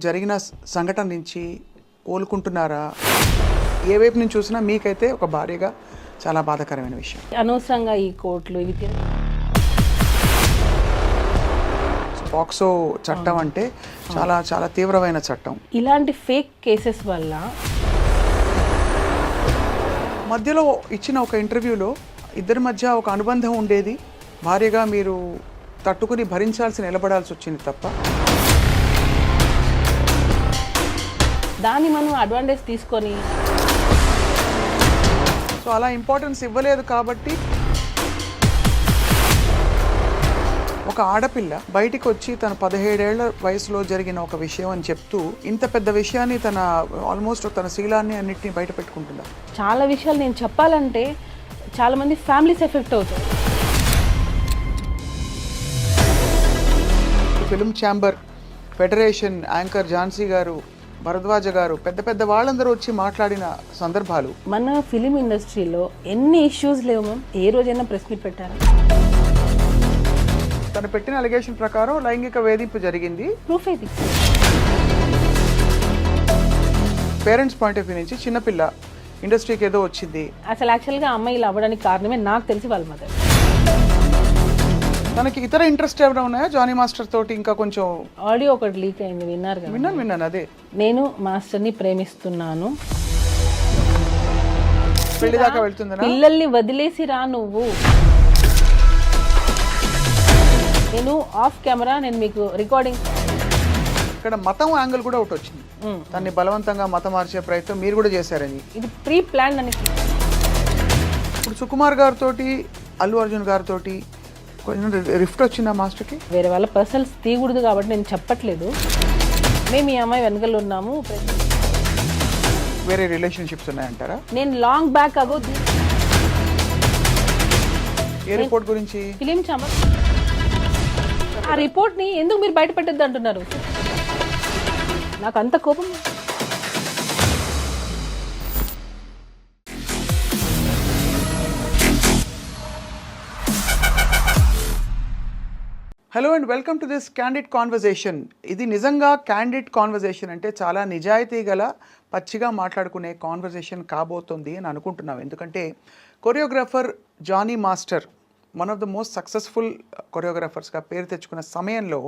జరిగిన సంఘటన నుంచి కోలుకుంటున్నారా? ఏ వైపు నుంచి చూసినా మీకైతే ఒక భార్యగా చాలా బాధాకరమైన విషయం. అనవసరంగా ఈ కోర్టులు ఇవి పాక్సో చట్టం అంటే చాలా చాలా తీవ్రమైన చట్టం. ఇలాంటి ఫేక్ కేసెస్ వల్ల మధ్యలో ఇచ్చిన ఒక ఇంటర్వ్యూలో ఇద్దరి మధ్య ఒక అనుబంధం ఉండేది. భార్యగా మీరు తట్టుకుని భరించాల్సి నిలబడాల్సి వచ్చింది తప్ప దాన్ని మనం అడ్వాంటేజ్ తీసుకొని సో అలా ఇంపార్టెన్స్ ఇవ్వలేదు. కాబట్టి ఒక ఆడపిల్ల బయటికి వచ్చి తన 17 ఏళ్ల వయసులో జరిగిన ఒక విషయం అని చెప్తూ ఇంత పెద్ద విషయాన్ని తన ఆల్మోస్ట్ తన శీలాన్ని అన్నిటిని బయట పెట్టుకుంటున్నారు. చాలా విషయాలు నేను చెప్పాలంటే చాలా మంది ఫ్యామిలీస్ ఎఫెక్ట్ అవుతాయి. Film chamber federation anchor Jhansi garu, Bharadwaja గారు, పెద్ద పెద్ద వాళ్ళందరూ వచ్చి మాట్లాడిన సందర్భాలు. మన ఫిలిం ఇండస్ట్రీలో ఎన్ని ఇష్యూస్ లేవు మ్యామ్. ఏ రోజైనా ప్రెస్ మీట్ పెట్టారు. తను పెట్టిన అలిగేషన్ ప్రకారం లైంగిక వేధింపు జరిగింది. ప్రూఫ్ ఇది. పేరెంట్స్ పాయింట్ ఆఫ్ వ్యూ నుంచి చిన్నపిల్ల ఇండస్ట్రీకి ఏదో వచ్చింది. అసలు యాక్చువల్గా అమ్మాయి ఇలా అవ్వడానికి కారణమే నాకు తెలిసి వాళ్ళ మదర్. తనకి ఇతర ఇంట్రెస్ట్ ఏమైనా ఉన్నాయా జానీ మాస్టర్ తోటి? ఇంకా కొంచెం ఆడియో ఒకటి లీక్ అయింది, విన్నారు కదా? విన్నాను. అదే నేను మాస్టర్ని ప్రేమిస్తున్నాను, పెళ్లి దాకా వెళ్తుందా? పిల్లల్ని వదిలేసి రా నువ్వు. నేను ఆఫ్ కెమెరా నేను మీకు రికార్డింగ్. ఇక్కడ మతం యాంగిల్ కూడా ఒకటి వచ్చింది. దాన్ని బలవంతంగా మతం మార్చే ప్రయత్నం మీరు కూడా చేశారని. ఇది ప్రీ ప్లాన్ అని. ఇప్పుడు సుకుమార్ గారితో, అల్లు అర్జున్ గారితో కొంచెం రిఫ్ట్ వచ్చిందా మాస్టర్కి? వేరే వాళ్ళ పర్సనల్స్ తీయకూడదు కాబట్టి నేను చెప్పట్లేదు. మేము ఈ అమ్మాయి వెనకలు ఉన్నాము. వేరే రిలేషన్షిప్స్ ఉన్నాయంటారా? నేను లాంగ్ బ్యాక్ అగో ఏ రిపోర్ట్ గురించి? Film chamber. ఆ రిపోర్ట్ని ఎందుకు మీరు బయట పెట్టద్దు అంటున్నారు? నాకు అంత కోపం. Hello and welcome to this candid conversation. ఇది నిజంగా క్యాండిడ్ కాన్వర్జేషన్ అంటే చాలా నిజాయితీ గల పచ్చిగా మాట్లాడుకునే కాన్వర్జేషన్ కాబోతుంది అని అనుకుంటున్నాం. ఎందుకంటే choreographer Jani master one of the most successful కొరియోగ్రాఫర్స్గా పేరు తెచ్చుకున్న సమయంలో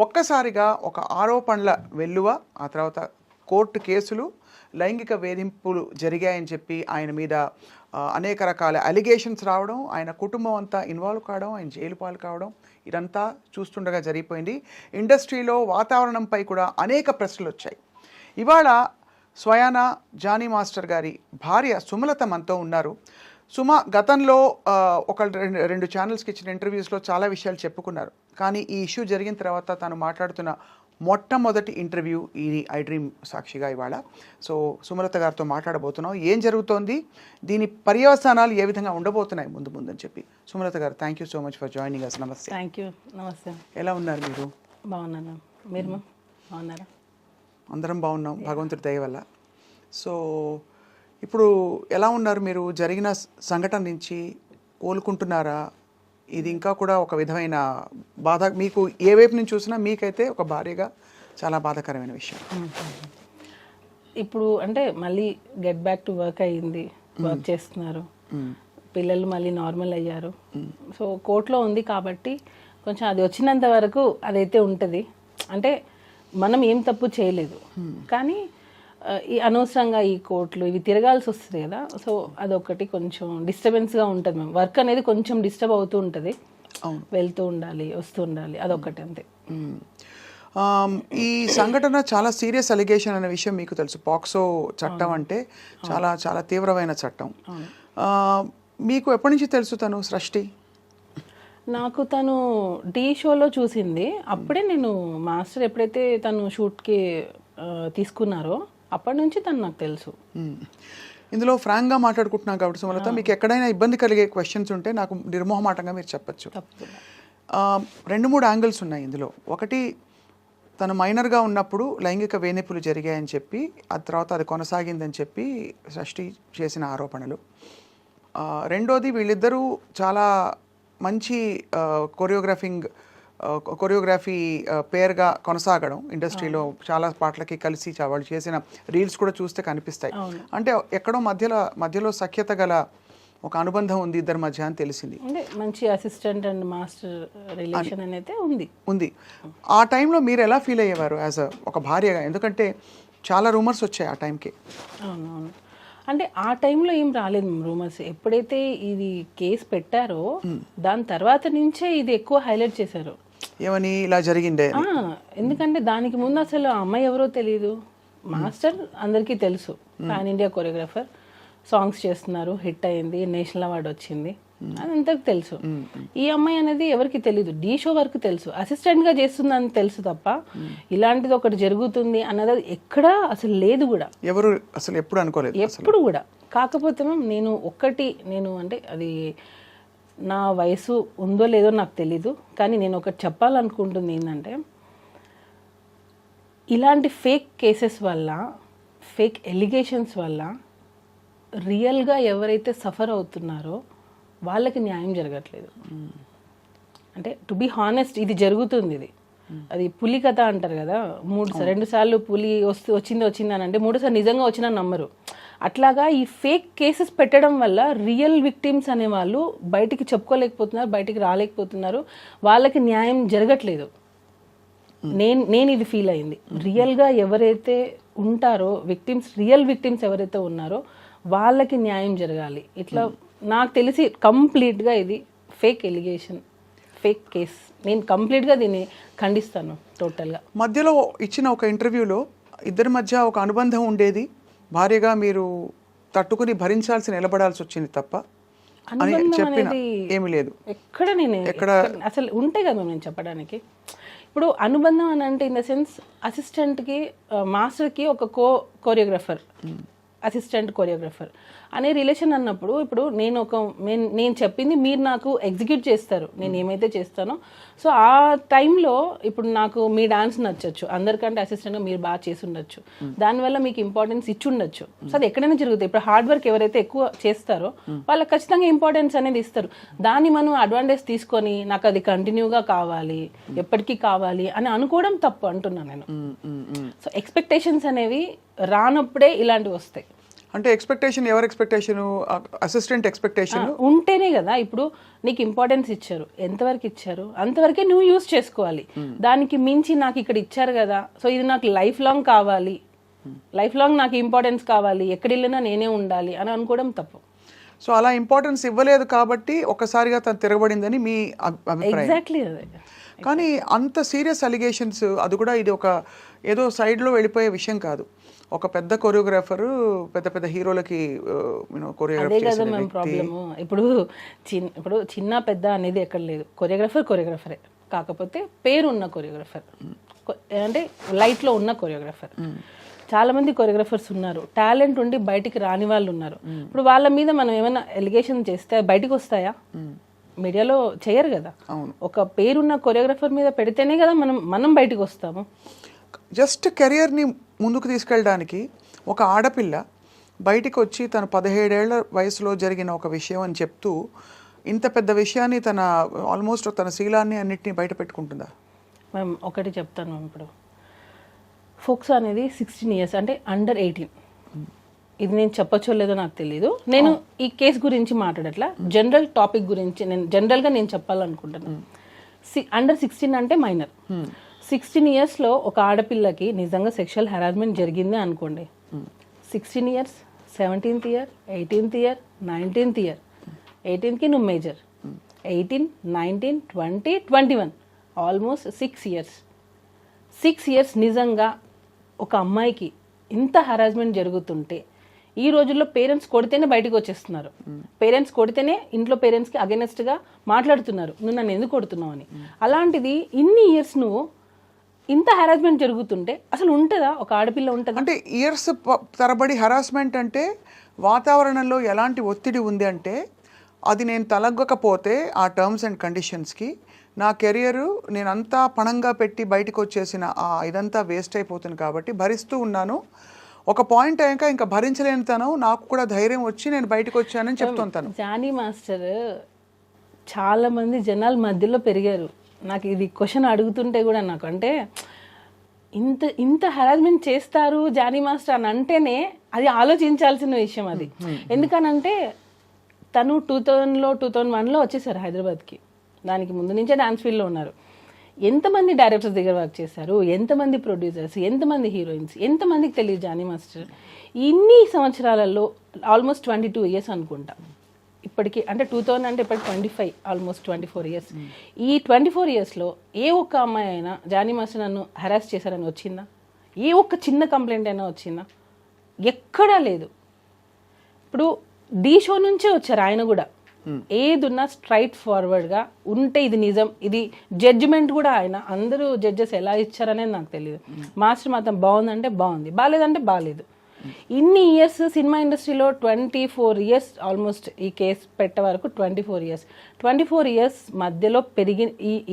ఒక్కసారిగా ఒక ఆరోపణల వెల్లువ, ఆ తర్వాత కోర్టు కేసులు, లైంగిక వేధింపులు జరిగాయని చెప్పి ఆయన మీద అనేక రకాల అలిగేషన్స్ రావడం, ఆయన కుటుంబం అంతా ఇన్వాల్వ్ కావడం, ఆయన జైలు పాలు కావడం, ఇదంతా చూస్తుండగా జరిగిపోయింది. ఇండస్ట్రీలో వాతావరణంపై కూడా అనేక ప్రశ్నలు వచ్చాయి. ఇవాళ స్వయాన జానీ మాస్టర్ గారి భార్య సుమలత మనతో ఉన్నారు. సుమ గతంలో రెండు ఛానల్స్కి ఇచ్చిన ఇంటర్వ్యూస్లో చాలా విషయాలు చెప్పుకున్నారు. కానీ ఈ ఇష్యూ జరిగిన తర్వాత తాను మాట్లాడుతున్న మొట్టమొదటి ఇంటర్వ్యూ ఇది ఐ డ్రీమ్ సాక్షిగా ఇవాళ. సో సుమలత గారితో మాట్లాడబోతున్నాం. ఏం జరుగుతోంది, దీని పర్యవసానాలు ఏ విధంగా ఉండబోతున్నాయి ముందు అని చెప్పి. Sumalatha garu, thank you so much for joining us. నమస్తే. Thank you. నమస్తే. ఎలా ఉన్నారు మీరు? బాగున్నాను. మీరు బాగున్నారా? అందరం బాగున్నాం భగవంతుడి దయ వల్ల. సో ఇప్పుడు ఎలా ఉన్నారు మీరు? జరిగిన సంఘటన నుంచి కోలుకుంటున్నారా? ఇది ఇంకా కూడా ఒక విధమైన బాధ మీకు ఏ వైపు నుంచి చూసినా మీకైతే ఒక భార్యగా చాలా బాధాకరమైన విషయం. ఇప్పుడు అంటే మళ్ళీ గెట్ బ్యాక్ టు వర్క్ అయ్యింది, వర్క్ చేస్తున్నారు, పిల్లలు మళ్ళీ నార్మల్ అయ్యారు. సో కోర్టులో ఉంది కాబట్టి కొంచెం అది వచ్చినంత వరకు అదైతే ఉంటుంది. అంటే మనం ఏం తప్పు చేయలేదు, కానీ ఈ అనవసరంగా ఈ కోర్టులు ఇవి తిరగాల్సి వస్తుంది కదా. సో అదొకటి కొంచెం డిస్టర్బెన్స్గా ఉంటుంది. మేము వర్క్ అనేది కొంచెం డిస్టర్బ్ అవుతూ ఉంటుంది, వెళ్తూ ఉండాలి, వస్తూ ఉండాలి, అదొకటి అంతే. ఈ సంఘటన చాలా సీరియస్ అలిగేషన్ అనే విషయం మీకు తెలుసు. పాక్సో చట్టం అంటే చాలా చాలా తీవ్రమైన చట్టం. మీకు ఎప్పటి నుంచి తెలుసు తను సృష్టి? నాకు తను టీ షోలో చూసింది. అప్పుడే నేను మాస్టర్ ఎప్పుడైతే తను షూట్కి తీసుకున్నారో అప్పటి నుంచి తను నాకు తెలుసు. ఇందులో ఫ్రాంక్గా మాట్లాడుకుంటున్నాం కాబట్టి సుమలత, మీకు ఎక్కడైనా ఇబ్బంది కలిగే క్వశ్చన్స్ ఉంటే నాకు నిర్మోహమాటంగా మీరు చెప్పచ్చు. 2-3 యాంగిల్స్ ఉన్నాయి ఇందులో. ఒకటి, తను మైనర్గా ఉన్నప్పుడు లైంగిక వేధింపులు జరిగాయని చెప్పి, ఆ తర్వాత అది కొనసాగిందని చెప్పి సృష్టి చేసిన ఆరోపణలు. రెండోది, వీళ్ళిద్దరూ చాలా మంచి కొరియోగ్రాఫింగ్ కొరియోగ్రఫీ పేరుగా కొనసాగడం ఇండస్ట్రీలో చాలా పాటలకి కలిసి వాళ్ళు చేసిన రీల్స్ కూడా చూస్తే కనిపిస్తాయి. అంటే ఎక్కడో మధ్యలో సఖ్యత గల ఒక అనుబంధం ఉంది ఇద్దరి మధ్య అని తెలిసింది. అంటే మంచి అసిస్టెంట్ అండ్ మాస్టర్ రిలేషన్ అనేది ఉంది. ఆ టైంలో మీరు ఎలా ఫీల్ అయ్యేవారు యాజ్ ఒక భార్యగా? ఎందుకంటే చాలా రూమర్స్ వచ్చాయి ఆ టైంకి. అవునవును. అంటే ఆ టైంలో ఏం రాలేదు రూమర్స్. ఎప్పుడైతే ఇది కేసు పెట్టారో దాని తర్వాత నుంచే ఇది ఎక్కువ హైలైట్ చేశారు. ఏమని ఇలా జరిగిందే? ఎందుకంటే దానికి ముందు అసలు ఆ అమ్మాయి ఎవరో తెలియదు. మాస్టర్ అందరికీ తెలుసు, పాన్ ఇండియా కొరియోగ్రాఫర్, సాంగ్స్ చేస్తున్నారు, హిట్ అయింది, నేషనల్ అవార్డు వచ్చింది, అదంతకు తెలుసు. ఈ అమ్మాయి అనేది ఎవరికి తెలియదు, డీ షో వరకు తెలుసు, అసిస్టెంట్గా చేస్తుందని తెలుసు తప్ప ఇలాంటిది ఒకటి జరుగుతుంది అన్నది ఎక్కడా అసలు లేదు కూడా, ఎవరు అసలు ఎప్పుడు అనుకోలేదు ఎప్పుడు కూడా. కాకపోతే నేను అంటే అది నా వయసు ఉందో లేదో నాకు తెలీదు, కానీ నేను ఒకటి చెప్పాలనుకుంటుంది ఏంటంటే, ఇలాంటి ఫేక్ కేసెస్ వల్ల, ఫేక్ ఎలిగేషన్స్ వల్ల రియల్గా ఎవరైతే సఫర్ అవుతున్నారో వాళ్ళకి న్యాయం జరగట్లేదు. అంటే టు బీ హానెస్ట్, ఇది జరుగుతుంది. అది పులి కథ అంటారు కదా, 2 సార్లు పులి వచ్చింది అని అంటే 3 సార్లు నిజంగా వచ్చినా నమ్మరు. అట్లాగా ఈ ఫేక్ కేసెస్ పెట్టడం వల్ల రియల్ విక్టిమ్స్ అనేవాళ్ళు బయటికి చెప్పుకోలేకపోతున్నారు, బయటికి రాలేకపోతున్నారు, వాళ్ళకి న్యాయం జరగట్లేదు. నేను ఇది ఫీల్ అయింది. రియల్గా ఎవరైతే ఉంటారో విక్టిమ్స్, రియల్ విక్టిమ్స్ ఎవరైతే ఉన్నారో వాళ్ళకి న్యాయం జరగాలి. ఇట్లా నాకు తెలిసి కంప్లీట్గా ఇది ఫేక్ ఎలిగేషన్, ఫేక్ కేస్. నేను కంప్లీట్గా దీన్ని ఖండిస్తాను టోటల్గా. మధ్యలో ఇచ్చిన ఒక ఇంటర్వ్యూలో ఇద్దరి మధ్య ఒక అనుబంధం ఉండేది, భార్యగా మీరు తట్టుకుని భరించాల్సి నిలబడాల్సి వచ్చింది తప్ప అని చెప్పిన ఏమీ లేదు. ఎక్కడ అసలు ఉంటే కదా నేను చెప్పడానికి. ఇప్పుడు అనుబంధం అని అంటే ఇన్ ద సెన్స్ అసిస్టెంట్కి మాస్టర్కి ఒక కోరియోగ్రాఫర్, అసిస్టెంట్ కొరియోగ్రాఫర్ అనే రిలేషన్ అన్నప్పుడు, ఇప్పుడు నేను చెప్పింది మీరు నాకు ఎగ్జిక్యూట్ చేస్తారు, నేను ఏమైతే చేస్తానో. సో ఆ టైంలో ఇప్పుడు నాకు మీ డాన్స్ నచ్చచ్చు, అందరికంటే అసిస్టెంట్గా మీరు బాగా చేసి ఉండొచ్చు, దానివల్ల మీకు ఇంపార్టెన్స్ ఇచ్చి ఉండొచ్చు. సో అది ఎక్కడైనా జరుగుతుంది. ఇప్పుడు హార్డ్ వర్క్ ఎవరైతే ఎక్కువ చేస్తారో వాళ్ళకి ఖచ్చితంగా ఇంపార్టెన్స్ అనేది ఇస్తారు. దాన్ని మనం అడ్వాంటేజ్ తీసుకొని నాకు అది కంటిన్యూగా కావాలి, ఎప్పటికీ కావాలి అని అనుకోవడం తప్పు అంటున్నాను నేను. సో ఎక్స్పెక్టేషన్స్ అనేవి రానప్పుడే ఇలాంటివి వస్తాయి. అంటే ఎక్స్పెక్టేషన్, ఎవరి ఎక్స్పెక్టేషన్? అసిస్టెంట్ ఎక్స్పెక్టేషన్ ఉంటేనే కదా. ఇప్పుడు నీకు ఇంపార్టెన్స్ ఇచ్చారు, ఎంతవరకు ఇచ్చారు అంతవరకే నువ్వు యూజ్ చేసుకోవాలి. దానికి మించి నాకు ఇక్కడ ఇచ్చారు కదా, సో ఇది నాకు లైఫ్ లాంగ్ కావాలి, లైఫ్ లాంగ్ నాకు ఇంపార్టెన్స్ కావాలి, ఎక్కడ వెళ్ళినా నేనే ఉండాలి అని అనుకోవడం తప్పు. సో అలా ఇంపార్టెన్స్ ఇవ్వలేదు కాబట్టి ఒక్కసారిగా తను తిరగబడిందని మీ అభిప్రాయం? ఎగ్జాక్ట్లీ అదే. కానీ అంత సీరియస్ అలిగేషన్స్, అది కూడా ఇది ఒక ఏదో సైడ్లో వెళ్ళిపోయే విషయం కాదు. ఒక పెద్ద కొరియోగ్రాఫరు పెద్ద హీరోలకి అదే కదా మేము ప్రాబ్లము. ఇప్పుడు చిన్న పెద్ద అనేది ఎక్కడ లేదు, కొరియోగ్రాఫరే, కాకపోతే పేరు ఉన్న కొరియోగ్రాఫర్, అంటే లైట్లో ఉన్న కొరియోగ్రాఫర్. చాలా మంది కొరియోగ్రాఫర్స్ ఉన్నారు, టాలెంట్ ఉండి బయటికి రాని వాళ్ళు ఉన్నారు. ఇప్పుడు వాళ్ళ మీద మనం ఏమైనా ఎలిగేషన్ చేస్తే బయటికి వస్తాయా? మీడియాలో చేయరు కదా. ఒక పేరున్న కొరియోగ్రాఫర్ మీద పెడితేనే కదా మనం బయటికి వస్తాము. జస్ట్ కెరియర్ని ముందుకు తీసుకెళ్ళడానికి ఒక ఆడపిల్ల బయటికి వచ్చి తన 17 ఏళ్ల వయసులో జరిగిన ఒక విషయం అని చెప్తూ ఇంత పెద్ద విషయాన్ని ఆల్మోస్ట్ తన శీలాన్ని అన్నిటినీ బయట పెట్టుకుంటుందా? మేము ఒకటి చెప్తాను. ఇప్పుడు ఫోక్స్ అనేది 16 ఇయర్స్, అంటే అండర్ 18. ఇది నేను చెప్పచ్చో లేదో నాకు తెలీదు. నేను ఈ కేసు గురించి మాట్లాడట్లా, జనరల్ టాపిక్ గురించి జనరల్గా నేను చెప్పాలనుకుంటున్నాను. అండర్ 16 అంటే మైనర్. 16 ఇయర్స్లో ఒక ఆడపిల్లకి నిజంగా సెక్షువల్ హెరాస్మెంట్ జరిగింది అనుకోండి, 16 years, 17th year, 18th year, 19th year, 18కి నువ్వు మేజర్, 18, 19, 20, 21, ఆల్మోస్ట్ 6 ఇయర్స్. 6 ఇయర్స్ నిజంగా ఒక అమ్మాయికి ఇంత హెరాస్మెంట్ జరుగుతుంటే, ఈ రోజుల్లో పేరెంట్స్ కొడితేనే బయటకు వచ్చేస్తున్నారు, పేరెంట్స్ కొడితేనే ఇంట్లో పేరెంట్స్కి అగెనెస్ట్గా మాట్లాడుతున్నారు, నువ్వు నన్ను ఎందుకు కొడుతున్నావు అని. అలాంటిది ఇన్ని ఇయర్స్ నువ్వు ఇంత హెరాస్మెంట్ జరుగుతుంటే అసలు ఉంటుందా? ఒక ఆడపిల్ల ఉంటుందా? అంటే ఇయర్స్ తరబడి హెరాస్మెంట్ అంటే వాతావరణంలో ఎలాంటి ఒత్తిడి ఉంది అంటే, అది నేను తలగ్గకపోతే ఆ టర్మ్స్ అండ్ కండిషన్స్కి నా కెరియరు నేనంతా పణంగా పెట్టి బయటకు వచ్చేసిన ఇదంతా వేస్ట్ అయిపోతుంది కాబట్టి భరిస్తూ ఉన్నాను. ఒక పాయింట్ అయ్యాక ఇంకా భరించలేని తను, నాకు కూడా ధైర్యం వచ్చి నేను బయటకు వచ్చానని చెప్తుంటాను. జానీ మాస్టర్ చాలా మంది జనాల మధ్యలో పెరిగారు. నాకు ఇది క్వశ్చన్ అడుగుతుంటే కూడా నాకు అంటే ఇంత ఇంత హెరాస్మెంట్ చేస్తారు జానీ మాస్టర్ అని అంటేనే అది ఆలోచించాల్సిన విషయం అది. ఎందుకనంటే తను 2000లో 2001లో వచ్చేసారు హైదరాబాద్కి. దానికి ముందు నుంచే డాన్స్ ఫీల్డ్లో ఉన్నారు. ఎంతమంది డైరెక్టర్స్ దగ్గర వర్క్ చేశారు, ఎంతమంది ప్రొడ్యూసర్స్, ఎంతమంది హీరోయిన్స్, ఎంతమందికి తెలియదు జానీ మాస్టర్. ఇన్ని సంవత్సరాలలో ఆల్మోస్ట్ 22 ఇయర్స్ అనుకుంటా ఇప్పటికి. అంటే 2000 అంటే ఇప్పటికి 25, ఆల్మోస్ట్ 24 ఇయర్స్. ఈ 24 ఇయర్స్లో ఏ ఒక్క అమ్మాయి అయినా జానీ మాస్టర్ నన్ను హెరాస్ చేశారని వచ్చిందా? ఏ ఒక్క చిన్న కంప్లైంట్ అయినా వచ్చిందా? ఎక్కడా లేదు. ఇప్పుడు ఢీ షో నుంచే వచ్చారు ఆయన కూడా. ఏదున్నా స్ట్రైట్ ఫార్వర్డ్గా ఉంటే ఇది నిజం, ఇది జడ్జిమెంట్ కూడా ఆయన అందరూ జడ్జెస్ ఎలా ఇచ్చారనేది నాకు తెలియదు. మాస్టర్ మాత్రం బాగుందంటే బాగుంది, బాగాలేదంటే బాగాలేదు. ఇన్ని ఇయర్స్ సినిమా ఇండస్ట్రీలో 24 ఇయర్స్ ఆల్మోస్ట్ ఈ కేసు పెట్టే వరకు 24 ఇయర్స్ మధ్యలో పెరిగి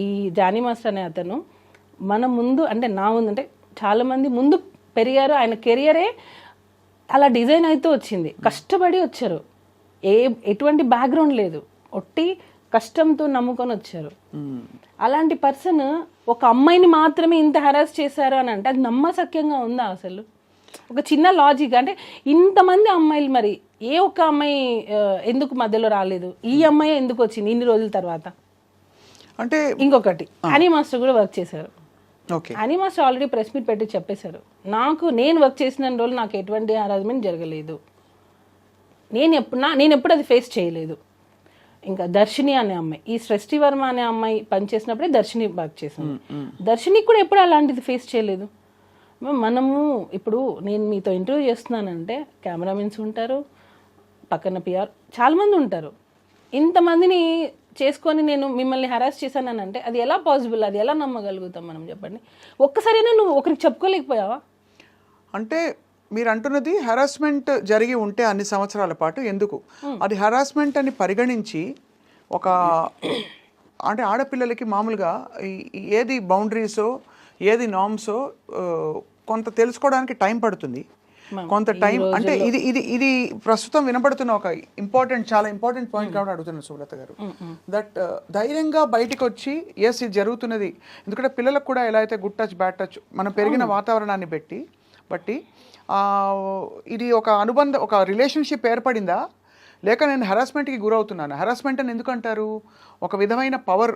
ఈ జానీ మాస్టర్ అనే అతను మన ముందు అంటే నా ముందు అంటే చాలామంది ముందు పెరిగారు. ఆయన కెరియరే అలా డిజైన్ అయితే వచ్చింది, కష్టపడి వచ్చారు, ఎటువంటి బ్యాక్గ్రౌండ్ లేదు, ఒట్టి కష్టంతో నమ్ముకొని వచ్చారు. అలాంటి పర్సన్ ఒక అమ్మాయిని మాత్రమే ఇంత హెరాస్ చేశారు అని అంటే అది నమ్మశక్యంగా ఉందా అసలు? ఒక చిన్న లాజిక్ అంటే ఇంతమంది అమ్మాయిలు మరి ఏ ఒక్క అమ్మాయి ఎందుకు మధ్యలో రాలేదు? ఈ అమ్మాయి ఎందుకు వచ్చింది ఇన్ని రోజుల తర్వాత? అంటే ఇంకొకటి హనీ మాస్టర్ కూడా వర్క్ చేశారు. Honey master already press meet పెట్టి చెప్పేశారు, నేను వర్క్ చేసిన రోజులు నాకు ఎటువంటి హరాస్మెంట్ జరగలేదు, నేను ఎప్పుడు అది ఫేస్ చేయలేదు. ఇంకా దర్శిని అనే అమ్మాయి, ఈ సృష్టి వర్మ అనే అమ్మాయి పనిచేసినప్పుడే దర్శిని వర్క్ చేశాను. దర్శినికి కూడా ఎప్పుడు అలాంటిది ఫేస్ చేయలేదు. మనము ఇప్పుడు నేను మీతో ఇంటర్వ్యూ చేస్తున్నానంటే కెమెరామెన్స్ ఉంటారు, పక్కన పిఆర్ చాలామంది ఉంటారు. ఇంతమందిని చేసుకొని నేను మిమ్మల్ని హెరాస్ చేశానని అంటే అది ఎలా పాసిబుల్? అది ఎలా నమ్మగలుగుతాం మనం? చెప్పండి. ఒక్కసారైనా నువ్వు ఒకరికి చెప్పుకోలేకపోయావా? అంటే మీరు అంటున్నది హెరాస్మెంట్ జరిగి ఉంటే అన్ని సంవత్సరాల పాటు ఎందుకు అది హెరాస్మెంట్ అని పరిగణించి ఒక అంటే ఆడపిల్లలకి మామూలుగా ఏది బౌండరీసో ఏది నార్మ్సో కొంత తెలుసుకోవడానికి టైం పడుతుంది, కొంత టైం. అంటే ఇది ఇది ఇది ప్రస్తుతం వినబడుతున్న ఒక చాలా ఇంపార్టెంట్ పాయింట్ కాబట్టి అడుగుతున్నాను సుబ్రత గారు. దట్ ధైర్యంగా బయటికి వచ్చి ఎస్ ఇది జరుగుతున్నది. ఎందుకంటే పిల్లలకు కూడా ఎలా అయితే గుడ్ టచ్ బ్యాడ్ టచ్ మనం పెరిగిన వాతావరణాన్ని బట్టి ఇది ఒక అనుబంధం, ఒక రిలేషన్షిప్ ఏర్పడిందా, లేక నేను హెరాస్మెంట్కి గురవుతున్నాను? హెరాస్మెంట్ అని ఎందుకు అంటారు? ఒక విధమైన పవర్,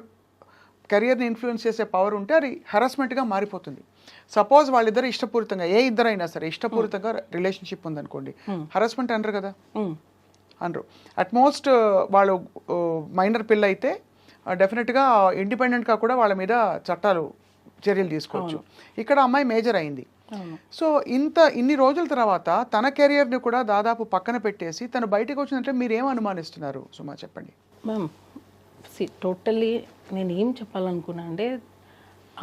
కెరియర్ని ఇన్ఫ్లుయెన్స్ చేసే పవర్ ఉంటే అది హెరాస్మెంట్గా మారిపోతుంది. సపోజ్ వాళ్ళిద్దరు ఇష్టపూరితంగా, ఏ ఇద్దరైనా సరే ఇష్టపూరితంగా రిలేషన్షిప్ ఉందనుకోండి, హెరాస్మెంట్ అనరు కదా, అనరు. అట్మోస్ట్ వాళ్ళు మైనర్ పిల్ల అయితే డెఫినెట్గా ఇండిపెండెంట్గా కూడా వాళ్ళ మీద చర్యలు తీసుకోవచ్చు. ఇక్కడ అమ్మాయి మేజర్ అయింది. సో ఇన్ని రోజుల తర్వాత తన కెరియర్ని కూడా దాదాపు పక్కన పెట్టేసి తను బయటకు వచ్చిందంటే మీరు ఏం అనుమానిస్తున్నారు సుమా, చెప్పండి. మ్యామ్ టోటల్లీ నేను ఏం చెప్పాలనుకున్నా అంటే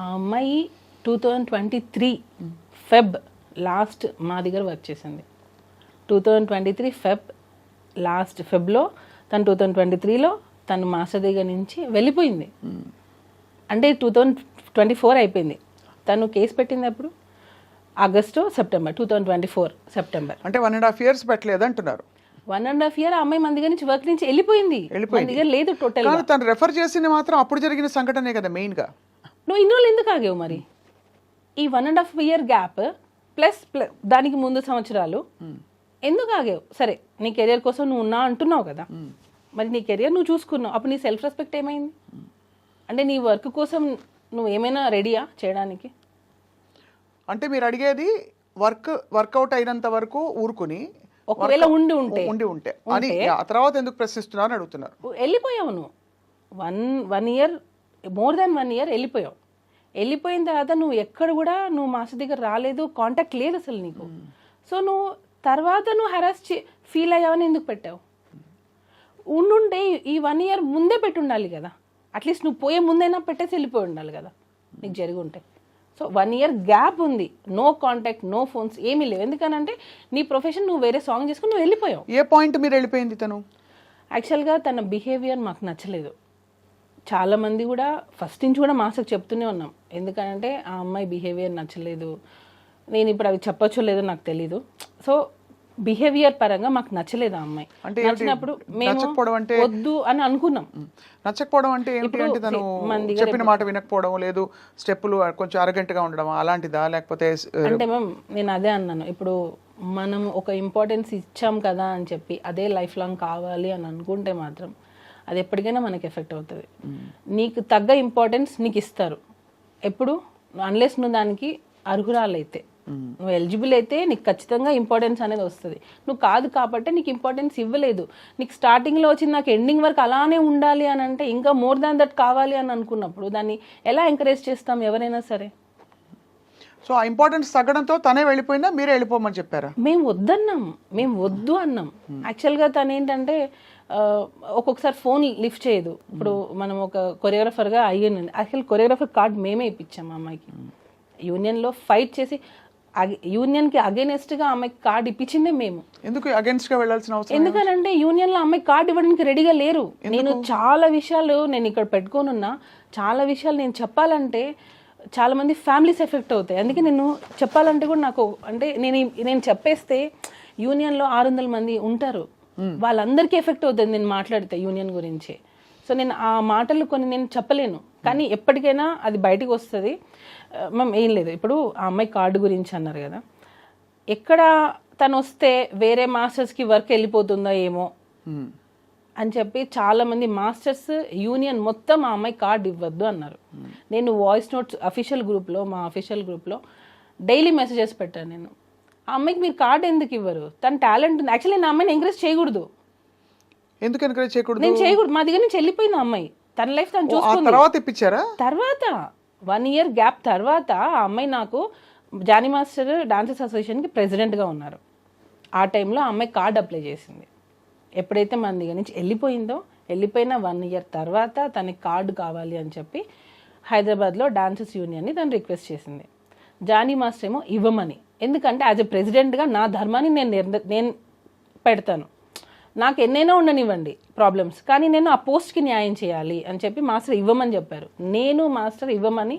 ఆ అమ్మాయి 2023 ఫెబ్ లాస్ట్ మా దగ్గర వర్క్ చేసింది. 2023 ఫెబ్లో తను 2023లో తను మాస్టర్ దగ్గర నుంచి వెళ్ళిపోయింది. అంటే 2024 అయిపోయింది. తను కేసు పెట్టింది అప్పుడు ఆగస్టు సెప్టెంబర్ 2024 సెప్టెంబర్. అంటే 1.5 years పెట్టలేదు అంటున్నారు. 1.5 year అమ్మాయి మన దగ్గర నుంచి వర్క్ నుంచి వెళ్ళిపోయింది, మన దగ్గర లేదు టోటల్. తను రెఫర్ చేసింది మాత్రం అప్పుడు జరిగిన సంఘటనే కదా మెయిన్ గా. నువ్వు ఇన్ని రోజులు ఎందుకు ఆగేవు మరి? ఈ 1.5 year గ్యాప్ ప్లస్ దానికి ముందు సంవత్సరాలు ఎందుకు ఆగేవు? సరే నీ కెరియర్ కోసం నువ్వు ఉన్నా అంటున్నావు కదా, మరి నీ కెరియర్ నువ్వు చూసుకున్నావు, అప్పుడు నీ సెల్ఫ్ రెస్పెక్ట్ ఏమైంది? అంటే నీ వర్క్ కోసం నువ్వు ఏమైనా రెడీయా చేయడానికి? అంటే మీరు అడిగేది వర్కౌట్ అయినంత వరకు ఊరుకుని ఒకవేళ ఉండి ఉంటే అని ఆ తర్వాత ఎందుకు ప్రశ్నిస్తున్నారు అని అడుగుతున్నారు. వెళ్ళిపోయావు నువ్వు 1 year, మోర్ దాన్ 1 year వెళ్ళిపోయావు. వెళ్ళిపోయిన తర్వాత నువ్వు ఎక్కడ కూడా నువ్వు మాస్టర్ దగ్గర రాలేదు, కాంటాక్ట్ లేదు అసలు నీకు. సో నువ్వు తర్వాత నువ్వు హెరాస్ ఫీల్ అయ్యావని ఎందుకు పెట్టావు? ఉండుంటే ఈ 1 year ముందే పెట్టి ఉండాలి కదా, అట్లీస్ట్ నువ్వు పోయే ముందైనా పెట్టేసి వెళ్ళిపోయి ఉండాలి కదా నీకు జరిగి ఉంటే. సో 1 year గ్యాప్ ఉంది, నో కాంటాక్ట్, నో ఫోన్స్, ఏమీ లేవు. ఎందుకనంటే నీ ప్రొఫెషన్ నువ్వు వేరే సాంగ్ చేసుకుని నువ్వు వెళ్ళిపోయావు. ఏ పాయింట్ మీరు వెళ్ళిపోయింది తను? యాక్చువల్గా తన బిహేవియర్ మాకు నచ్చలేదు. చాలామంది కూడా ఫస్ట్ నుంచి కూడా మాస్టర్కి చెప్తూనే ఉన్నాం, ఎందుకంటే ఆ అమ్మాయి బిహేవియర్ నచ్చలేదు. నేను ఇప్పుడు అవి చెప్పచ్చో లేదో నాకు తెలీదు. సో బిహేవియర్ పరంగా మాకు నచ్చలేదు ఆ అమ్మాయి. అంటే ఏంటి? నచ్చినప్పుడు మేము నచ్చకపోవడం అంటే వద్దు అని అనుకున్నాం. నచ్చకపోవడం అంటే ఏంటి? అంటే తను చెప్పిన మాట వినకపోవడం, లేదు స్టెప్పులు కొంచెం అరగంటగా ఉండడం అలాంటిదా, లేకపోతే అంటే మ్యామ్ నేను అదే అన్నాను, ఇప్పుడు మనం ఒక ఇంపార్టెన్స్ ఇచ్చాం కదా అని చెప్పి అదే లైఫ్ లాంగ్ కావాలి అని అనుకుంటే మాత్రం అది ఎప్పటికైనా మనకి ఎఫెక్ట్ అవుతుంది. నీకు తగ్గ ఇంపార్టెన్స్ నీకు ఇస్తారు ఎప్పుడు, అన్లెస్ నువ్వు దానికి అర్హురాలైతే, నువ్వు ఎలిజిబుల్ అయితే నీకు ఖచ్చితంగా ఇంపార్టెన్స్ అనేది వస్తుంది. నువ్వు కాదు కాబట్టి నీకు ఇంపార్టెన్స్ ఇవ్వలేదు. నీకు స్టార్టింగ్లో వచ్చింది నాకు ఎండింగ్ వరకు అలానే ఉండాలి అని అంటే ఇంకా మోర్ దాన్ దట్ కావాలి అని అనుకున్నప్పుడు దాన్ని ఎలా ఎంకరేజ్ చేస్తాం ఎవరైనా సరే. సో ఆ ఇంపార్టెన్స్ తగ్గడంతో తనే వెళ్ళిపోయిందా, మీరే వెళ్ళిపోమని చెప్పారా? మేము వద్దన్నాం, మేము వద్దు అన్నాం. యాక్చువల్గా తను ఏంటంటే ఒక్కొక్కసారి ఫోన్ లిఫ్ట్ చేయదు. ఇప్పుడు మనం ఒక కొరియోగ్రాఫర్గా అయ్యాను, యాక్చువల్ కొరియోగ్రాఫర్ కార్డ్ మేమే ఇప్పించాం ఆ అమ్మాయికి. యూనియన్లో ఫైట్ చేసి యూనియన్కి అగేనెస్ట్గా అమ్మాయికి కార్డ్ ఇప్పించిందే మేము. ఎందుకు అగేన్స్ట్గా వెళ్ళాల్సిన అవసరం? ఎందుకనంటే యూనియన్లో అమ్మాయి కార్డ్ ఇవ్వడానికి రెడీగా లేరు. నేను చాలా విషయాలు నేను ఇక్కడ పెట్టుకోనున్నా, చాలా విషయాలు నేను చెప్పాలంటే చాలా మంది ఫ్యామిలీస్ ఎఫెక్ట్ అవుతాయి. అందుకే నేను చెప్పాలంటే కూడా నాకు అంటే నేను చెప్పేస్తే యూనియన్లో 600 మంది ఉంటారు, వాళ్ళందరికీ ఎఫెక్ట్ అవుతుంది నేను మాట్లాడితే యూనియన్ గురించి. సో నేను ఆ మాటలు కొన్ని నేను చెప్పలేను, కానీ ఎప్పటికైనా అది బయటకు వస్తుంది. మ్యామ్ ఏం లేదు, ఇప్పుడు ఆ అమ్మాయి కార్డు గురించి అన్నారు కదా, ఎక్కడ తను వస్తే వేరే మాస్టర్స్కి వర్క్ వెళ్ళిపోతుందో ఏమో అని చెప్పి చాలామంది మాస్టర్స్ యూనియన్ మొత్తం ఆ అమ్మాయి కార్డు ఇవ్వద్దు అన్నారు. నేను వాయిస్ నోట్స్ అఫీషియల్ గ్రూప్లో, మా అఫీషియల్ గ్రూప్లో డైలీ మెసేజెస్ పెట్టాను. నేను ఆ అమ్మాయికి మీరు కార్డు ఎందుకు ఇవ్వరు, తన టాలెంట్ ఉంది. యాక్చువల్లీ నేను ఆ అమ్మాయిని ఎంకరేజ్ చేయకూడదు. ఎందుకు ఎంకరేజ్ చేయకూడదు? నేను చేయకూడదు, మా దగ్గర నుంచి వెళ్ళిపోయింది ఆ అమ్మాయి, తన లైఫ్ తను చూసుకుంది. తర్వాత ఇప్పించారా? తర్వాత 1 year గ్యాప్ తర్వాత ఆ అమ్మాయి నాకు జానీ మాస్టర్ డాన్సర్స్ అసోసియేషన్కి ప్రెసిడెంట్గా ఉన్నారు. ఆ టైంలో ఆ అమ్మాయి కార్డు అప్లై చేసింది. ఎప్పుడైతే మన దగ్గర నుంచి వెళ్ళిపోయిందో, వెళ్ళిపోయిన 1 year తర్వాత తనకి కార్డు కావాలి అని చెప్పి హైదరాబాద్లో డాన్సర్స్ యూనియన్ని తను రిక్వెస్ట్ చేసింది. జానీ మాస్టర్ ఏమో ఇవ్వమని, ఎందుకంటే యాజ్ ఎ ప్రెసిడెంట్గా నా ధర్మాన్ని నేను పెడతాను, నాకు ఎన్నైనా ఉండనివ్వండి ప్రాబ్లమ్స్, కానీ నేను ఆ పోస్ట్కి న్యాయం చేయాలి అని చెప్పి మాస్టర్ ఇవ్వమని చెప్పారు. నేను మాస్టర్ ఇవ్వమని,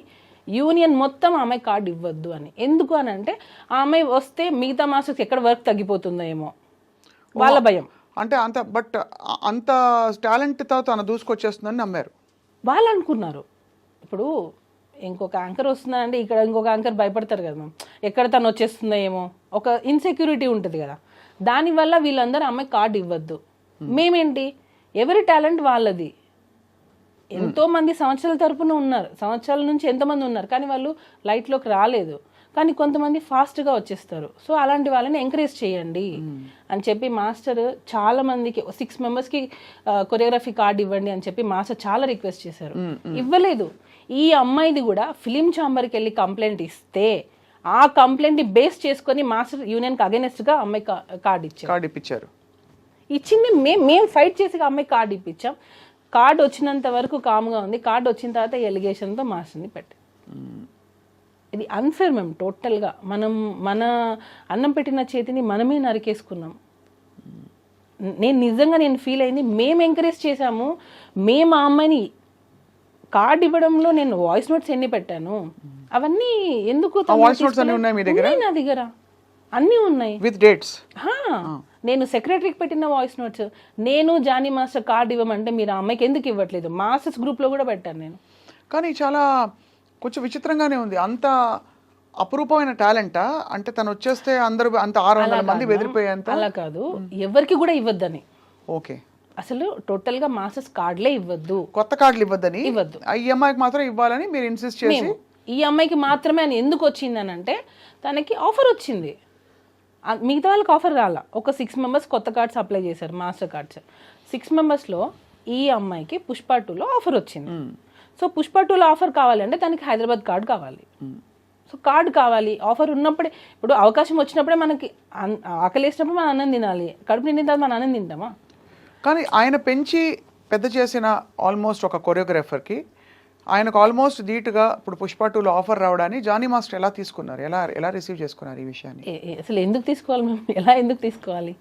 యూనియన్ మొత్తం ఆమె కార్డు ఇవ్వద్దు అని. ఎందుకు అని అంటే ఆ అమ్మాయి వస్తే మిగతా మాస్టర్స్ ఎక్కడ వర్క్ తగ్గిపోతుందో ఏమో వాళ్ళ భయం. అంటే అంత టాలెంట్తో తను దూసుకొచ్చేస్తుందని నమ్మారు వాళ్ళు అనుకున్నారు. ఇప్పుడు ఇంకొక యాంకర్ వస్తున్నారంటే ఇక్కడ ఇంకొక యాంకర్ భయపడతారు కదా మ్యామ్, ఎక్కడ తను వచ్చేస్తుందో ఏమో, ఒక ఇన్సెక్యూరిటీ ఉంటుంది కదా, దానివల్ల వీళ్ళందరూ అమ్మాయి కార్డు ఇవ్వద్దు. మేమేంటి, ఎవరి టాలెంట్ వాళ్ళది. ఎంతో మంది సంవత్సరాల తరపున ఉన్నారు, సంవత్సరాల నుంచి ఎంతమంది ఉన్నారు, కానీ వాళ్ళు లైట్లోకి రాలేదు. కానీ కొంతమంది ఫాస్ట్గా వచ్చేస్తారు. సో అలాంటి వాళ్ళని ఎంకరేజ్ చేయండి అని చెప్పి మాస్టర్ చాలా మందికి 6 members కొరియోగ్రఫీ కార్డు ఇవ్వండి అని చెప్పి మాస్టర్ చాలా రిక్వెస్ట్ చేశారు, ఇవ్వలేదు. ఈ అమ్మాయిది కూడా ఫిలిం ఛాంబర్కి వెళ్ళి కంప్లైంట్ ఇస్తే ఆ కంప్లైంట్ని బేస్ చేసుకొని మాస్టర్ యూనియన్కి అగెనెస్ట్గా అమ్మాయి కార్డు ఇప్పించారు. ఇచ్చింది మేము ఫైట్ చేసి అమ్మాయి కార్డు ఇప్పించాం. కార్డు వచ్చినంత వరకు కామ్గా ఉంది. కార్డు వచ్చిన తర్వాత ఎలిగేషన్తో మాస్టర్ని పెట్టి, ఇది అన్ఫేర్ మేము టోటల్గా. మన అన్నం పెట్టిన చేతిని మనమే నరికేసుకున్నాం. నేను ఫీల్ అయింది, మేము ఎంకరేజ్ చేశాము. మేము ఆ అమ్మాయిని కార్డు ఇవ్వడంలో నేను వాయిస్ నోట్స్ ఎన్ని పెట్టాను, అవన్నీ ఎందుకు నా దగ్గర అన్నీ ఉన్నాయి విత్ డేట్స్. నేను సెక్రటరీకి పెట్టిన వాయిస్ నోట్స్, నేను జానీ మాస్టర్ కార్డు ఇవ్వమంటే మీరు ఆ అమ్మాయికి ఎందుకు ఇవ్వట్లేదు, మాస్టర్స్ గ్రూప్లో కూడా పెట్టాను నేను. కానీ చాలా కొంచెం విచిత్రంగానే ఉంది. అంత అపురూపమైన టాలెంటా? అంటే తను వచ్చేస్తే అందరూ అంత 600 మంది బెదిరిపోయేంత? అలా కాదు, ఎవరికి కూడా ఇవ్వద్దని. ఓకే, అసలు టోటల్ గా మాస్టర్స్ కార్డులే ఇవ్వద్దు, కొత్త కార్డులు ఇవ్వద్దని. ఈ అమ్మాయికి మాత్రం ఇవ్వాలని మీరు ఇన్సిస్ట్ చేసి, ఈ అమ్మాయికి మాత్రమే అని ఎందుకు వచ్చింది అని అంటే తనకి ఆఫర్ వచ్చింది, మిగతా వాళ్ళకి ఆఫర్ రాలా. ఒక 6 members కొత్త కార్డ్స్ అప్లై చేశారు, మాస్టర్ కార్డ్స్. 6 membersలో ఈ అమ్మాయికి పుష్ప 2లో ఆఫర్ వచ్చింది. సో పుష్ప 2లో ఆఫర్ కావాలంటే తనకి హైదరాబాద్ కార్డు కావాలి. సో కార్డు కావాలి, ఆఫర్ ఉన్నప్పుడే. ఇప్పుడు అవకాశం వచ్చినప్పుడే మనకి ఆకలేసినప్పుడు మనం అన్నం తినాలి, కడుపు నిండిన తర్వాత మనం అన్నం తింటామా? కానీ ఆయన పెంచి పెద్ద చేసిన ఆల్మోస్ట్ ఒక కొరియోగ్రాఫర్కి ఆయనకు ఆల్మోస్ట్ ధీటుగా ఇప్పుడు పుష్ప 2లో ఆఫర్ రావడాన్ని జానీ మాస్టర్ ఎలా తీసుకున్నారు, ఎలా రిసీవ్ చేసుకున్నారు ఈ విషయాన్ని? అసలు ఎందుకు తీసుకోవాలి మేము, ఎందుకు తీసుకోవాలి?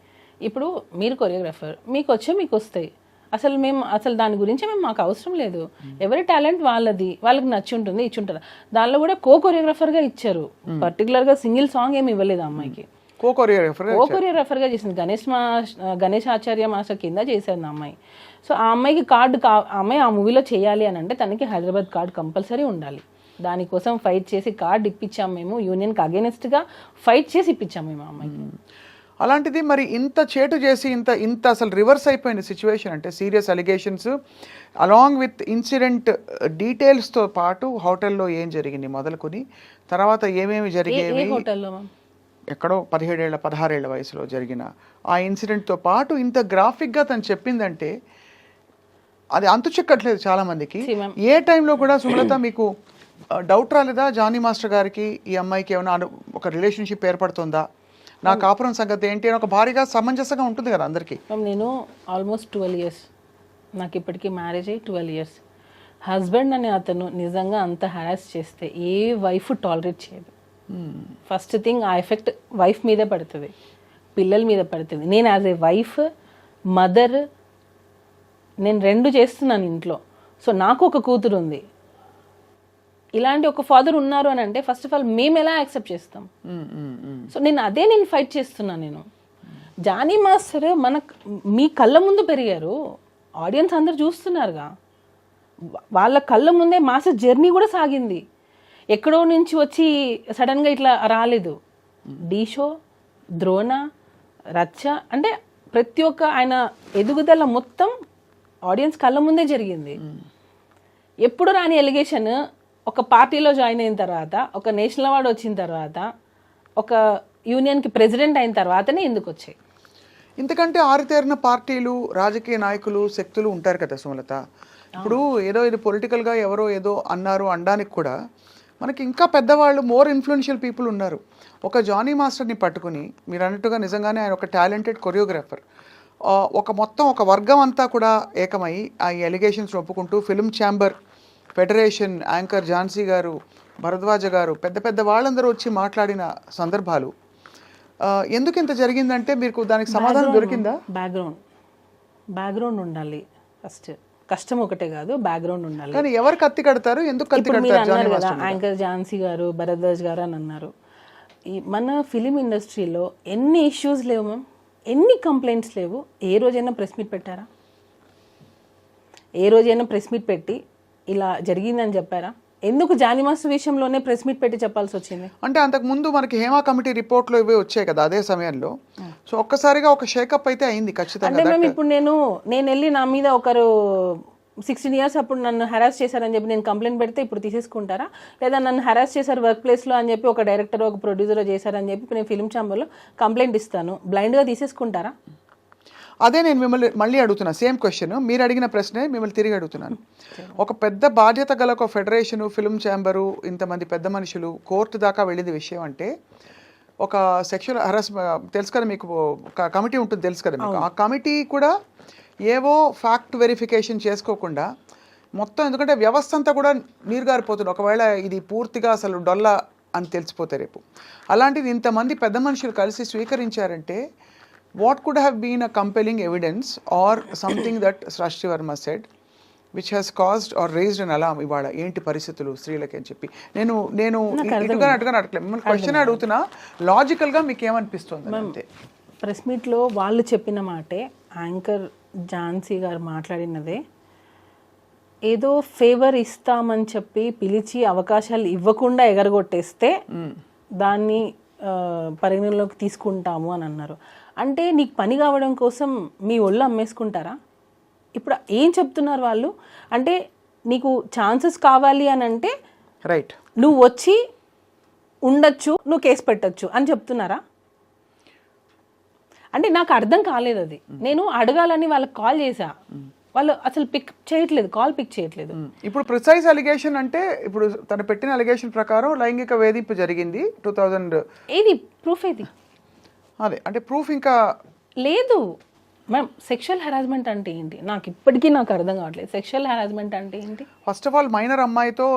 ఇప్పుడు మీరు కొరియోగ్రాఫర్, మీకు వస్తాయి. అసలు దాని గురించి మాకు అవసరం లేదు. ఎవరి టాలెంట్ వాళ్ళది, వాళ్ళకి నచ్చి ఉంటుంది, ఇచ్చి ఉంటుంది. దానిలో కూడా కొరియోగ్రాఫర్గా ఇచ్చారు, పర్టికులర్గా సింగిల్ సాంగ్ ఏమి ఇవ్వలేదు అమ్మాయికి. కోరియోగ్రాఫర్గా చేసింది. గణేష్ ఆచార్య మాస్టర్ కింద చేశాను ఆ అమ్మాయి. సో ఆ అమ్మాయికి కార్డు ఆ అమ్మాయి ఆ మూవీలో చేయాలి అని అంటే తనకి హైదరాబాద్ కార్డు కంపల్సరీ ఉండాలి. దానికోసం ఫైట్ చేసి కార్డు ఇప్పించాం మేము, యూనియన్కి అగేనెస్ట్గా ఫైట్ చేసి ఇప్పించాం మేము ఆ అమ్మాయికి. అలాంటిది మరి ఇంత చేటు చేసి ఇంత అసలు రివర్స్ అయిపోయింది సిచ్యువేషన్ అంటే serious allegations along with incident డీటెయిల్స్తో పాటు హోటల్లో ఏం జరిగింది మొదలుకొని తర్వాత ఏమేమి జరిగేవి, హోటల్లో ఎక్కడో 16 వయసులో జరిగిన ఆ ఇన్సిడెంట్తో పాటు ఇంత గ్రాఫిక్గా తను చెప్పిందంటే అది అంతు చెక్కట్లేదు చాలామందికి. ఏ టైంలో కూడా సుమలత మీకు డౌట్ రాలేదా జానీ మాస్టర్ గారికి ఈ అమ్మాయికి ఏమైనా ఒక రిలేషన్షిప్ ఏర్పడుతుందా, నా కాపురం సంగతి ఏంటి అని ఒక భారీగా సమంజసంగా ఉంటుంది కదా అందరికీ. నేను ఆల్మోస్ట్ 12 years, నాకు ఇప్పటికీ మ్యారేజ్ అయ్యి 12 years. హస్బెండ్ అనే అతను నిజంగా అంత హరాస్ చేస్తే ఏ వైఫ్ టాలరేట్ చేయదు. ఫస్ట్ థింగ్ ఆ ఎఫెక్ట్ వైఫ్ మీదే పడుతుంది, పిల్లల మీద పడుతుంది. నేను యాజ్ ఏ వైఫ్, మదర్, నేను 2 చేస్తున్నాను ఇంట్లో. సో నాకు ఒక కూతురు ఉంది, ఇలాంటి ఒక ఫాదర్ ఉన్నారు అని అంటే ఫస్ట్ ఆఫ్ ఆల్ మేము ఎలా యాక్సెప్ట్ చేస్తాం? సో నేను ఫైట్ చేస్తున్నాను. నేను జానీ మాస్టర్ మీ కళ్ళ ముందు పెరిగారు, ఆడియన్స్ అందరు చూస్తున్నారుగా, వాళ్ళ కళ్ళ ముందే మాస్టర్ జర్నీ కూడా సాగింది. ఎక్కడో నుంచి వచ్చి సడన్గా ఇట్లా రాలేదు. డీ షో, ద్రోణ, రచ్చ అంటే ప్రతి ఒక్క ఆయన ఎదుగుదల మొత్తం ఆడియన్స్ కళ్ళ ముందే జరిగింది. ఎప్పుడు రాని ఎలిగేషన్ ఒక పార్టీలో జాయిన్ అయిన తర్వాత, ఒక నేషనల్ అవార్డు వచ్చిన తర్వాత, ఒక యూనియన్కి ప్రెసిడెంట్ అయిన తర్వాతనే ఎందుకు వచ్చాయి? ఇంతకంటే ఆరితేరిన పార్టీలు, రాజకీయ నాయకులు, శక్తులు ఉంటారు కదా సుమలత. ఇప్పుడు ఏదో ఇది పొలిటికల్గా ఎవరో ఏదో అన్నారు అనడానికి కూడా మనకి ఇంకా పెద్దవాళ్ళు, మోర్ ఇన్ఫ్లుయెన్షియల్ పీపుల్ ఉన్నారు. ఒక జానీ మాస్టర్ని పట్టుకుని మీరు అన్నట్టుగా నిజంగానే ఆయన ఒక టాలెంటెడ్ కొరియోగ్రాఫర్, ఒక వర్గం అంతా కూడా ఏకమై ఆ ఎలిగేషన్స్ ఒప్పుకుంటూ film chamber, federation, anchor Jhansi garu, Bharadwaja గారు, పెద్ద వాళ్ళందరూ వచ్చి మాట్లాడిన సందర్భాలు. ఎందుకు ఇంత జరిగిందంటే మీకు దానికి సమాధానం దొరికిందా? బ్యాక్గ్రౌండ్ ఉండాలి ఫస్ట్. కష్టం ఒకటే కాదు, బ్యాక్గ్రౌండ్ ఉండాలి. కానీ ఎవరు కత్తి కడతారు, ఎందుకు కత్తి కడతారు? కదా యాంకర్ ఝాన్సీ గారు, భరద్వాజ్ గారు అని అన్నారు. మన ఫిలిం ఇండస్ట్రీలో ఎన్ని ఇష్యూస్ లేవు మ్యామ్, ఎన్ని కంప్లైంట్స్ లేవు. ఏ రోజైనా ప్రెస్ మీట్ పెట్టారా? ఏ రోజైనా ప్రెస్ మీట్ పెట్టి ఇలా జరిగిందని చెప్పారా? ఎందుకు జానీ మాస్టర్ విషయంలోనే ప్రెస్ మీట్ పెట్టి చెప్పాల్సి వచ్చింది? అంటే అంతకు ముందు మనకి హేమా కమిటీ రిపోర్ట్లో ఇవే వచ్చాయి కదా అదే సమయంలో. సో ఒక్కసారిగా ఒక షేకప్ అయితే అయింది ఖచ్చితంగా. అంటే మేము ఇప్పుడు నేను వెళ్ళి నా మీద ఒకరు 16 years అప్పుడు నన్ను హెరాస్ చేశారని చెప్పి నేను కంప్లైంట్ పెడితే ఇప్పుడు తీసేసుకుంటారా? లేదా నన్ను హెరాస్ చేశారు వర్క్ ప్లేస్లో అని చెప్పి ఒక డైరెక్టర్, ఒక ప్రొడ్యూసర్ చేశారని చెప్పి నేను ఫిల్మ్ ఛాంబర్లో కంప్లైంట్ ఇస్తాను, బ్లైండ్గా తీసేసుకుంటారా? అదే నేను మిమ్మల్ని మళ్ళీ అడుగుతున్నా, సేమ్ క్వశ్చన్ మీరు అడిగిన ప్రశ్నే మిమ్మల్ని తిరిగి అడుగుతున్నాను. ఒక పెద్ద బాధ్యత గల ఒక ఫెడరేషను, ఫిల్మ్ ఛాంబరు, ఇంతమంది పెద్ద మనుషులు కోర్టు దాకా వెళ్ళింది విషయం అంటే ఒక సెక్షువల్ హరాస్ తెలుసు కదా మీకు, ఒక కమిటీ ఉంటుంది తెలుసు కదా మీకు. ఆ కమిటీ కూడా ఏవో ఫ్యాక్ట్ వెరిఫికేషన్ చేసుకోకుండా మొత్తం, ఎందుకంటే వ్యవస్థ అంతా కూడా నీరుగారిపోతుంది ఒకవేళ ఇది పూర్తిగా అసలు డొల్లా అని తెలిసిపోతే రేపు. అలాంటిది ఇంతమంది పెద్ద మనుషులు కలిసి స్వీకరించారంటే what could have been a compelling evidence or something that Srashti Verma said which has caused or raised an alarm ఇవాళ ఏంటి పరిస్థితులు స్త్రీలకి అని చెప్పి. నేను ఇటుగా అడగలేదు, మిమ్మల్ని క్వశ్చన్ అడుగుతున్నా, లాజికల్గా మీకు ఏమనిపిస్తుంది అంతే. ప్రెస్ మీట్లో వాళ్ళు చెప్పిన మాటే, యాంకర్ ఝాన్సీ గారు మాట్లాడినదే, ఏదో ఫేవర్ ఇస్తామని చెప్పి పిలిచి అవకాశాలు ఇవ్వకుండా ఎగరగొట్టేస్తే దాన్ని పరిగణలోకి తీసుకుంటాము అని అన్నారు. అంటే నీకు పని కావడం కోసం మీ ఒళ్ళు అమ్మేసుకుంటారా? ఇప్పుడు ఏం చెప్తున్నారు వాళ్ళు అంటే, నీకు ఛాన్సెస్ కావాలి అని అంటే రైట్ నువ్వు వచ్చి ఉండొచ్చు, నువ్వు కేసు పెట్టచ్చు అని చెప్తున్నారా? అంటే నాకు అర్థం కాలేదు అది. నేను అడగాలని వాళ్ళకి కాల్ చేశా, వాళ్ళు అసలు కాల్ పిక్ చేయట్లేదు. ఇప్పుడు ప్రిసైజ్ అలిగేషన్ అంటే ఇప్పుడు తను పెట్టిన అలిగేషన్ ప్రకారం లైంగిక వేధింపు జరిగింది 2000. ఏది ప్రూఫ్? ఏది అదే అంటే ప్రూఫ్ ఇంకా లేదు మ్యామ్. సెక్షువల్ హెరాస్మెంట్ అంటే ఏంటి నాకు ఇప్పటికీ అర్థం కావట్లేదు. సెక్షువల్ హెరాస్మెంట్ అంటే ఏంటి? ఫస్ట్ ఆఫ్ ఆల్ మైనర్ అమ్మాయితో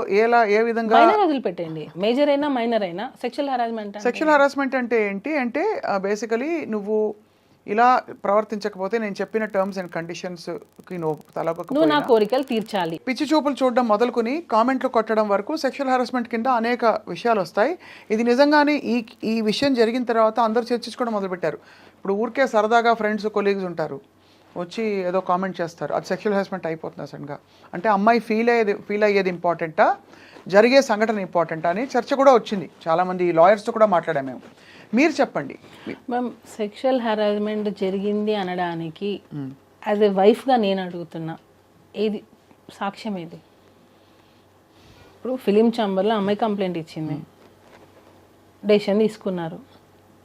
ఏ విధంగా, మైనర్ వదిలిపెట్టండి, మేజర్ అయినా మైనర్ అయినా సెక్షువల్ హెరాస్మెంట్. సెక్షువల్ హెరాస్మెంట్ అంటే ఏంటి అంటే బేసికలీ నువ్వు ఇలా ప్రవర్తించకపోతే నేను చెప్పిన టర్మ్స్ అండ్ కండిషన్స్కి నువ్వు నా తలగకపోయినా కోరికలు తీర్చాలి. పిచ్చి చూపులు చూడడం మొదలుకొని కామెంట్లు కొట్టడం వరకు సెక్షువల్ హరాస్మెంట్ కింద అనేక విషయాలు వస్తాయి. ఇది నిజంగానే ఈ విషయం జరిగిన తర్వాత అందరూ చర్చించుకోవడం మొదలుపెట్టారు. ఇప్పుడు ఊరికే సరదాగా ఫ్రెండ్స్ కొలీగ్స్ ఉంటారు, వచ్చి ఏదో కామెంట్ చేస్తారు, అది సెక్షువల్ హరాస్మెంట్ అయిపోతుంది అసలుగా. అంటే అమ్మాయి ఫీల్ అయ్యేది ఇంపార్టెంటా, జరిగే సంఘటన ఇంపార్టెంటా అని చర్చ కూడా వచ్చింది. చాలామంది లాయర్స్తో కూడా మాట్లాడాము మేము. మీరు చెప్పండి మ్యామ్, సెక్షువల్ హరాస్మెంట్ జరిగింది అనడానికి యాజ్ ఎ వైఫ్గా నేను అడుగుతున్నా, ఏది సాక్ష్యం ఏది? ఇప్పుడు ఫిలిం ఛాంబర్లో అమ్మాయి కంప్లైంట్ ఇచ్చింది, డెసిషన్ తీసుకున్నారు.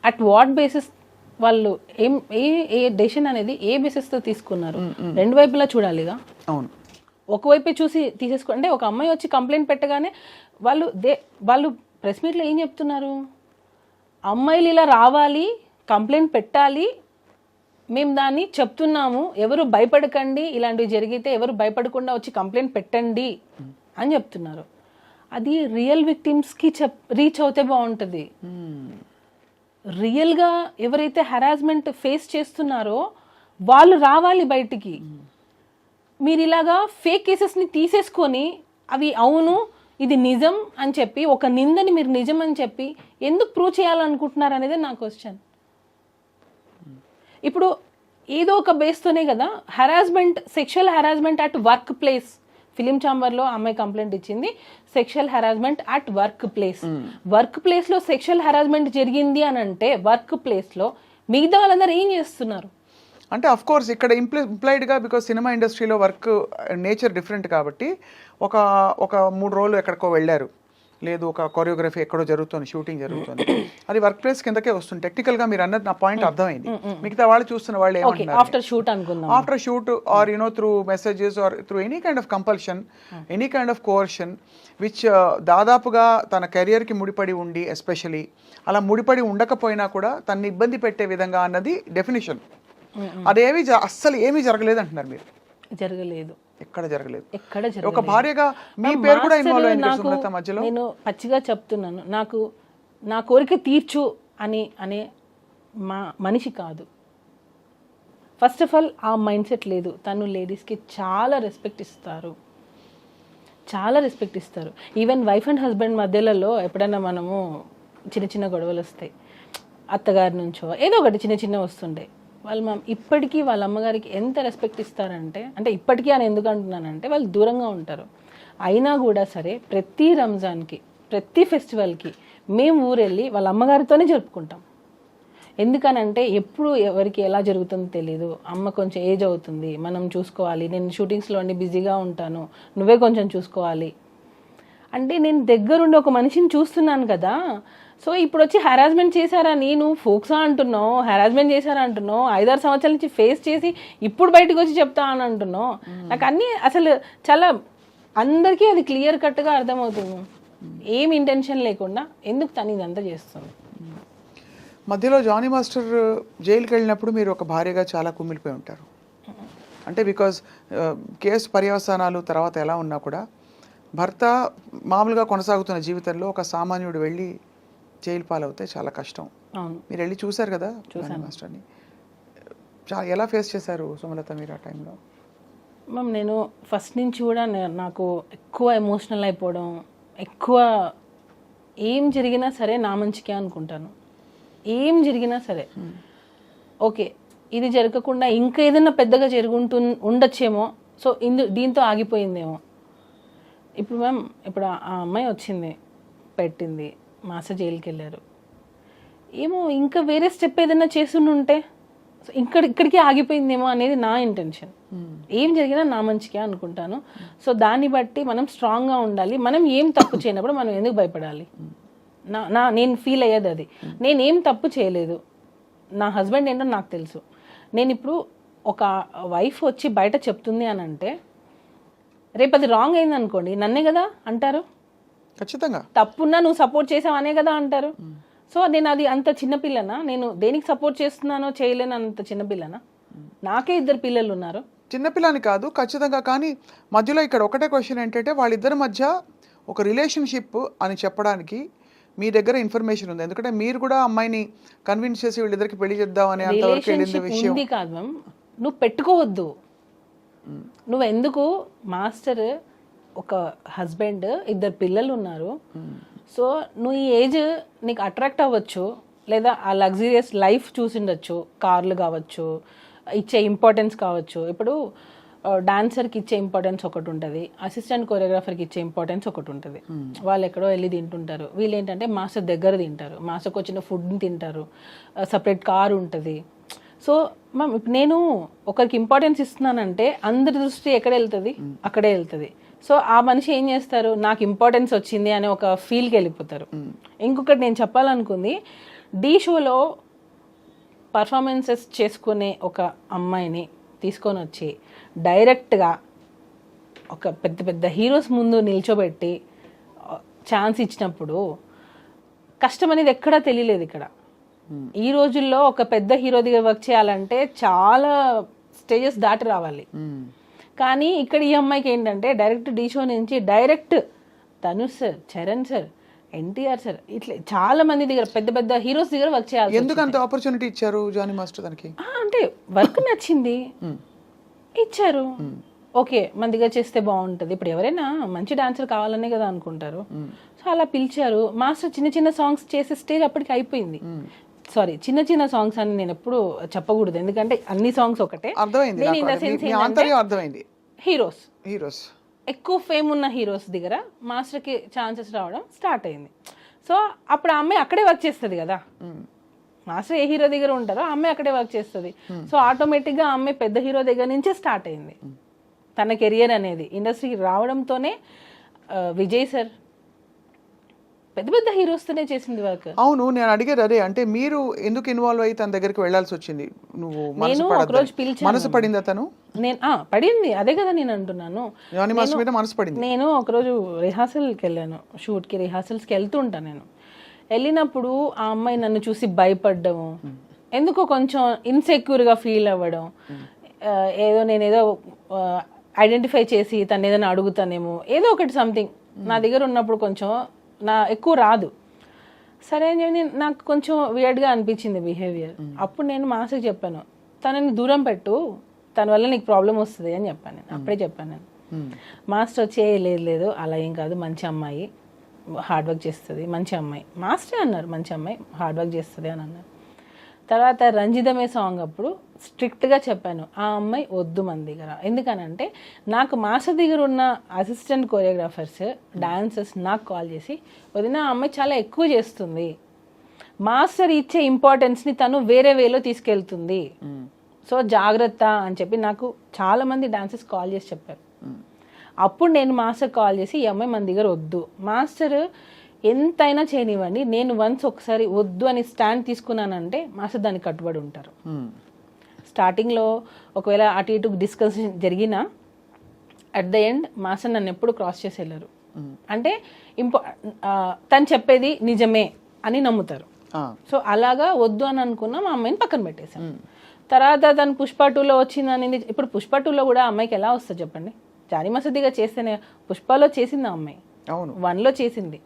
అట్ వాట్ బేసిస్ వాళ్ళు ఏ డెసిషన్ అనేది ఏ బేసిస్తో తీసుకున్నారు? రెండు వైపులా చూడాలిగా. అవును, ఒకవైపే చూసి తీసేసుకో అంటే ఒక అమ్మాయి వచ్చి కంప్లైంట్ పెట్టగానే వాళ్ళు ప్రెస్ మీట్లో ఏం చెప్తున్నారు? అమ్మాయిలు ఇలా రావాలి, కంప్లైంట్ పెట్టాలి, మేము దాన్ని చెప్తున్నాము, ఎవరు భయపడకండి, ఇలాంటివి జరిగితే ఎవరు భయపడకుండా వచ్చి కంప్లైంట్ పెట్టండి అని చెప్తున్నారు. అది రియల్ విక్టిమ్స్కి రీచ్ అవుతే బాగుంటుంది. రియల్గా ఎవరైతే హెరాస్మెంట్ ఫేస్ చేస్తున్నారో వాళ్ళు రావాలి బయటికి. మీరు ఇలాగా ఫేక్ కేసెస్ని తీసేసుకొని అవి అవును ఇది నిజం అని చెప్పి ఒక నిందని మీరు నిజం అని చెప్పి ఎందుకు ప్రూవ్ చేయాలనుకుంటున్నారు అనేది నా క్వశ్చన్. ఇప్పుడు ఏదో ఒక బేస్తోనే కదా harassment, sexual harassment at workplace. Film ఛాంబర్లో అమ్మాయి కంప్లైంట్ ఇచ్చింది, sexual harassment at workplace. Work ప్లేస్లో సెక్షువల్ హెరాస్మెంట్ జరిగింది అని అంటే వర్క్ ప్లేస్లో మిగతా వాళ్ళందరూ ఏం చేస్తున్నారు? అంటే అఫ్ కోర్స్ ఇక్కడ ఇంప్లాయిడ్గా, బికాజ్ సినిమా ఇండస్ట్రీలో వర్క్ నేచర్ డిఫరెంట్ కాబట్టి ఒక 3 రోజులు ఎక్కడికో వెళ్ళారు, లేదు ఒక కొరియోగ్రఫీ ఎక్కడో జరుగుతుంది, షూటింగ్ జరుగుతుంది, అది వర్క్ ప్లేస్ కిందకే వస్తుంది. టెక్నికల్గా మీరు అన్నది నా పాయింట్ అర్థమైంది. మిగతా వాళ్ళు చూస్తున్న వాళ్ళు ఏమంటున్నారు, ఆఫ్టర్ షూట్ అనుకుందాం, after shoot or through messages or through any kind of compulsion, any kind of coercion which దాదాపుగా తన కెరియర్కి ముడిపడి ఉండి, ఎస్పెషలీ అలా ముడిపడి ఉండకపోయినా కూడా తనని ఇబ్బంది పెట్టే విధంగా అన్నది డెఫినేషన్. అదేమి అస్సలు ఏమీ జరగలేదు అంటున్నారు మీరు. జరగలేదు, ఎక్కడ జరగలేదు. ఒక భార్యగా మీ పేరు కూడా ఇన్వాల్వ్ అయింది సుమలత మధ్యలో. నేను పచ్చిగా చెప్తున్నాను, నాకు నా కోరిక తీర్చు అనే మనిషి కాదు. ఫస్ట్ ఆఫ్ ఆల్ ఆ మైండ్ సెట్ లేదు. తను లేడీస్కి చాలా రెస్పెక్ట్ ఇస్తారు. ఈవెన్ వైఫ్ అండ్ హస్బెండ్ మధ్యలలో ఎప్పుడైనా మనము చిన్న గొడవలు వస్తాయి, అత్తగారి నుంచో ఏదో ఒకటి చిన్న వస్తుండే, వాళ్ళు ఇప్పటికీ వాళ్ళ అమ్మగారికి ఎంత రెస్పెక్ట్ ఇస్తారంటే, అంటే ఇప్పటికీ అని ఎందుకు అంటున్నానంటే వాళ్ళు దూరంగా ఉంటారు, అయినా కూడా సరే ప్రతి రంజాన్కి, ప్రతి ఫెస్టివల్కి మేము ఊరెళ్ళి వాళ్ళ అమ్మగారితోనే జరుపుకుంటాం. ఎందుకనంటే ఎప్పుడు ఎవరికి ఎలా జరుగుతుందో తెలియదు. అమ్మ కొంచెం ఏజ్ అవుతుంది, మనం చూసుకోవాలి, నేను షూటింగ్స్లో అన్ని బిజీగా ఉంటాను, నువ్వే కొంచెం చూసుకోవాలి అంటే నేను దగ్గరుండి ఒక మనిషిని చూస్తున్నాను కదా. సో ఇప్పుడు వచ్చి హెరాస్మెంట్ చేశారని నువ్వు ఫోక్సా అంటున్నావు, హెరాస్మెంట్ చేశారా అంటున్నావు, 5-6 సంవత్సరాల నుంచి ఫేస్ చేసి ఇప్పుడు బయటకు వచ్చి చెప్తా అని అంటున్నావు. నాకు అన్నీ అసలు చాలా అందరికీ అది క్లియర్ కట్గా అర్థమవుతుంది. ఏం ఇంటెన్షన్ లేకుండా ఎందుకు తను ఇదంతా చేస్తుంది. మధ్యలో జానీ మాస్టర్ జైలుకి వెళ్ళినప్పుడు మీరు ఒక భార్యగా చాలా కుమిలిపోయి ఉంటారు. అంటే బికాజ్ కేసు పర్యవసానాలు తర్వాత ఎలా ఉన్నా కూడా భర్త మామూలుగా కొనసాగుతున్న జీవితంలో ఒక సామాన్యుడు వెళ్ళి జైలు పాలవుతే చాలా కష్టం. మీరు వెళ్ళి చూశారు కదా జానీ మాస్టర్ని, ఎలా ఫేస్ చేశారు సుమలత మీరు ఆ టైంలో? మ్యామ్ నేను ఫస్ట్ నుంచి కూడా నాకు ఎక్కువ ఎమోషనల్ అయిపోవడం, ఎక్కువ ఏం జరిగినా సరే నా మంచికే అనుకుంటాను. ఏం జరిగినా సరే ఓకే ఇది జరగకుండా ఇంకా ఏదైనా పెద్దగా ఉండొచ్చేమో, సో దీంతో ఆగిపోయిందేమో. ఇప్పుడు మ్యామ్ ఇప్పుడు ఆ అమ్మాయి వచ్చింది, పెట్టింది, మాస్టర్ జైలుకి వెళ్ళారు, ఏమో ఇంకా వేరే స్టెప్ ఏదైనా చేస్తుంటే ఇక్కడికి ఆగిపోయిందేమో అనేది నా ఇంటెన్షన్. ఏం జరిగినా నా మంచికే అనుకుంటాను. సో దాన్ని బట్టి మనం స్ట్రాంగ్గా ఉండాలి. మనం ఏం తప్పు చేయనప్పుడు మనం ఎందుకు భయపడాలి? నేను ఫీల్ అయ్యేది అది. నేనేం తప్పు చేయలేదు, నా హస్బెండ్ ఏంటో నాకు తెలుసు. నేను ఇప్పుడు ఒక వైఫ్ వచ్చి బయట చెప్తుంది అని అంటే రేపు అది రాంగ్ అయింది అనుకోండి, నన్నే కదా అంటారు. ఖచ్చితంగా తప్పున్నా నువ్వు సపోర్ట్ చేసావు అనే కదా అంటారు. సో నేను అది అంత చిన్నపిల్లనా? నేను దేనికి సపోర్ట్ చేస్తున్నానో చేయలేను అంత చిన్నపిల్లనా? నాకే 2 పిల్లలు ఉన్నారు. చిన్నపిల్లని కాదు ఖచ్చితంగా. కానీ మధ్యలో ఇక్కడ ఒకటే క్వశ్చన్ ఏంటంటే వాళ్ళిద్దరి మధ్య ఒక రిలేషన్షిప్ అని చెప్పడానికి మీ దగ్గర ఇన్ఫర్మేషన్ ఉంది, ఎందుకంటే మీరు కూడా అమ్మాయిని కన్విన్స్ చేసి వీళ్ళిద్దరికి పెళ్లి చేద్దాం అనే అంతవరకు వెళ్ళింది రిలేషన్షిప్ విషయం. ఉంది కాదు మ్యామ్, నువ్వు పెట్టుకోవద్దు. నువ్వు ఎందుకు మాస్టర్, ఒక హస్బెండ్, 2 పిల్లలు ఉన్నారు. సో నువ్వు ఈ ఏజ్ నీకు అట్రాక్ట్ అవ్వచ్చు, లేదా ఆ లగ్జరియస్ లైఫ్ చూసిండొచ్చు, కార్లు కావచ్చు, ఇచ్చే ఇంపార్టెన్స్ కావచ్చు. ఇప్పుడు డాన్సర్కి ఇచ్చే ఇంపార్టెన్స్ ఒకటి ఉంటుంది, అసిస్టెంట్ కొరియోగ్రాఫర్కి ఇచ్చే ఇంపార్టెన్స్ ఒకటి ఉంటుంది. వాళ్ళు ఎక్కడో వెళ్ళి తింటుంటారు, వీళ్ళు ఏంటంటే మాస్టర్ దగ్గర తింటారు, మాస్టర్కి వచ్చిన ఫుడ్ని తింటారు, సపరేట్ కార్ ఉంటుంది. సో మ్యామ్ ఇప్పుడు నేను ఒకరికి ఇంపార్టెన్స్ ఇస్తున్నానంటే అందరి దృష్టి ఎక్కడ వెళ్తుంది, అక్కడే వెళ్తుంది. సో ఆ మనిషి ఏం చేస్తారు, నాకు ఇంపార్టెన్స్ వచ్చింది అనే ఒక ఫీల్కి వెళ్ళిపోతారు. ఇంకొకటి నేను చెప్పాలనుకుంది, డీ షోలో పర్ఫార్మెన్సెస్ చేసుకునే ఒక అమ్మాయిని తీసుకొని వచ్చి డైరెక్ట్గా ఒక పెద్ద పెద్ద హీరోస్ ముందు నిల్చోబెట్టి ఛాన్స్ ఇచ్చినప్పుడు కష్టం అనేది ఎక్కడా తెలియలేదు ఇక్కడ. ఈ రోజుల్లో ఒక పెద్ద హీరో దగ్గర వర్క్ చేయాలంటే చాలా స్టేజెస్ దాటి రావాలి. కానీ ఇక్కడ ఈ అమ్మాయికి ఏంటంటే డైరెక్ట్ డీ షో నుంచి direct Dhanush sir, Charan sir, NTR sir, ఇట్లా చాలా మంది దగ్గర పెద్ద పెద్ద హీరోస్ దగ్గర వర్క్ చేయాలి. ఎందుకు అంత ఆపర్చునిటీ ఇచ్చారు జానీ మాస్టర్ దానికి? అంటే వర్క్ నచ్చింది, ఇచ్చారు. ఓకే మన దగ్గర చేస్తే బాగుంటుంది. ఇప్పుడు ఎవరైనా మంచి డాన్సర్ కావాలనే కదా అనుకుంటారు. సో అలా పిలిచారు. మాస్టర్ చిన్న చిన్న సాంగ్స్ చేసే స్టేజ్ అప్పటికి అయిపోయింది. సారీ, చిన్న చిన్న సాంగ్స్ అని నేను ఎప్పుడు చెప్పకూడదు, ఎందుకంటే అన్ని సాంగ్స్ ఒకటే. అర్థమైంది. హీరోస్ ఎక్కువ ఫేమ్ ఉన్న హీరోస్ దగ్గర మాస్టర్కి ఛాన్సెస్ రావడం స్టార్ట్ అయింది. సో అప్పుడు ఆ అమ్మాయి అక్కడే వర్క్ చేస్తుంది కదా, మాస్టర్ ఏ హీరో దగ్గర ఉంటారో ఆ అమ్మాయి అక్కడే వర్క్ చేస్తుంది. సో ఆటోమేటిక్గా ఆ అమ్మాయి పెద్ద హీరో దగ్గర నుంచే స్టార్ట్ అయింది తన కెరియర్ అనేది. ఇండస్ట్రీకి రావడంతోనే విజయ్ సార్ పెద్ద పెద్ద హీరోస్తోనే చేసింది వర్క్. అవును, నేను అడిగేది అదే, అంటే మీరు ఎందుకు ఇన్వాల్వ్ అయ్యి తన దగ్గరికి వెళ్ళాల్సి వచ్చింది? నువ్వు నేను ఒకరోజు పిలిచాను. మనసు పడిందా తను? నేను పడింది, అదే కదా నేను అంటున్నాను. మనసు పడింది. నేను ఒకరోజు రిహార్సల్కి వెళ్ళాను, షూట్కి రిహార్సల్స్కి వెళ్తుంటాను. నేను వెళ్ళినప్పుడు ఆ అమ్మాయి నన్ను చూసి భయపడ్డము, ఎందుకో కొంచెం ఇన్సెక్యూర్గా ఫీల్ అవ్వడం, నేనేదో ఐడెంటిఫై చేసి తను ఏదైనా అడుగుతానేమో, ఏదో ఒకటి సంథింగ్ నా దగ్గర ఉన్నప్పుడు కొంచెం ఎక్కువ రాదు. సరే అని నాకు కొంచెం వియర్డ్గా అనిపించింది బిహేవియర్. అప్పుడు నేను మాస్టర్కి చెప్పాను, తనని దూరం పెట్టు, తన వల్ల నీకు ప్రాబ్లం వస్తుంది అని చెప్పాను. నేను అప్పుడే చెప్పాను. నేను మాస్టర్ వచ్చి లేదు అలా ఏం కాదు, మంచి అమ్మాయి, హార్డ్ వర్క్ చేస్తుంది, మంచి అమ్మాయి. మాస్టరే అన్నారు మంచి అమ్మాయి, హార్డ్ వర్క్ చేస్తుంది అని అన్నారు. తర్వాత రంజితమే సాంగ్ అప్పుడు స్ట్రిక్ట్గా చెప్పాను, ఆ అమ్మాయి వద్దు మన దగ్గర. ఎందుకనంటే నాకు మాస్టర్ దగ్గర ఉన్న అసిస్టెంట్ కొరియోగ్రాఫర్స్, డాన్సర్స్ నాకు కాల్ చేసి, వదిన ఆ అమ్మాయి చాలా ఎక్కువ చేస్తుంది, మాస్టర్ ఇచ్చే ఇంపార్టెన్స్ని తను వేరే వేలో తీసుకెళ్తుంది, సో జాగ్రత్త అని చెప్పి నాకు చాలామంది డాన్సర్స్ కాల్ చేసి చెప్పారు. అప్పుడు నేను మాస్టర్ కాల్ చేసి, ఈ అమ్మాయి మన దగ్గర వద్దు, మాస్టర్ ఎంతైనా చేయనివ్వండి, నేను వన్స్ ఒకసారి వద్దు అని స్టాండ్ తీసుకున్నానంటే మాస్టర్ దానికి కట్టుబడి ఉంటారు. స్టార్టింగ్లో ఒకవేళ అటు ఇటు డిస్కషన్ జరిగినా అట్ ద ఎండ్ మాస్టర్ నన్ను ఎప్పుడు క్రాస్ చేసి వెళ్ళారు. అంటే తను చెప్పేది నిజమే అని నమ్ముతారు. సో అలాగా వద్దు అని అనుకున్నా మా అమ్మాయిని పక్కన పెట్టేశాను. తర్వాత తను పుష్ప 2లో వచ్చింది అనేది. ఇప్పుడు పుష్ప 2లో కూడా అమ్మాయికి ఎలా వస్తుంది చెప్పండి? జానీ మసదిగా చేస్తేనే, పుష్పలో చేసింది ఆ అమ్మాయి, 1లో చేసింది,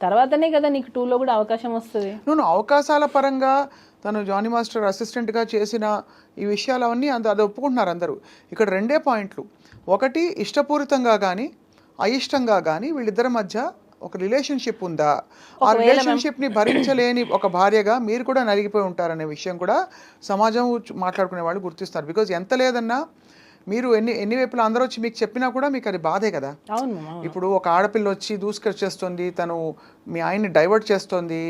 తర్వాతనే కదా నీకు 2లో కూడా అవకాశం వస్తుంది. అవకాశాల పరంగా తను జానీ మాస్టర్ అసిస్టెంట్గా చేసిన ఈ విషయాలు అవన్నీ అది ఒప్పుకుంటున్నారు అందరూ. ఇక్కడ 2 పాయింట్లు. ఒకటి, ఇష్టపూరితంగా కానీ అయిష్టంగా కానీ వీళ్ళిద్దరి మధ్య ఒక రిలేషన్షిప్ ఉందా? ఆ రిలేషన్షిప్ని భరించలేని ఒక భార్యగా మీరు కూడా నలిగిపోయి ఉంటారనే విషయం కూడా సమాజం మాట్లాడుకునే వాళ్ళు గుర్తిస్తారు. బికాజ్ ఎంత లేదన్నా మీరు ఎన్ని వైపులా అందరూ వచ్చి మీకు చెప్పినా కూడా మీకు అది బాధే కదా. ఇప్పుడు ఒక ఆడపిల్ల వచ్చి దూసుకొచ్చేస్తుంది, తను మీ ఆయన్ని డైవర్ట్ చేస్తుంది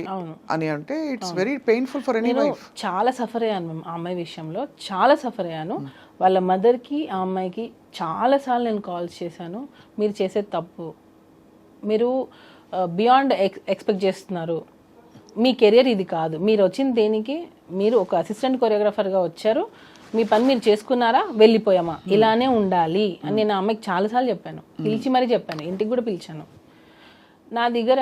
అని అంటే it's very painful for any wife. చాలా సఫర్ అయ్యాను మేము ఆ అమ్మాయి విషయంలో, చాలా సఫర్ అయ్యాను. వాళ్ళ మదర్కి ఆ అమ్మాయికి చాలాసార్లు నేను కాల్స్ చేశాను, మీరు చేసేది తప్పు, మీరు బియాండ్ ఎక్స్పెక్ట్ చేస్తున్నారు, మీ కెరియర్ ఇది కాదు, మీరు వచ్చింది దేనికి, మీరు ఒక అసిస్టెంట్ కొరియోగ్రాఫర్గా వచ్చారు, మీ పని మీరు చేసుకున్నారా, వెళ్ళిపోయామా, ఇలానే ఉండాలి అని నేను ఆ అమ్మాయికి చాలాసార్లు చెప్పాను, పిలిచి మరీ చెప్పాను, ఇంటికి కూడా పిలిచాను. నా దగ్గర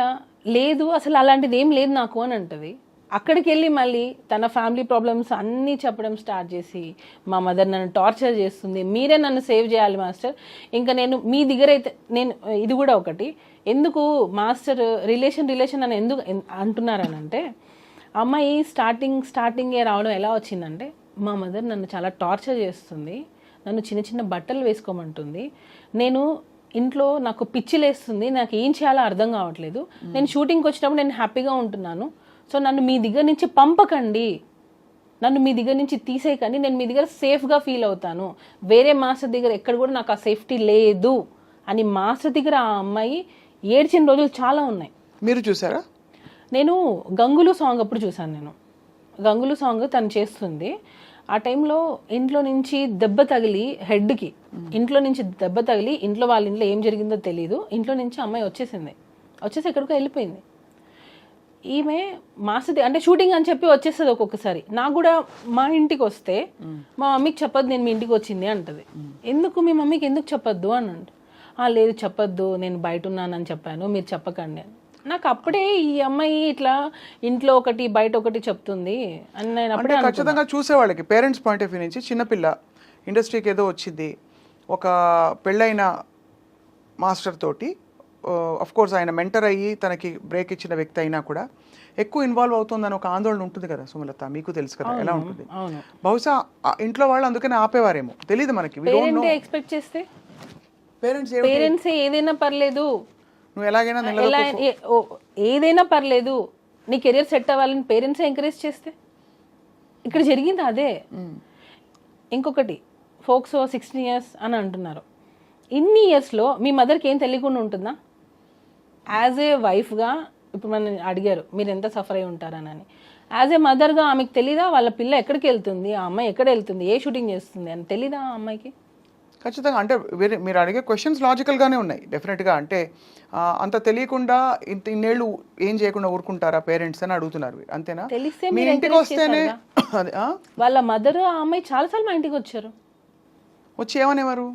లేదు అసలు అలాంటిది ఏం లేదు నాకు అని అంటది. అక్కడికి వెళ్ళి మళ్ళీ తన ఫ్యామిలీ ప్రాబ్లమ్స్ అన్నీ చెప్పడం స్టార్ట్ చేసి మా మదర్ నన్ను టార్చర్ చేస్తుంది, మీరే నన్ను సేవ్ చేయాలి మాస్టర్, ఇంకా నేను మీ దగ్గర అయితే నేను ఇది కూడా ఒకటి, ఎందుకు మాస్టర్ రిలేషన్ అని ఎందుకు అంటున్నారనంటే, అమ్మాయి స్టార్టింగే రావడం ఎలా వచ్చిందంటే, మా మదర్ నన్ను చాలా టార్చర్ చేస్తుంది, నన్ను చిన్న చిన్న బట్టలు వేసుకోమంటుంది, నేను ఇంట్లో నాకు పిచ్చిలేస్తుంది, నాకు ఏం చేయాలో అర్థం కావట్లేదు, నేను షూటింగ్కి వచ్చినప్పుడు నేను హ్యాపీగా ఉంటున్నాను, సో నన్ను మీ దగ్గర నుంచి పంపకండి, నన్ను మీ దగ్గర నుంచి తీసేయకండి, నేను మీ దగ్గర సేఫ్గా ఫీల్ అవుతాను, వేరే మాస్టర్ దగ్గర ఎక్కడ కూడా నాకు ఆ సేఫ్టీ లేదు అని మాస్టర్ దగ్గర ఆ అమ్మాయి ఏడ్చిన రోజులు చాలా ఉన్నాయి. మీరు చూసారా? నేను గంగులు సాంగ్ అప్పుడు చూసాను. నేను గంగులు సాంగ్ తను చేస్తుంది, ఆ టైంలో ఇంట్లో నుంచి దెబ్బ తగిలి హెడ్కి, ఇంట్లో నుంచి దెబ్బ తగిలి ఇంట్లో వాళ్ళ ఇంట్లో ఏం జరిగిందో తెలియదు, ఇంట్లో నుంచి అమ్మాయి వచ్చేసి ఎక్కడికో వెళ్ళిపోయింది. ఈమె మాస్టర్ అంటే షూటింగ్ అని చెప్పి వచ్చేస్తుంది ఒక్కొక్కసారి. నాకు కూడా మా ఇంటికి వస్తే మా మమ్మీకి చెప్పొద్దు నేను మీ ఇంటికి వచ్చింది అంటది. ఎందుకు మీ మమ్మీకి ఎందుకు చెప్పొద్దు అని అంటే, లేదు చెప్పొద్దు, నేను బయట ఉన్నానని చెప్పాను, మీరు చెప్పకండి అని. నాకు అప్పుడే ఈ అమ్మాయి ఇట్లా ఇంట్లో ఒకటి బయట ఒకటి చెప్తుంది అని నేను అప్పుడే ఖచ్చితంగా చూసేవాళ్ళకి పేరెంట్స్ పాయింట్ ఆఫ్ వ్యూ నుంచి చిన్నపిల్ల ఇండస్ట్రీకి ఏదో వచ్చింది, ఒక పెళ్ళైన మాస్టర్ తోటి కోర్స్ ఆయన మెంటర్ అయ్యి తనకి బ్రేక్ ఇచ్చిన వ్యక్తి అయినా కూడా ఎక్కువ ఇన్వాల్వ్ అవుతుందని ఒక ఆందోళన ఉంటుంది కదా సుమలత, మీకు తెలుసు కదా ఎలా ఉంటుంది. బహుశా ఇంట్లో వాళ్ళు అందుకనే ఆపేవారేమో, తెలియదు మనకి. ఎక్స్పెక్ట్ చేస్తే పేరెంట్స్ ఏదైనా పర్లేదు, నువ్వు ఎలాగైనా ఏదైనా పర్లేదు, నీ కెరియర్ సెట్ అవ్వాలని పేరెంట్స్ ఎంకరేజ్ చేస్తే, ఇక్కడ జరిగింది అదే. ఇంకొకటి ఫోక్సో 16 years అని అంటున్నారు. ఇన్ని ఇయర్స్లో మీ మదర్కి ఏం తెలియకుండా ఉంటుందా? యాజ్ ఏ వైఫ్గా ఇప్పుడు మనం అడిగారు మీరు ఎంత సఫర్ అయి ఉంటారనని, యాజ్ ఏ మదర్గా ఆమెకు తెలీదా వాళ్ళ పిల్ల ఎక్కడికి వెళ్తుంది, ఆ అమ్మాయి ఎక్కడ వెళ్తుంది, ఏ షూటింగ్ చేస్తుంది అని తెలీదా ఆ అమ్మాయికి? ఖచ్చితంగా. అంటే మీరు అడిగే క్వశ్చన్స్ లాజికల్గానే ఉన్నాయి డెఫినెట్గా. అంటే అంత తెలియకుండా ఇన్నేళ్ళు ఏం చేయకుండా ఊరుకుంటారా పేరెంట్స్ అని అడుగుతున్నారు, అంతేనా? తెలిస్తే మీ ఇంటికి వస్తేనే వాళ్ళ మదర్ ఆ అమ్మాయి చాలాసార్లు మా ఇంటికి వచ్చారు, వచ్చి ఏమనేవారు,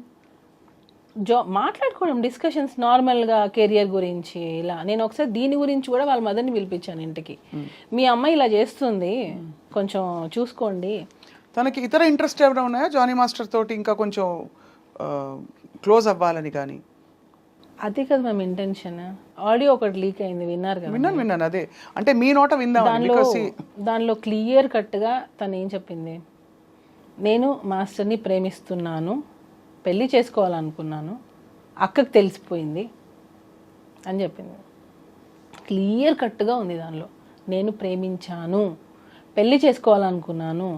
మాట్లాడుకోవడం, డిస్కషన్స్ నార్మల్గా కెరియర్ గురించి ఇలా. నేను ఒకసారి దీని గురించి కూడా వాళ్ళ మదర్ని పిలిపించాను ఇంటికి, మీ అమ్మాయి ఇలా చేస్తుంది కొంచెం చూసుకోండి. తనకి ఇతర ఇంట్రెస్ట్ ఏమైనా ఉన్నాయా జానీ మాస్టర్ తోటి ఇంకా కొంచెం క్లోజ్ అవ్వాలని? కానీ అదే కదా మేము ఇంటెన్షన్. ఆడియో ఒకటి లీక్ అయింది, విన్నారు కదా? విన్నాను. అదే అంటే మీ నోట విందాం. దానిలో క్లియర్ కట్గా తను ఏం చెప్పింది, నేను మాస్టర్ని ప్రేమిస్తున్నాను, పెళ్ళి చేసుకోవాలనుకున్నాను, అక్కకి తెలిసిపోయింది అని చెప్పింది. క్లియర్ కట్గా ఉంది దానిలో, నేను ప్రేమించాను, పెళ్ళి చేసుకోవాలనుకున్నాను,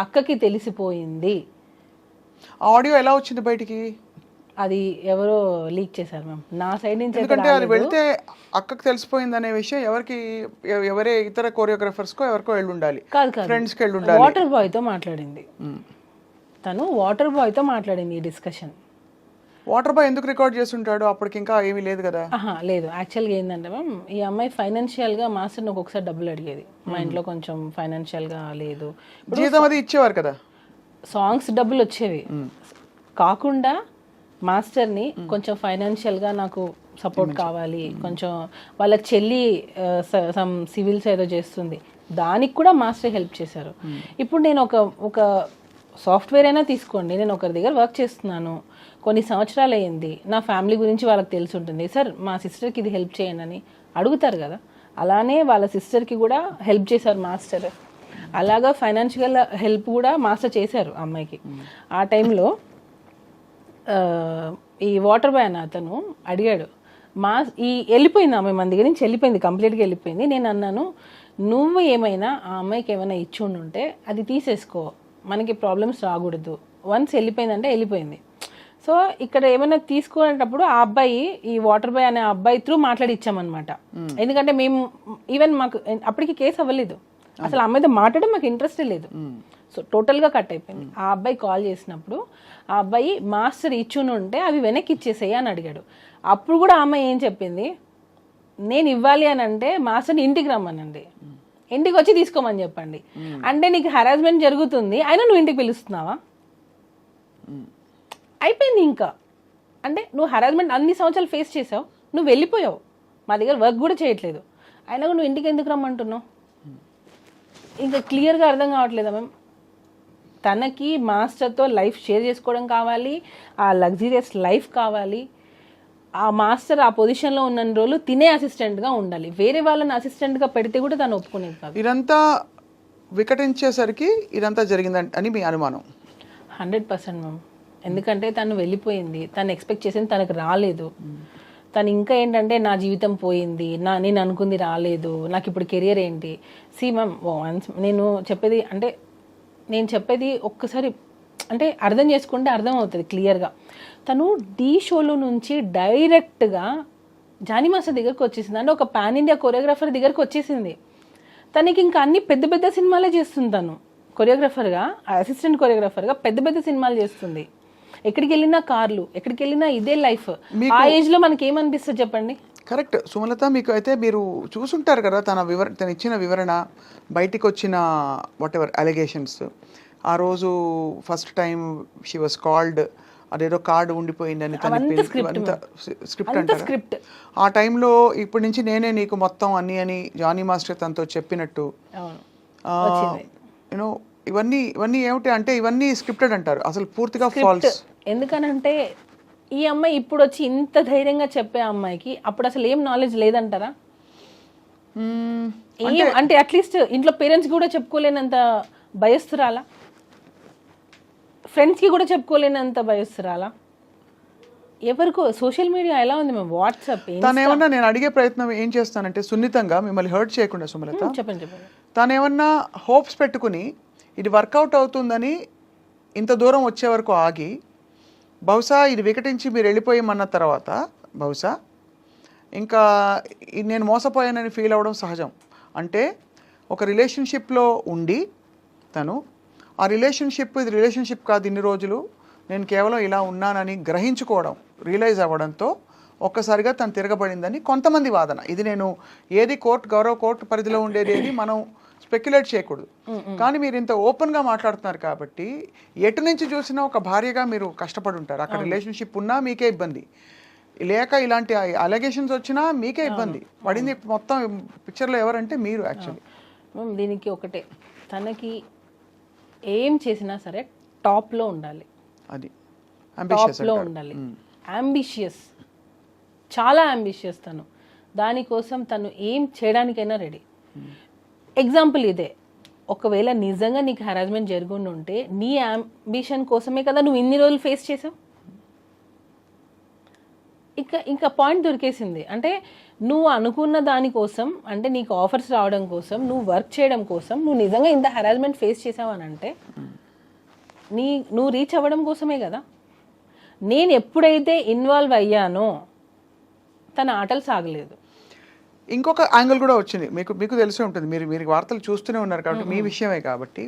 అక్కకి తెలిసిపోయింది. ఆడియో ఎలా వచ్చింది బయటికి? అది ఎవరో లీక్ చేశారు మ్యామ్, నా సైడ్ నుంచి. ఎందుకంటే అది వెళ్తే అక్కకి తెలిసిపోయింది అనే విషయం ఎవరే ఇతర కోరియోగ్రాఫర్స్కో ఎవరికో వెళ్ళి ఉండాలి, ఫ్రెండ్స్కి వెళ్ళి ఉండాలి. వాటర్ బాయ్తో మాట్లాడింది తను, వాటర్ బాయ్తో మాట్లాడింది ఈ డిస్కషన్. వాటర్ బాయ్ ఎందుకు రికార్డ్ చేస్తుంటాడు? అప్పటికి ఇంకా ఏమీ లేదు కదా. లేదు, యాక్చువల్గా ఏంటంటే మ్యామ్, ఈ అమ్మాయి ఫైనాన్షియల్గా మాస్టర్ని ఒక్కొక్కసారి డబ్బులు అడిగేది, మా ఇంట్లో కొంచెం ఫైనాన్షియల్గా లేదు, జీతం అది ఇచ్చేవారు కదా, సాంగ్స్ డబ్బులు వచ్చేవి కాకుండా మాస్టర్ని కొంచెం ఫైనాన్షియల్గా నాకు సపోర్ట్ కావాలి, కొంచెం వాళ్ళ చెల్లి సమ్ సివిల్స్ ఏదో చేస్తుంది, దానికి కూడా మాస్టర్ హెల్ప్ చేశారు. ఇప్పుడు నేను ఒక సాఫ్ట్వేర్ అయినా తీసుకోండి, నేను ఒకరి దగ్గర వర్క్ చేస్తున్నాను, కొన్ని సంవత్సరాలు అయ్యింది, నా ఫ్యామిలీ గురించి వాళ్ళకి తెలిసి ఉంటుంది, సార్ మా సిస్టర్కి ఇది హెల్ప్ చేయండి అని అడుగుతారు కదా, అలానే వాళ్ళ సిస్టర్కి కూడా హెల్ప్ చేశారు మాస్టర్. అలాగా ఫైనాన్షియల్ హెల్ప్ కూడా మాస్టర్ చేశారు అమ్మాయికి. ఆ టైంలో ఈ వాటర్ బాయ్ అన్న అతను అడిగాడు, వెళ్ళిపోయింది ఆమె మన దగ్గర నుంచి, వెళ్ళిపోయింది, కంప్లీట్గా వెళ్ళిపోయింది. నేను అన్నాను, నువ్వు ఏమైనా ఆ అమ్మాయికి ఏమైనా ఇచ్చి ఉంటే అది తీసేసుకో, మనకి ప్రాబ్లమ్స్ రాకూడదు, వన్స్ వెళ్ళిపోయిందంటే వెళ్ళిపోయింది. సో ఇక్కడ ఏమైనా తీసుకునేటప్పుడు ఆ అబ్బాయి, ఈ వాటర్ బాయ్ అనే అబ్బాయి త్రూ మాట్లాడి ఇచ్చామన్నమాట. ఎందుకంటే మేము ఈవెన్ మాకు అప్పటికి కేసు అవ్వలేదు, అసలు అమ్మాయితో మాట్లాడడం మాకు ఇంట్రెస్టే లేదు, సో టోటల్గా కట్ అయిపోయింది. ఆ అబ్బాయి కాల్ చేసినప్పుడు ఆ అబ్బాయి మాస్టర్ ఇచ్చుని ఉంటే అవి వెనక్కి ఇచ్చేసేయి అని అడిగాడు. అప్పుడు కూడా ఆ అమ్మాయి ఏం చెప్పింది, నేను ఇవ్వాలి అని అంటే మాస్టర్ని ఇంటికి రమ్మనండి, ఇంటికి వచ్చి తీసుకోమని చెప్పండి. అంటే నీకు హెరాస్మెంట్ జరుగుతుంది, అయినా నువ్వు ఇంటికి పిలుస్తున్నావా? అయిపోయింది ఇంకా. అంటే నువ్వు హెరాస్మెంట్ అన్ని సంవత్సరాలు ఫేస్ చేసావు, నువ్వు వెళ్ళిపోయావు, మా దగ్గర వర్క్ కూడా చేయట్లేదు, అయినా నువ్వు ఇంటికి ఎందుకు రమ్మంటున్నావు? ఇంకా క్లియర్గా అర్థం కావట్లేదా మ్యామ్? తనకి మాస్టర్తో లైఫ్ షేర్ చేసుకోవడం కావాలి, ఆ లగ్జరియస్ లైఫ్ కావాలి. ఆ మాస్టర్ ఆ పొజిషన్లో ఉన్న రోజులు తినే అసిస్టెంట్గా ఉండాలి. వేరే వాళ్ళని అసిస్టెంట్గా పెడితే కూడా తను ఒప్పుకునేది కాదు. ఇదంతా వికటించేసరికి ఇదంతా జరిగిందని అని మీ అనుమానం? 100% మ్యామ్. ఎందుకంటే తను వెళ్ళిపోయింది, తను ఎక్స్పెక్ట్ చేసింది తనకు రాలేదు. తను ఇంకా ఏంటంటే నా జీవితం పోయింది, నేను అనుకుంది రాలేదు, నాకు ఇప్పుడు కెరియర్ ఏంటి. సి మ్యామ్, నేను చెప్పేది ఒక్కసారి అంటే అర్థం చేసుకుంటే అర్థం అవుతుంది క్లియర్గా. తను ఢీ షోలో నుంచి డైరెక్ట్గా జానీ మాస్టర్ దగ్గరకు వచ్చేసింది. అంటే ఒక పాన్ ఇండియా కొరియోగ్రాఫర్ దగ్గరకు వచ్చేసింది. తనకి ఇంకా అన్ని పెద్ద పెద్ద సినిమాలే చేస్తుంది. తను కొరియోగ్రాఫర్గా, అసిస్టెంట్ కొరియోగ్రాఫర్గా పెద్ద పెద్ద సినిమాలు చేస్తుంది. ఎక్కడికి వెళ్ళినా కార్లు, ఎక్కడికి వెళ్ళినా ఇదే లైఫ్. ఆ ఏజ్లో మనకి ఏమనిపిస్తుంది చెప్పండి? కరెక్ట్ సుమలత, మీకు అయితే మీరు చూసుంటారు కదా తన ఇచ్చిన వివరణ, బయటికి వచ్చిన వాట్ ఎవర్ అలిగేషన్స్. ఆ రోజు first time she was called, అదేదో కార్డు ఉండిపోయిందని స్క్రిప్ట్ అంటారు. ఆ టైంలో ఇప్పటి నుంచి నేనే నీకు మొత్తం అన్ని అని జానీ మాస్టర్ తనతో చెప్పినట్టు, యూనో ఇవన్నీ ఏమిటి అంటే ఇవన్నీ స్క్రిప్టెడ్ అంటారు, అసలు పూర్తిగా ఫాల్స్. ఎందుకనంటే ఈ అమ్మాయి ఇప్పుడు వచ్చి ఇంత ధైర్యంగా చెప్పే అమ్మాయికి అప్పుడు అసలు ఏం నాలెడ్జ్ లేదంటారా? అంటే అట్లీస్ట్ ఇంట్లో పేరెంట్స్ కూడా చెప్పుకోలేనంత భయస్తురాలా? ఫ్రెండ్స్కి కూడా చెప్పుకోలేనంత భయస్తురాలా? ఎవరికో సోషల్ మీడియా ఎలా ఉంది మేము, వాట్సాప్. తనేమన్నా, నేను అడిగే ప్రయత్నం ఏం చేస్తానంటే సున్నితంగా మిమ్మల్ని హర్ట్ చేయకుండా సుమలత, చెప్పండి. తనేమన్నా హోప్స్ పెట్టుకుని ఇది వర్కౌట్ అవుతుందని ఇంత దూరం వచ్చే వరకు ఆగి, బహుశా ఇది వికటించి మీరు వెళ్ళిపోయామన్న తర్వాత బహుశా ఇంకా నేను మోసపోయానని ఫీల్ అవ్వడం సహజం. అంటే ఒక రిలేషన్షిప్లో ఉండి తను ఆ ఇది రిలేషన్షిప్ కాదు, ఇన్ని రోజులు నేను కేవలం ఇలా ఉన్నానని గ్రహించుకోవడం, రియలైజ్ అవ్వడంతో ఒక్కసారిగా తను తిరగబడిందని కొంతమంది వాదన. ఇది నేను ఏది గౌరవ కోర్టు పరిధిలో ఉండేది ఏది మనం స్పెక్యులేట్ చేయకూడదు. కానీ మీరు ఇంత ఓపెన్గా మాట్లాడుతున్నారు కాబట్టి ఎటు నుంచి చూసినా ఒక భార్యగా మీరు కష్టపడి ఉంటారు. అక్కడ రిలేషన్షిప్ ఉన్నా మీకే ఇబ్బంది, లేక ఇలాంటి అలిగేషన్స్ వచ్చినా మీకే ఇబ్బంది పడింది. మొత్తం పిక్చర్లో ఎవరంటే మీరు. యాక్చువల్లీ దీనికి ఒకటే, తనకి ఏం చేసినా సరే టాప్లో ఉండాలి, అది టాప్లో ఉండాలి. అంబిషియస్, చాలా అంబిషియస్ తను. దానికోసం తను ఏం చేయడానికైనా రెడీ. ఎగ్జాంపుల్ ఇదే, ఒకవేళ నిజంగా నీకు హెరాస్మెంట్ జరుగుండి ఉంటే నీ అంబిషన్ కోసమే కదా నువ్వు ఇన్ని రోజులు ఫేస్ చేసావు. ఇంకా పాయింట్ దొరికేసింది. అంటే నువ్వు అనుకున్న దానికోసం, అంటే నీకు ఆఫర్స్ రావడం కోసం, నువ్వు వర్క్ చేయడం కోసం నువ్వు నిజంగా ఇంత హెరాస్మెంట్ ఫేస్ చేసావు అని అంటే నువ్వు రీచ్ అవ్వడం కోసమే కదా. నేను ఎప్పుడైతే ఇన్వాల్వ్ అయ్యానో తన ఆటలు సాగలేదు. ఇంకొక యాంగిల్ కూడా వచ్చింది, మీకు తెలిసే ఉంటుంది, మీరు వార్తలు చూస్తూనే ఉన్నారు కాబట్టి మీ విషయమే కాబట్టి.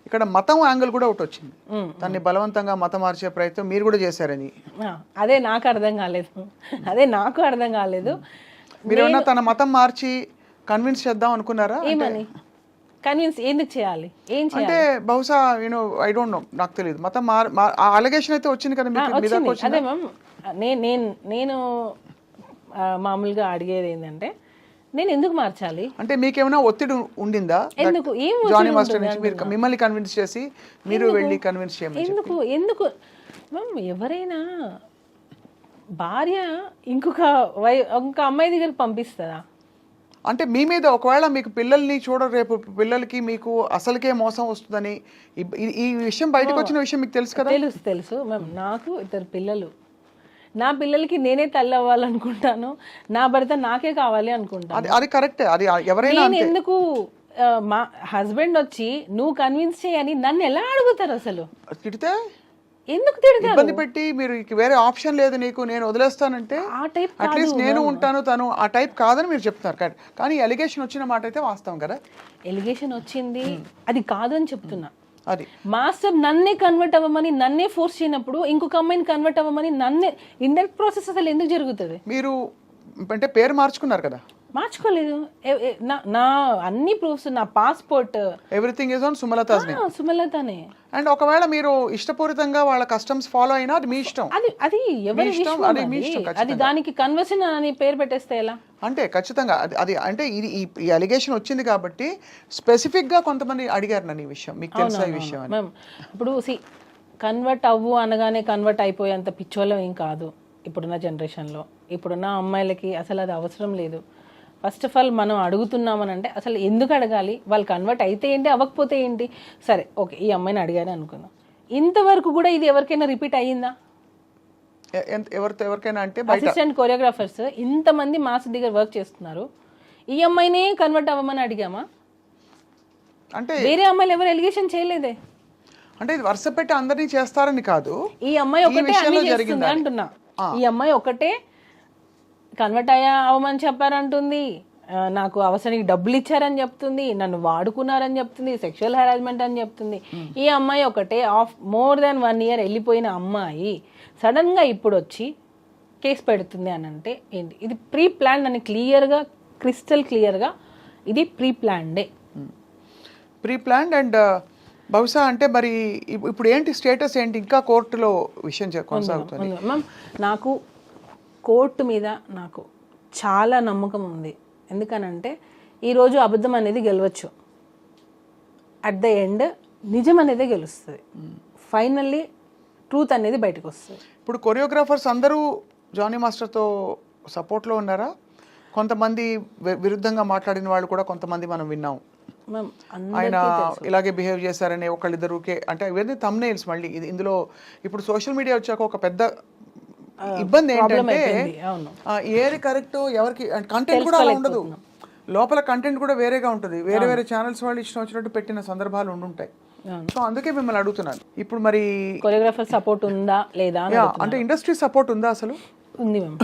ఇక్కడ మతం యాంగిల్ కూడా ఒకటి వచ్చింది, దాన్ని బలవంతంగా మతం మార్చే ప్రయత్నం మీరు కూడా చేశారని. అదే నాకు అర్థం కాలేదు. మీరు ఏమన్నా తన మతం మార్చి కన్విన్స్ చేద్దాం అనుకున్నారా? ఏమని కన్విన్స్ ఎందుకు చేయాలి? ఏం చేయాలి అంటే బహుశా ఐ డోంట్ నో, నాకు తెలియదు. మతం అలిగేషన్ అయితే వచ్చింది కదా మీకు. అదే మ్యామ్, నేను మామూలుగా అడిగేది ఏంటంటే నేను ఎందుకు మార్చాలి అంటే మీకేమైనా ఒత్తిడి ఉండిందా? ఎందుకు? ఏం జానీ మాస్టర్ నుంచి మీరు మిమ్మల్ని కన్విన్స్ చేసి మీరు వెళ్ళి కన్విన్స్ చేయమని ఎందుకు మ్యామ్? ఎవరైనా భార్య ఇంకొక అమ్మాయి దగ్గరికి పంపిస్తుందా? అంటే మీ మీద ఒకవేళ మీకు పిల్లల్ని రేపు పిల్లలకి మీకు అసలుకే మోసం వస్తుందని ఈ విషయం బయటకు వచ్చిన విషయం మీకు తెలుసు కదా? తెలుసు మ్యామ్. నాకు 2 పిల్లలు. నా పిల్లలకి నేనే తల్లి అవ్వాలనుకుంటాను, నా భర్త నాకే కావాలి అనుకుంటాను. అది కరెక్ట్. అది ఎవరైనా నేను ఎందుకు మా హస్బెండ్ వచ్చి నువ్వు కన్విన్స్ చేయని నన్ను ఎలా అడుగుతారు? అసలు తిడితే ఎందుకు తిడతారు? ఇబ్బంది పెట్టి మీరు వేరే ఆప్షన్ లేదు నీకు, నేను వదిలేస్తానంటే అట్లీస్ట్ నేను ఉంటాను, తను ఆ టైప్ కాదని మీరు చెప్తున్నారు. కానీ ఎలిగేషన్ వచ్చిన మాట అయితే వాస్తవం కదా. ఎలిగేషన్ వచ్చింది, అది కాదని చెప్తున్నా. అది మాస్టర్ నన్నే కన్వర్ట్ అవ్వమని, నన్నే ఫోర్స్ చేయనప్పుడు ఇంకొక అమ్మాయిని కన్వర్ట్ అవ్వమని నన్నే ఇండైరెక్ట్ ప్రాసెస్ అసలు ఎందుకు జరుగుతుంది? మీరు అంటే పేరు మార్చుకున్నారు కదా. మార్చుకోలేదు. నా అన్ని ప్రూఫ్స్, నా passport everything is on Sumalatha's name. సుమలతనే. అండ్ ఒకవేళ మీరు ఇష్టపూరితంగా వాళ్ళ కస్టమ్స్ ఫాలో అయినా అది మీ ఇష్టం. అది ఎవరి ఇష్టం, విషయం అది మీ ఇష్టం, అది దానికి కన్వర్షన్ అని పేరు పెట్టేస్తే ఎలా? అంటే ఖచ్చితంగా అది అంటే ఇది ఈ అలిగేషన్ వచ్చింది కాబట్టి స్పెసిఫిక్ గా కొంతమంది అడిగారు నన్ను ఈ విషయం, మీకు తెలుసా ఈ విషయం అని. మ్యామ్ ఇప్పుడు కన్వర్ట్ అవ్వు అనగానే కన్వర్ట్ అయిపోయేంత పిచ్చోళ్ళం ఏం కాదు ఇప్పుడున్న జనరేషన్లో. ఇప్పుడున్న అమ్మాయిలకి అసలు అది అవసరం లేదు. ఫస్ట్ ఆఫ్ ఆల్ మనం అడుగుతున్నామని అంటే అసలు ఎందుకు అడగాలి? వాళ్ళు కన్వర్ట్ అయితే ఏంటి, అవ్వకపోతే ఏంటి? సరే ఓకే, ఈ అమ్మాయిని అడిగాను అనుకుందాం. ఇంతవరకు కూడా ఇది ఎవరికైనా రిపీట్ అయ్యిందా? ఎవరికైనా అంటే అసిస్టెంట్ కొరియోగ్రాఫర్స్ ఇంతమంది మాస్ దగ్గర వర్క్ చేస్తున్నారు, ఈ అమ్మాయినే కన్వర్ట్ అవ్వమని అడిగామా? అంటే వేరే అమ్మాయిలు ఎవరు ఎలిగేషన్ చేయలేదే. అంటే ఇది వరుస పెట్టి అందరినీ చేస్తారని కాదు, ఈ అమ్మాయి ఒకటే అన్ని చేస్తుంది అంటున్నా. ఈ అమ్మాయి ఒకటే కన్వర్ట్ అవ్వమని చెప్పారంటుంది, నాకు అవసరానికి డబ్బులు ఇచ్చారని చెప్తుంది, నన్ను వాడుకున్నారని చెప్తుంది, సెక్షువల్ హెరాస్మెంట్ అని చెప్తుంది. ఈ అమ్మాయి ఒకటే మోర్ దాన్ 1 year వెళ్ళిపోయిన అమ్మాయి సడన్ గా ఇప్పుడు వచ్చి కేసు పెడుతుంది అని అంటే ఏంటి? ఇది ప్రీ ప్లాన్ అని క్లియర్గా, క్రిస్టల్ క్లియర్గా ఇది ప్రీ ప్లాన్డే. Pre planned. అండ్ బహుశా అంటే మరి ఇప్పుడు ఏంటి స్టేటస్ ఏంటి? ఇంకా కోర్టులో విషయం కొనసాగుతుంది మ్యామ్. నాకు కోర్టు మీద నాకు చాలా నమ్మకం ఉంది. ఎందుకనంటే ఈరోజు అబద్ధం అనేది గెలవచ్చు, అట్ ద ఎండ్ నిజం అనేది గెలుస్తుంది. ఫైనల్లీ ట్రూత్ అనేది బయటకు వస్తుంది. ఇప్పుడు కొరియోగ్రాఫర్స్ అందరూ జానీ మాస్టర్తో సపోర్ట్లో ఉన్నారా? కొంతమంది విరుద్ధంగా మాట్లాడిన వాళ్ళు కూడా కొంతమంది మనం విన్నాం. ఆయన ఇలాగే బిహేవ్ చేశారని ఒకళ్ళిద్దరుకే, అంటే ఇవన్నీ థంబ్నెయిల్స్. మళ్ళీ ఇందులో ఇప్పుడు సోషల్ మీడియా వచ్చాక ఒక పెద్ద ఇబ్బంది ఏంటంటే ఏది కరెక్ట్ ఎవరికి కంటెంట్ కూడా అలా ఉండదు, లోపల కంటెంట్ కూడా వేరేగా ఉంటుంది. వేరే వేరే ఛానల్స్ వాళ్ళు ఇష్టం వచ్చినట్టు పెట్టిన సందర్భాలు ఉండుంటాయి. సో అందుకే మిమ్మల్ని అడుగుతున్నాను. ఇప్పుడు మరి కొరియోగ్రాఫర్ సపోర్ట్ ఉందా లేదా అంటే ఇండస్ట్రీ సపోర్ట్ ఉందా? అసలు ఉంది మ్యామ్,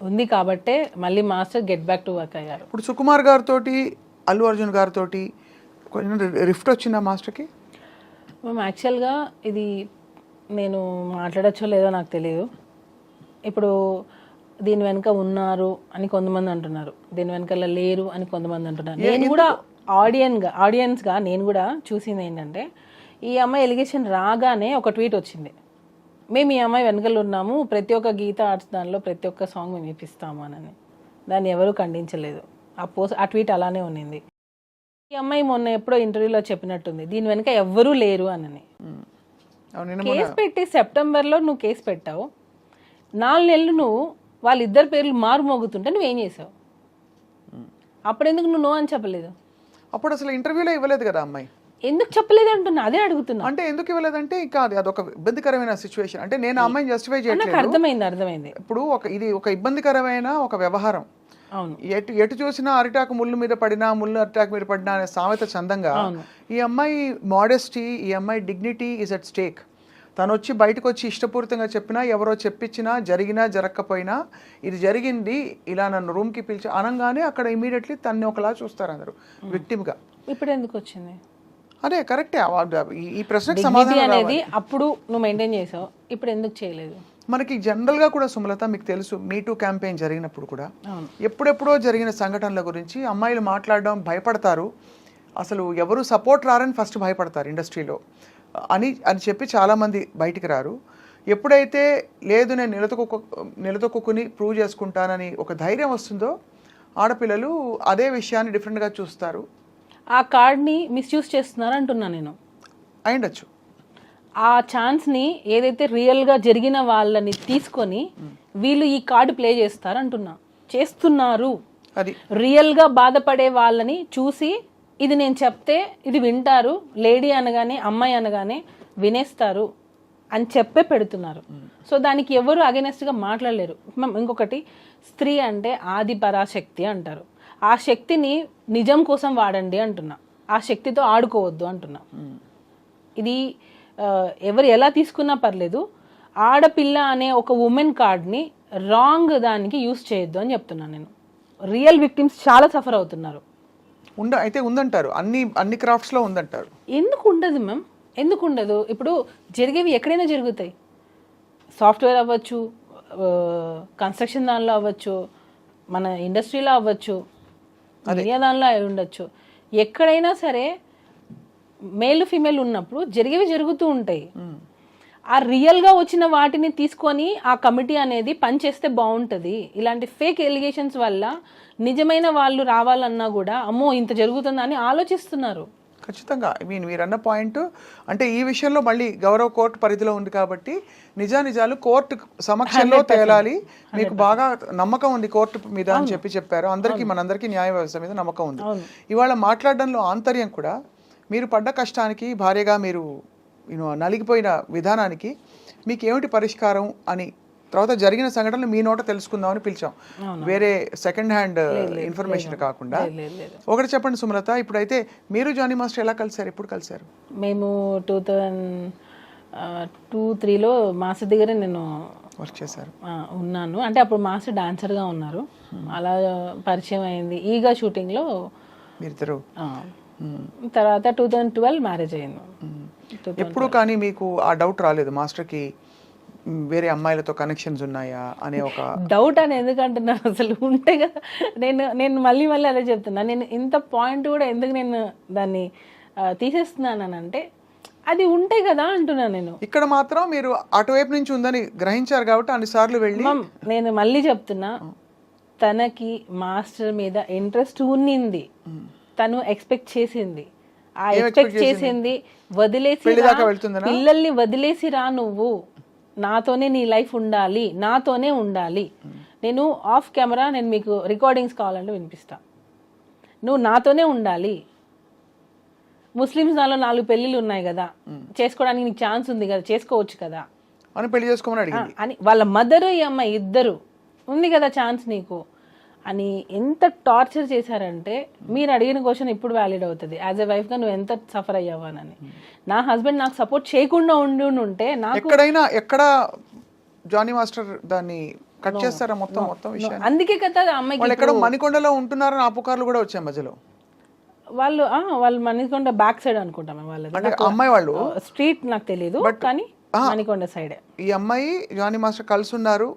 ఉంది. కాబట్టే మళ్ళీ master get back to work అయ్యారు. ఇప్పుడు సుకుమార్ గారితో, అల్లు అర్జున్ గారితో కొంచెం రిఫ్ట్ వచ్చిందా మాస్టర్కి? మ్యామ్ యాక్చువల్గా ఇది నేను మాట్లాడచ్చో లేదో నాకు తెలియదు. ఇప్పుడు దీని వెనక ఉన్నారు అని కొంతమంది అంటున్నారు, దీని వెనకాల లేరు అని కొంతమంది అంటున్నారు. నేను కూడా ఆడియన్స్గా నేను కూడా చూసింది ఏంటంటే, ఈ అమ్మాయి ఎలిగేషన్ రాగానే ఒక ట్వీట్ వచ్చింది, మేము ఈ అమ్మాయి వెనకాల ఉన్నాము, ప్రతి ఒక్క గీత ఆర్ట్స్ దానిలో ప్రతి ఒక్క సాంగ్ మేము ఇప్పిస్తాము అని. దాన్ని ఎవరూ ఖండించలేదు. ఆ ట్వీట్ అలానే ఉన్నింది. ఈ అమ్మాయి మొన్న ఎప్పుడో ఇంటర్వ్యూలో చెప్పినట్టుంది, దీని వెనక ఎవ్వరూ లేరు అని. కేసు పెట్టి సెప్టెంబర్లో నువ్వు కేసు పెట్టావు, 4 నెలలు నువ్వు వాళ్ళిద్దరు పేర్లు మారుమోగుతుంటే నువ్వేం చేసావు? అప్పుడు ఎందుకు నువ్వు నో అని చెప్పలేదు? అప్పుడు అసలు ఇంటర్వ్యూలో ఇవ్వలేదు కదా అమ్మాయి. ఎందుకు చెప్పలేదు అంటున్నా, అదే అడుగుతున్నా. అంటే ఎందుకు ఇవ్వలేదంటే ఇంకా అదొక ఇబ్బందికరమైన సిచ్యువేషన్. అంటే నేను అమ్మాయిని జస్టిఫై చేయట్లేదు, అర్థమైంది. ఇప్పుడు ఇది ఒక ఇబ్బందికరమైన ఒక వ్యవహారం. అవును, ఎటు చూసినా అరిటాకు ముళ్ళు మీద పడినా, ముళ్ళు అరిటాకు మీద పడినా అనే సామెత చందంగా ఈ అమ్మాయి మోడెస్టీ, ఈ అమ్మాయి డిగ్నిటీ ఈజ్ అట్ స్టేక్. తను వచ్చి బయటకు వచ్చి ఇష్టపూరితంగా చెప్పినా, ఎవరో చెప్పించినా, జరిగినా జరగకపోయినా ఇది జరిగింది, ఇలా నన్ను రూమ్కి పిలిచి అనగానే అక్కడ ఇమీడియట్లీ తన్ని ఒకలా చూస్తారు అందరూ విక్టిమ్గా. ఇప్పుడు ఎందుకు వచ్చింది? అదే కరెక్టే. ఈ ప్రశ్నకు సమాధానం అనేది అప్పుడు నువ్వు మెయింటైన్ చేసావు, ఇప్పుడు ఎందుకు చేయలేదు? మనకి జనరల్గా కూడా సుమలత మీకు తెలుసు, మీటూ క్యాంపెయిన్ జరిగినప్పుడు కూడా ఎప్పుడెప్పుడో జరిగిన సంఘటనల గురించి అమ్మాయిలు మాట్లాడడం భయపడతారు. అసలు ఎవరు సపోర్ట్ రారని ఫస్ట్ భయపడతారు ఇండస్ట్రీలో అని చెప్పి చాలామంది బయటికి రారు. ఎప్పుడైతే లేదు నేను నిలదొక్కుని ప్రూవ్ చేసుకుంటానని ఒక ధైర్యం వస్తుందో ఆడపిల్లలు అదే విషయాన్ని డిఫరెంట్గా చూస్తారు. ఆ కార్డ్ని మిస్యూజ్ చేస్తున్నారు అంటున్నా నేను. అయిండొచ్చు. ఆ ఛాన్స్ని ఏదైతే రియల్గా జరిగిన వాళ్ళని తీసుకొని వీళ్ళు ఈ కార్డు ప్లే చేస్తారు అంటున్నా. చేస్తున్నారు. అది రియల్గా బాధపడే వాళ్ళని చూసి ఇది నేను చెప్తే ఇది వింటారు, లేడీ అనగానే అమ్మాయి అనగానే వినేస్తారు అని చెప్పే పెడుతున్నారు. సో దానికి ఎవరు అగెనెస్ట్గా మాట్లాడలేరు. ఇంకొకటి, స్త్రీ అంటే ఆది పరాశక్తి అంటారు. ఆ శక్తిని నిజం కోసం వాడండి అంటున్నా, ఆ శక్తితో ఆడుకోవద్దు అంటున్నా. ఇది ఎవరు ఎలా తీసుకున్నా పర్లేదు, ఆడపిల్ల అనే ఒక ఉమెన్ కార్డ్ని రాంగ్ దానికి యూస్ చేయొద్దు అని చెప్తున్నాను నేను. రియల్ విక్టిమ్స్ చాలా సఫర్ అవుతున్నారు. అయితే ఉందంటారు, అన్ని క్రాఫ్ట్స్లో ఉందంటారు. ఎందుకు ఉండదు మ్యామ్? ఎందుకు ఉండదు? ఇప్పుడు జరిగేవి ఎక్కడైనా జరుగుతాయి. సాఫ్ట్వేర్ అవ్వచ్చు, కన్స్ట్రక్షన్ దానిలో అవ్వచ్చు, మన ఇండస్ట్రీలో అవ్వచ్చు, మీడియా దానిలో అయి ఉండొచ్చు, ఎక్కడైనా సరే మేల్ ఫీమేల్ ఉన్నప్పుడు జరిగేవి జరుగుతూ ఉంటాయి. ఆ రియల్గా వచ్చిన వాటిని తీసుకొని ఆ కమిటీ అనేది పనిచేస్తే బాగుంటుంది. ఇలాంటి ఫేక్ ఎలిగేషన్స్ వల్ల నిజమైన వాళ్ళు రావాలన్నా కూడా అమ్మో ఇంత జరుగుతుందని ఆలోచిస్తున్నారు. ఖచ్చితంగా. మీరు అన్న పాయింట్ అంటే ఈ విషయంలో మళ్ళీ గౌరవ కోర్టు పరిధిలో ఉంది కాబట్టి నిజాలు కోర్టు సమక్షంలో తేలాలి. మీకు బాగా నమ్మకం ఉంది కోర్టు మీద అని చెప్పారు. మనందరికీ న్యాయ వ్యవస్థ మీద నమ్మకం ఉంది. ఇవాళ మాట్లాడడంలో ఆంతర్యం కూడా మీరు పడ్డ కష్టానికి, భార్యగా మీరు నలిగిపోయిన విధానానికి మీకు ఏమిటి పరిష్కారం అని తర్వాత జరిగిన సంఘటనలు మీ నోట తెలుసుకుందామని పిలిచాం, వేరే సెకండ్ హ్యాండ్ ఇన్ఫర్మేషన్ కాకుండా. ఒకటి చెప్పండి సుమలత, ఇప్పుడైతే మీరు జానీ మాస్టర్ ఎలా కలిసారు, ఎప్పుడు కలిసారు? మేము 2002-03లో మాస్టర్ దగ్గర నేను వర్క్ చేశారు, ఉన్నాను. అంటే అప్పుడు మాస్టర్ డాన్సర్గా ఉన్నారు. అలా పరిచయం అయింది. ఈగా షూటింగ్లో మీరిద్దరు. తర్వాత 2012 మ్యారేజ్ అయింది. ఎప్పుడు కానీ మీకు ఆ డౌట్ రాలేదు మాస్టర్కి వేరే అమ్మాయిలతో కనెక్షన్స్ ఉన్నాయా అనే ఒక డౌట్ అని ఎందుకంటున్నాను? అసలు ఉంటే కదా. నేను మళ్ళీ అదే చెప్తున్నా. నేను ఇంత పాయింట్ కూడా ఎందుకు నేను దాన్ని తీసేస్తున్నానంటే అది ఉంటే కదా అంటున్నాను. నేను ఇక్కడ మాత్రం మీరు అటువైపు నుంచి ఉందని గ్రహించారు కాబట్టి అన్నిసార్లు వెళ్ళి. నేను మళ్ళీ చెప్తున్నా, తనకి మాస్టర్ మీద ఇంట్రెస్ట్ ఉన్నింది, తను ఎక్స్పెక్ట్ చేసింది. ఆ ఎక్స్పెక్ట్ చేసింది వదిలేసి పిల్లల్ని వదిలేసి రా, నువ్వు నాతోనే నీ లైఫ్ ఉండాలి, నాతోనే ఉండాలి. నేను ఆఫ్ కెమెరా నేను మీకు రికార్డింగ్స్ కావాలంటే వినిపిస్తా. నువ్వు నాతోనే ఉండాలి. ముస్లిమ్స్ దానిలో 4 పెళ్ళిళ్ళు ఉన్నాయి కదా, చేసుకోవడానికి నీకు ఛాన్స్ ఉంది కదా, చేసుకోవచ్చు కదా అని పెళ్లి చేసుకోమని అడిగింది. అని వాళ్ళ మదర్ ఈ అమ్మాయి ఇద్దరు ఉంది కదా ఛాన్స్ నీకు అని ఎంత టార్చర్ చేశారంటే, మీరు అడిగిన క్వశ్చన్ ఇప్పుడు వ్యాలిడ్ అవుతుంది. యాజ్ ఎ వైఫ్గా నువ్వు ఎంత సఫర్ అయ్యావానని. నా హస్బెండ్ నాకు సపోర్ట్ చేయకుండా ఉంటే నాకు ఎక్కడ జానీ మాస్టర్ దాన్ని కట్ చేస్తారా మొత్తం విషయం. అందుకే కదా అమ్మాయికి ఎక్కడ మణికొండలో ఉంటున్నారని ఆ పుకార్లు కూడా వచ్చాయి మధ్యలో. వాళ్ళు మణికొండ బ్యాక్ సైడ్ అనుకుంటాం వాళ్ళది. అమ్మాయి వాళ్ళు స్ట్రీట్ నాకు తెలియదు, కానీ మణికొండ సైడ్ ఈ అమ్మాయి జానీ మాస్టర్ కలిసి ఉన్నారు,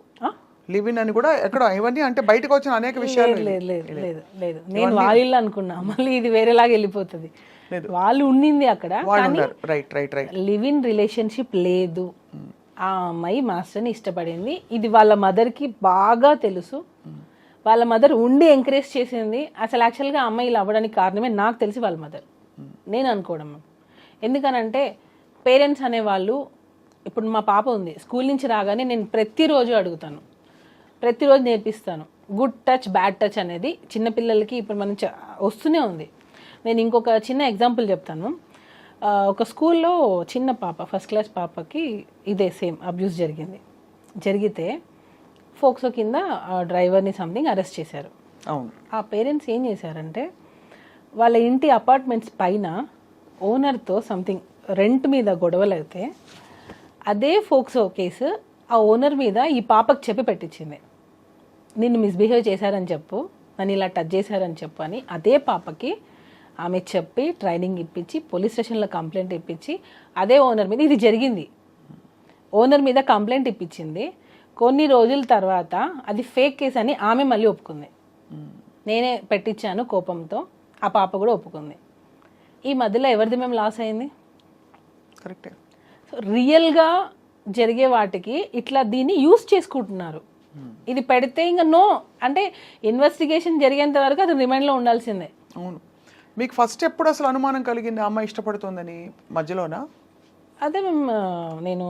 లివ్ ఇన్ అని కూడా ఎక్కడ. ఇవన్నీ అంటే బయటకు వచ్చిన అనేక విషయాలు. లేదు నేను వాళ్ళ అనుకున్నా, మళ్ళీ ఇది వేరేలాగా వెళ్ళిపోతుంది. వాళ్ళు ఉండింది అక్కడ, లివ్ ఇన్ రిలేషన్షిప్ లేదు. ఆ అమ్మాయి మాస్టర్ని ఇష్టపడింది. ఇది వాళ్ళ మదర్కి బాగా తెలుసు. వాళ్ళ మదర్ ఉండి ఎంకరేజ్ చేసింది. అసలు యాక్చువల్గా ఆ అమ్మాయి ఇలా అవ్వడానికి కారణమే నాకు తెలిసి వాళ్ళ మదర్, నేను అనుకోవడం. ఎందుకనంటే పేరెంట్స్ అనేవాళ్ళు, ఇప్పుడు మా పాప ఉంది, స్కూల్ నుంచి రాగానే నేను ప్రతిరోజు అడుగుతాను, ప్రతిరోజు నేర్పిస్తాను. గుడ్ టచ్, బ్యాడ్ టచ్ అనేది చిన్నపిల్లలకి ఇప్పుడు మనం వస్తూనే ఉంది. నేను ఇంకొక చిన్న ఎగ్జాంపుల్ చెప్తాను. ఒక స్కూల్లో చిన్న పాప, ఫస్ట్ క్లాస్ పాపకి ఇదే సేమ్ అబ్యూస్ జరిగితే ఫోక్సో కింద డ్రైవర్ని సంథింగ్ అరెస్ట్ చేశారు. ఆ పేరెంట్స్ ఏం చేశారంటే, వాళ్ళ ఇంటి అపార్ట్మెంట్స్ పైన ఓనర్తో సంథింగ్ రెంట్ మీద గొడవలు అయితే అదే ఫోక్సో కేసు ఆ ఓనర్ మీద ఈ పాపకు చెప్పి పెట్టించింది. నిన్ను మిస్బిహేవ్ చేశారని చెప్పు, నన్ను ఇలా టచ్ చేశారని చెప్పు అని అదే పాపకి ఆమె చెప్పి ట్రైనింగ్ ఇప్పించి పోలీస్ స్టేషన్లో కంప్లైంట్ ఇప్పించి అదే ఓనర్ మీద ఇది జరిగింది. ఓనర్ మీద కంప్లైంట్ ఇప్పించింది. కొన్ని రోజుల తర్వాత అది ఫేక్ కేసు అని ఆమె మళ్ళీ ఒప్పుకుంది. నేనే పెట్టించాను కోపంతో, ఆ పాప కూడా ఒప్పుకుంది. ఈ మధ్యలో ఎవరిది మేము లాస్ అయింది? కరెక్టే. సో రియల్గా జరిగే వాటికి ఇట్లా దీన్ని యూస్ చేసుకుంటున్నారు. ఇది పెడితే ఇంకా నో అంటే ఇన్వెస్టిగేషన్ జరిగేంత వరకు అది రిమైండ్లో ఉండాల్సిందే. అవును. మీకు ఫస్ట్ ఎప్పుడు అసలు అనుమానం కలిగింది అమ్మాయి ఇష్టపడుతుందని? మధ్యలోనా? అదే నేను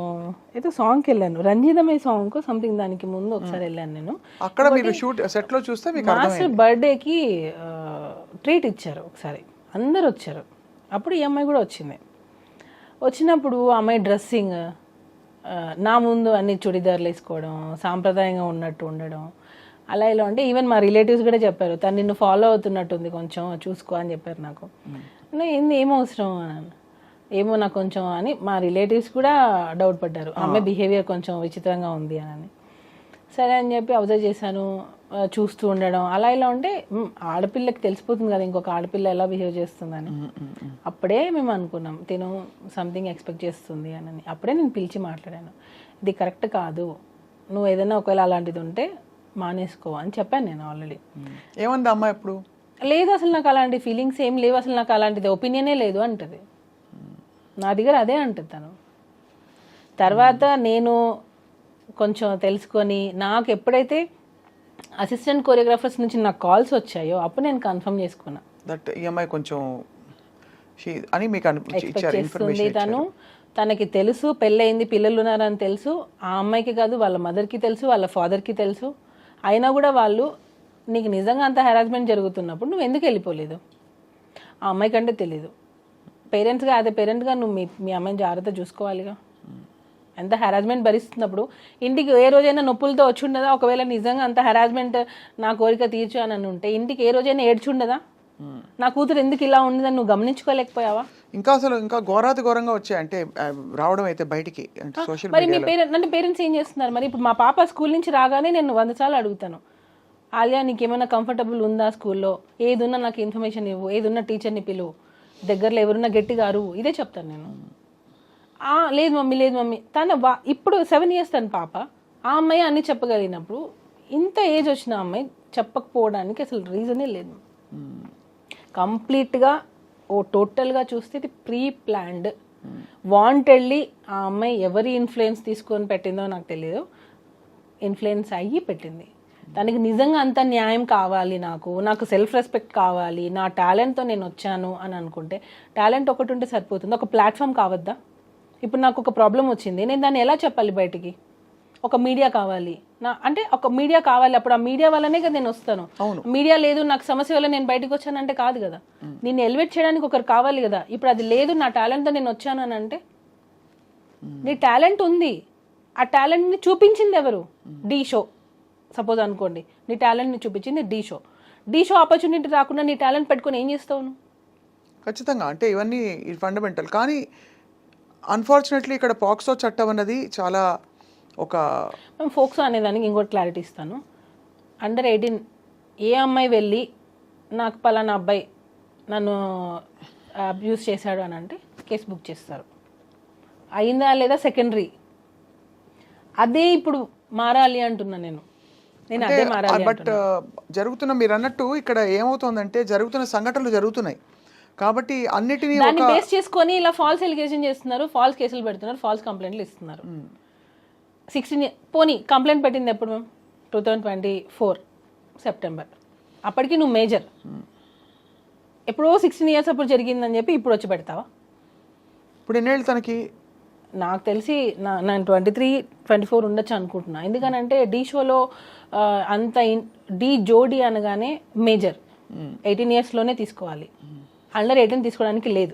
ఏదో సాంగ్కి వెళ్ళాను, రంజితమే సాంగ్ సంథింగ్, దానికి ముందు ఒకసారి వెళ్ళాను నేను. అక్కడ మీరు సెట్లో చూస్తే మాస్టర్ బర్త్డేకి ట్రీట్ ఇచ్చారు ఒకసారి, అందరు వచ్చారు. అప్పుడు ఈ అమ్మాయి కూడా వచ్చింది. వచ్చినప్పుడు అమ్మాయి డ్రెస్సింగ్ నా ముందు అన్ని చుడిదార్లు వేసుకోవడం, సాంప్రదాయంగా ఉన్నట్టు ఉండడం, అలా ఇలా అంటే ఈవెన్ మా రిలేటివ్స్ కూడా చెప్పారు, తను నిన్ను ఫాలో అవుతున్నట్టుంది, కొంచెం చూసుకో అని చెప్పారు నాకు. ఏంది ఏం అవసరం అని, ఏమో నాకు కొంచెం అని మా రిలేటివ్స్ కూడా డౌట్ పడ్డారు, అమ్మాయి బిహేవియర్ కొంచెం విచిత్రంగా ఉంది అని. సరే అని చెప్పి అబ్జర్వ్ చేశాను, చూస్తూ ఉండడం, అలా ఇలా ఉంటే ఆడపిల్లకి తెలిసిపోతుంది కదా ఇంకొక ఆడపిల్ల ఎలా బిహేవ్ చేస్తుందని. అప్పుడే మేము అనుకున్నాం తిను సంథింగ్ ఎక్స్పెక్ట్ చేస్తుంది అని. అప్పుడే నేను పిలిచి మాట్లాడాను, ఇది కరెక్ట్ కాదు, నువ్వు ఏదైనా ఒకవేళ అలాంటిది ఉంటే మానేసుకో అని చెప్పాను నేను ఆల్రెడీ. ఏమంది అమ్మాయి ఇప్పుడు? లేదు అసలు నాకు అలాంటి ఫీలింగ్స్ ఏం లేవు, అసలు నాకు అలాంటిది ఒపీనియనే లేదు అంటది. నా దగ్గర అదే అంటది తను. తర్వాత నేను కొంచెం తెలుసుకొని నాకు ఎప్పుడైతే అసిస్టెంట్ కొరియోగ్రాఫర్స్ నుంచి నాకు కాల్స్ వచ్చాయో అప్పుడు నేను కన్ఫర్మ్ చేసుకున్నా దట్ ఈ అమ్మాయి కొంచెం అని మీకు ఎక్స్పెక్ట్ చేస్తుంది. తనకి తెలుసు పెళ్ళయింది, పిల్లలు ఉన్నారని తెలుసు. ఆ అమ్మాయికి కాదు, వాళ్ళ మదర్కి తెలుసు, వాళ్ళ ఫాదర్కి తెలుసు. అయినా కూడా వాళ్ళు నీకు నిజంగా అంత హెరాస్మెంట్ జరుగుతున్నప్పుడు నువ్వు ఎందుకు వెళ్ళిపోలేదు? ఆ అమ్మాయి కంటే తెలీదు. పేరెంట్స్గా అదే పేరెంట్గా నువ్వు మీ అమ్మాయిని జాగ్రత్త చూసుకోవాలిగా. ఎంత హెరాస్మెంట్ భరిస్తున్నప్పుడు ఇంటికి ఏ రోజైనా నొప్పులతో వచ్చి ఉండదా? ఒకవేళ నిజంగా అంత హెరాస్మెంట్ నా కోరిక తీర్చు అని ఉంటే ఇంటికి ఏ రోజైనా ఏడ్చుండదా? నా కూతురు ఎందుకు ఇలా ఉండదని నువ్వు గమనించుకోలేకపోయావా? ఇంకా అసలు ఇంకా ఘోరంగా వచ్చాయి అంటే రావడం అయితే బయటికి సోషల్ మరి మీ పేరెంట్స్ ఏం చేస్తున్నారు? మరి ఇప్పుడు మా పాప స్కూల్ నుంచి రాగానే నేను 100 సార్లు అడుగుతాను, ఆలియా నీకేమైనా కంఫర్టబుల్ ఉందా స్కూల్లో? ఏదున్నా నాకు ఇన్ఫర్మేషన్ ఇవ్వు, ఏదున్నా టీచర్ని పిలువు, దగ్గరలో ఎవరున్నా గట్టిగా అరువు, ఇదే చెప్తాను నేను. లేదు మమ్మీ తను ఇప్పుడు 7 years తన పాప. ఆ అమ్మాయి అన్నీ చెప్పగలిగినప్పుడు ఇంత ఏజ్ వచ్చిన అమ్మాయి చెప్పకపోవడానికి అసలు రీజనే లేదు. కంప్లీట్గా టోటల్గా చూస్తే ఇది ప్రీ ప్లాన్డ్, వాంటెడ్లీ. ఆ అమ్మాయి ఎవరి ఇన్ఫ్లుయెన్స్ తీసుకొని పెట్టిందో నాకు తెలియదు, ఇన్ఫ్లుయెన్స్ అయ్యి పెట్టింది. తనకి నిజంగా అంత న్యాయం కావాలి, నాకు సెల్ఫ్ రెస్పెక్ట్ కావాలి, నా టాలెంట్తో నేను వచ్చాను అని అనుకుంటే టాలెంట్ ఒకటి ఉంటే సరిపోతుంది. ఒక ప్లాట్ఫామ్ కావద్దా? ఇప్పుడు నాకు ఒక ప్రాబ్లం వచ్చింది, నేను దాన్ని ఎలా చెప్పాలి బయటికి? ఒక మీడియా కావాలి, అంటే ఒక మీడియా కావాలి. అప్పుడు ఆ మీడియా వల్లనే కదా నేను వస్తాను. మీడియా లేదు, నాకు సమస్య వల్ల నేను బయటకు వచ్చానంటే కాదు కదా. నేను ఎలివేట్ చేయడానికి ఒకరు కావాలి కదా. ఇప్పుడు అది లేదు, నా టాలెంట్తో నేను వచ్చాను అని అంటే, నీ టాలెంట్ ఉంది, ఆ టాలెంట్ని చూపించింది ఎవరు? డి షో సపోజ్ అనుకోండి, నీ టాలెంట్ని చూపించింది డి షో ఆపర్చునిటీ రాకుండా నీ టాలెంట్ పెట్టుకొని ఏం చేస్తావు నువ్వు? ఖచ్చితంగా అంటే ఇవన్నీ ఫండమెంటల్. కానీ అన్ఫార్చునేట్లీ ఇక్కడ పాక్సో చట్టం అన్నది చాలా ఒక ఫోక్సో అనేదానికి ఇంకోటి క్లారిటీ ఇస్తాను. అండర్ 18 ఏ అమ్మాయి వెళ్ళి నాకు పలానా అబ్బాయి నన్ను అబ్యూస్ చేశాడు అని అంటే కేసు బుక్ చేస్తారు. అయిందా లేదా సెకండరీ. అదే ఇప్పుడు మారాలి అంటున్నా నేను అదే మారాలి. బట్ జరుగుతున్న మీరు అన్నట్టు ఇక్కడ ఏమవుతుందంటే జరుగుతున్న సంఘటనలు జరుగుతున్నాయి కాబట్టి అన్నిటినీ దాన్ని బేస్ చేసుకొని ఇలా ఫాల్స్ ఎలిగేషన్ చేస్తున్నారు, ఫాల్స్ కేసులు పెడుతున్నారు, ఫాల్స్ కంప్లైంట్లు ఇస్తున్నారు. 16 పోనీ కంప్లైంట్ పెట్టింది ఎప్పుడు మేము 2024 సెప్టెంబర్. అప్పటికి నువ్వు మేజర్. ఎప్పుడో 16 years అప్పుడు జరిగిందని చెప్పి ఇప్పుడు వచ్చి పెడతావా? ఇప్పుడు ఎన్నేళ్ళు తనకి? నాకు తెలిసి నేను 23-24 ఉండొచ్చు అనుకుంటున్నా. ఎందుకనంటే డి షోలో అంత డి జోడి అనగానే మేజర్ 18 yearsలోనే తీసుకోవాలి. అండర్ 18 తీసుకోవడానికి లేదు.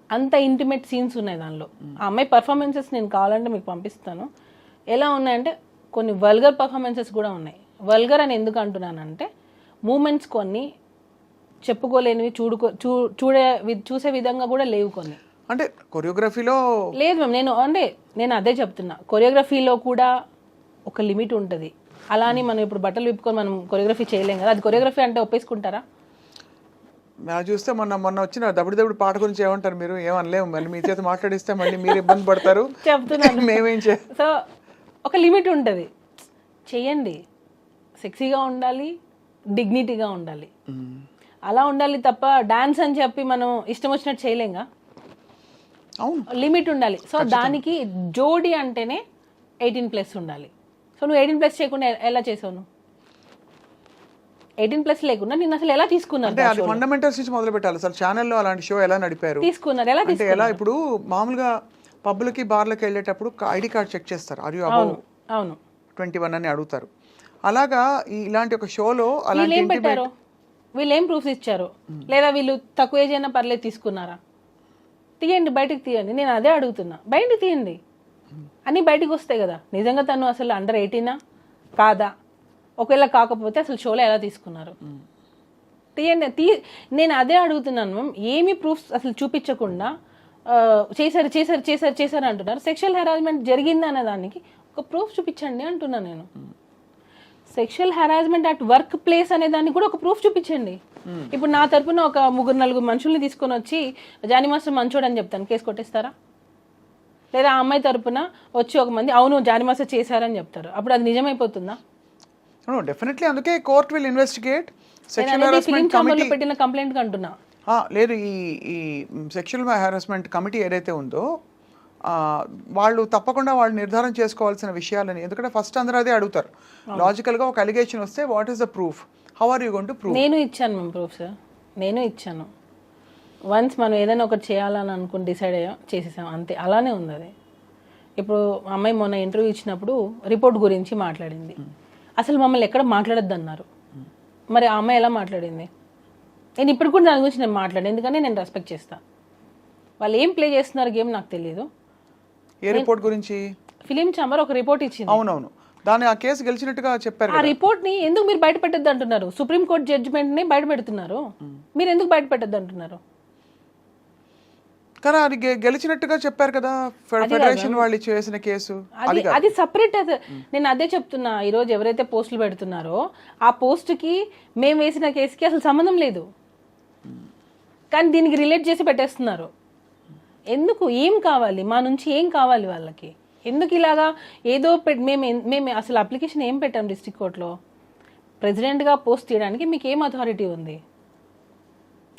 అంత ఇంటిమేట్ సీన్స్ ఉన్నాయి దానిలో. ఆ అమ్మాయి పర్ఫార్మెన్సెస్ నేను కావాలంటే మీకు పంపిస్తాను. ఎలా ఉన్నాయంటే కొన్ని వల్గర్ పర్ఫార్మెన్సెస్ కూడా ఉన్నాయి. వల్గర్ అని ఎందుకు అంటున్నానంటే మూమెంట్స్ కొన్ని చెప్పుకోలేనివి, చూసే విధంగా కూడా లేవు కొన్ని. అంటే కొరియోగ్రఫీలో లేదు మ్యామ్, నేను అదే చెప్తున్నా. కొరియోగ్రఫీలో కూడా ఒక లిమిట్ ఉంటుంది. అలా అని మనం ఇప్పుడు బట్టలు విప్పుకొని మనం కొరియోగ్రఫీ చేయలేం కదా. అది కొరియోగ్రఫీ అంటే ఒప్పేసుకుంటారా? మేము చూస్తే మొన్న వచ్చిన దప్పుడు పాట గురించి ఏమంటారు మీరు? ఏమనలేము, మళ్ళీ మీ చేత మాట్లాడిస్తే మళ్ళీ మీరు ఇబ్బంది పడతారు చెప్తున్నాను. మేమేం సో ఒక లిమిట్ ఉంటుంది. చెయ్యండి, సెక్సీగా ఉండాలి, డిగ్నిటీగా ఉండాలి, అలా ఉండాలి తప్ప డాన్స్ అని చెప్పి మనం ఇష్టం వచ్చినట్టు చేయలేంగా. అవును, లిమిట్ ఉండాలి. సో దానికి జోడి అంటేనే 18+ ఉండాలి. సో నువ్వు 18+ చేయకుండా ఎలా చేసావు? నువ్వు 18+ లేకుండా నేను అసలు ఎలా తీసుకున్నాను? అంటే అది ఫండమెంటల్స్ నుంచి మొదలు పెట్టాలి. అసలు ఛానల్లో అలాంటి షో ఎలా నడిపారు, తీసుకున్నారు ఎలా? అంటే ఎలా? ఇప్పుడు మామూలుగా పబ్లకి బార్లకి వెళ్ళేటప్పుడు ఐడి కార్డ్ చెక్ చేస్తారు, అరే అబౌవ్ 21 అని అడుగుతారు. అలాగా ఇలాంటి ఒక షోలో అలాంటి పెట్టారు, వీళ్ళు ఏం ప్రూఫ్స్ ఇచ్చారు? లేదా వీళ్ళు తక్కువ ఏజ్ అయినా పర్లేదు తీసుకున్నారా? తీయండి, బయటకు తీయండి. నేను అదే అడుగుతున్నా, బయటకు తీయండి. అన్నీ బయటకు వస్తాయి కదా. నిజంగా తను అసలు అండర్ 18 కాదా? ఒకవేళ కాకపోతే అసలు షోలో ఎలా తీసుకున్నారు? తీయండి. నేను అదే అడుగుతున్నాను మ్యామ్. ఏమి ప్రూఫ్స్ అసలు చూపించకుండా చేశారు అంటున్నారు. సెక్షువల్ హెరాస్మెంట్ జరిగింది అనే దానికి ఒక ప్రూఫ్ చూపించండి అంటున్నాను నేను. Sexual harassment at work place అనే దానికి కూడా ఒక ప్రూఫ్ చూపించండి. ఇప్పుడు నా తరపున ఒక 3-4 మనుషుల్ని తీసుకొని వచ్చి జానీ మాస్టర్ మంచోడు అని చెప్తాను, కేసు కొట్టేస్తారా? లేదా ఆ అమ్మాయి తరపున వచ్చి ఒక మంది అవును జానీ మాస్టర్ చేశారని చెప్తారు, అప్పుడు అది నిజమైపోతుందా? డెఫినెట్లీ అందుకే court will investigate sexual film harassment ఛాంబర్లో కమిటీ. పెట్టిన కంప్లైంట్ అంటున్నా. లేదు, ఈ సెక్షువల్ హెరాస్మెంట్ కమిటీ ఏదైతే ఉందో వాళ్ళు తప్పకుండా వాళ్ళు నిర్ధారణ చేసుకోవాల్సిన విషయాలని, ఎందుకంటే ఫస్ట్ అందరూ అదే అడుగుతారు లాజికల్గా. ఒక అలిగేషన్ వస్తే what is the proof, how are you going to prove? నేను ఇచ్చాను మ్యామ్ ప్రూఫ్ సార్, నేను ఇచ్చాను. వన్స్ మనం ఏదైనా ఒకటి చేయాలని అనుకుని డిసైడ్ అయ్యాం, చేసేసాం, అంతే. అలానే ఉంది అది. ఇప్పుడు అమ్మాయి మొన్న ఇంటర్వ్యూ ఇచ్చినప్పుడు రిపోర్ట్ గురించి మాట్లాడింది. అసలు మమ్మల్ని ఎక్కడ మాట్లాడొద్దు అన్నారు. మరి ఆ అమ్మాయి ఎలా మాట్లాడింది? నేను ఇప్పుడు కూడా దాని గురించి నేను మాట్లాడాను, ఎందుకంటే నేను రెస్పెక్ట్ చేస్తాను. వాళ్ళు ఏం ప్లే చేస్తున్నారు గేమ్ నాకు తెలియదు. ఏ రిపోర్ట్ గురించి? ఫిలిం ఛాంబర్ ఒక రిపోర్ట్ ఇచ్చింది. అవునవును, దాన్ని ఆ కేసు గెలిచినట్టుగా చెప్పారు. ఆ రిపోర్ట్ ని ఎందుకు మీరు బయట పెట్టద్దు అంటున్నారు? సుప్రీంకోర్టు జడ్జిమెంట్ ని బయట పెడుతున్నారు, మీరు ఎందుకు బయట పెట్టద్దు అంటున్నారు? కానీ అది గెలిచినట్టుగా చెప్పారు కదా ఫెడరేషన్ వాళ్ళు చేసిన కేసు. అది సపరేట్. నేను అదే చెప్తున్నా, ఈ రోజు ఎవరైతే పోస్టులు పెడుతున్నారో ఆ పోస్ట్ కి మేము వేసిన కేసుకి అసలు సంబంధం లేదు, కానీ దీనికి రిలేట్ చేసి పెట్టేస్తున్నారు. ఎందుకు? ఏం కావాలి మా నుంచి? ఏం కావాలి వాళ్ళకి? ఎందుకు ఇలాగా ఏదో మేము అసలు అప్లికేషన్ ఏం పెట్టాం డిస్ట్రిక్ట్ కోర్టులో? ప్రెసిడెంట్గా పోస్ట్ తీయడానికి మీకు ఏం అథారిటీ ఉంది?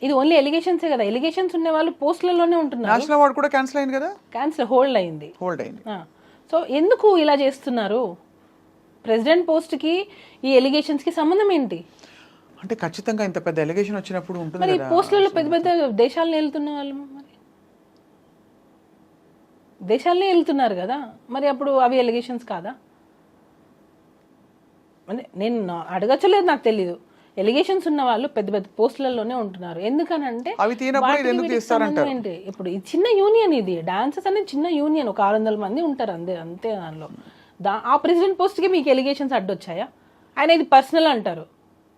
ఇది ఓన్లీ ఎలిగేషన్సే కదా. ఎలిగేషన్స్ ఉన్న వాళ్ళు పోస్టులలోనే ఉంటున్నారు. నేషనల్ అవార్డు కూడా క్యాన్సిల్ అయింది కదా. క్యాన్సిల్, హోల్డ్ అయింది. సో ఎందుకు ఇలా చేస్తున్నారు? ప్రెసిడెంట్ పోస్ట్కి ఈ ఎలిగేషన్స్కి సంబంధం ఏంటి? అంటే ఖచ్చితంగా ఇంత పెద్ద ఎలిగేషన్ వచ్చినప్పుడు ఉంటుంది మరి కదా. పోస్టులలో పెద్ద పెద్ద దేశాలను వెళ్తున్న వాళ్ళు మరి దేశాలనే వెళ్తున్నారు కదా, మరి అప్పుడు అవి ఎలిగేషన్స్ కాదా? అంటే నేను అడగచ్చలేదు, నాకు తెలీదు. ఎలిగేషన్స్ ఉన్న వాళ్ళు పెద్ద పెద్ద పోస్టులలోనే ఉంటున్నారు. ఎందుకనంటే ఏంటి, ఇప్పుడు ఈ చిన్న యూనియన్, ఇది డాన్సెస్ అనేది చిన్న యూనియన్, ఒక 600 మంది ఉంటారు అంతే. దానిలో ఆ ప్రెసిడెంట్ పోస్ట్కి మీకు ఎలిగేషన్స్ అడ్డొచ్చాయా? ఆయన ఇది పర్సనల్ అంటారు,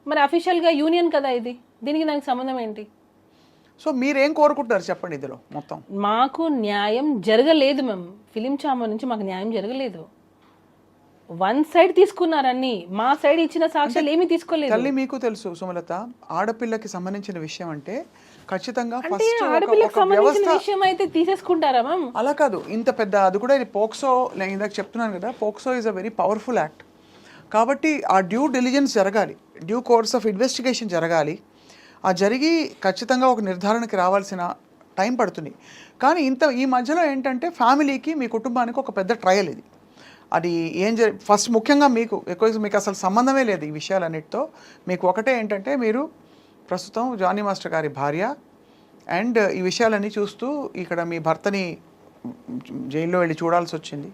మరి అఫీషియల్గా యూనియన్ కదా ఇది, దీనికి దానికి సంబంధం ఏంటి? సో మీరేం కోరుకుంటున్నారు చెప్పండి ఇందులో మొత్తం? మాకు న్యాయం జరగలేదు మ్యామ్. ఫిలిం ఛాంబర్ నుంచి మాకు న్యాయం జరగలేదు. వన్ సైడ్ తీసుకున్నారని, మా సైడ్ ఇచ్చిన సాక్ష్యాలు ఏమీ తీసుకోలేదు. తల్లి మీకు తెలుసు సుమలత, ఆడపిల్లకి సంబంధించిన విషయం అంటే ఖచ్చితంగా ఆడపిల్లకి సంబంధించిన విషయం అయితే తీసేసుకుంటారా మ్యామ్? అలా కాదు, ఇంత పెద్ద అది కూడా ఇది పోక్సో. నేను ఇందాక చెప్తున్నాను కదా, POCSO is a very powerful act. కాబట్టి ఆ డ్యూ డిలిజెన్స్ జరగాలి, డ్యూ కోర్స్ ఆఫ్ ఇన్వెస్టిగేషన్ జరగాలి. ఆ జరిగి ఖచ్చితంగా ఒక నిర్ధారణకి రావాల్సిన టైం పడుతుంది. కానీ ఈ మధ్యలో ఏంటంటే ఫ్యామిలీకి, మీ కుటుంబానికి ఒక పెద్ద ట్రయల్ ఇది. అది ఏం ఫస్ట్ ముఖ్యంగా మీకు అసలు సంబంధమే లేదు ఈ విషయాలన్నిటితో. మీకు ఒకటే ఏంటంటే, మీరు ప్రస్తుతం జానీ మాస్టర్ గారి భార్య అండ్ ఈ విషయాలన్నీ చూస్తూ ఇక్కడ మీ భర్తని జైల్లో వెళ్ళి చూడాల్సి వచ్చింది.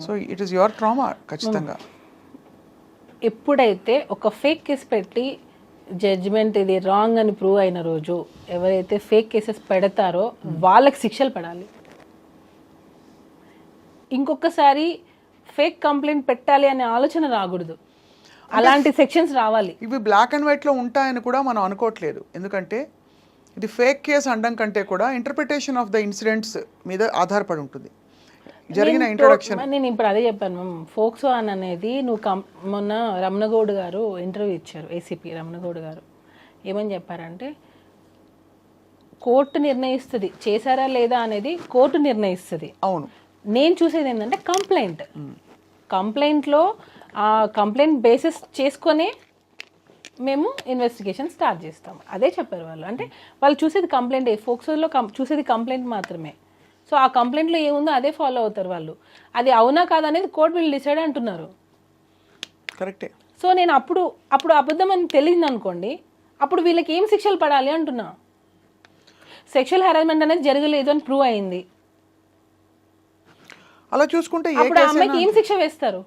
So it is your trauma ఖచ్చితంగా. ఎప్పుడైతే ఒక ఫేక్ కేసు పెట్టి జడ్జిమెంట్ ఇది రాంగ్ అని ప్రూవ్ అయిన రోజు, ఎవరైతే ఫేక్ కేసెస్ పెడతారో వాళ్ళకి శిక్షలు పడాలి. ఇంకొకసారి ఫేక్ కంప్లైంట్ పెట్టాలి అనే ఆలోచన రాకూడదు, అలాంటి సెక్షన్స్ రావాలి. ఇవి బ్లాక్ అండ్ వైట్లో ఉంటాయని కూడా మనం అనుకోవట్లేదు, ఎందుకంటే ఇది ఫేక్ కేసు అనడం కంటే కూడా ఇంటర్ప్రిటేషన్ ఆఫ్ ద ఇన్సిడెంట్స్ మీద ఆధారపడి ఉంటుంది జరిగిన ఇంట్రొడక్షన్. నేను ఇప్పుడు అదే చెప్పాను మ్యామ్. ఫోక్సో అనేది మొన్న రమణగౌడ్ గారు ఇంటర్వ్యూ ఇచ్చారు, ఏసీపీ రమణగౌడ్ గారు. ఏమని చెప్పారంటే, కోర్టు నిర్ణయిస్తుంది చేశారా లేదా అనేది, కోర్టు నిర్ణయిస్తుంది. అవును, నేను చూసేది ఏంటంటే కంప్లైంట్లో ఆ కంప్లైంట్ బేసిస్ చేసుకొనే మేము ఇన్వెస్టిగేషన్ స్టార్ట్ చేస్తాం. అదే చెప్పారు వాళ్ళు. అంటే వాళ్ళు చూసేది కంప్లైంట్, ఫోక్సోలో చూసేది కంప్లైంట్ మాత్రమే. సో ఆ కంప్లైంట్లో ఏముందో అదే ఫాలో అవుతారు వాళ్ళు. అది అవునా కాదా అనేది కోర్టు వీళ్ళు డిసైడ్ అంటున్నారు. కరెక్టే. సో నేను అప్పుడు అబద్ధం అని తెలియదు అనుకోండి, అప్పుడు వీళ్ళకి ఏం శిక్షలు పడాలి అంటున్నా. సెక్షువల్ హెరాస్మెంట్ అనేది జరగలేదు అని ప్రూవ్ అయింది, అలా చూసుకుంటే అప్పుడు ఆ అమ్మాయికి ఏం శిక్ష వేస్తారు?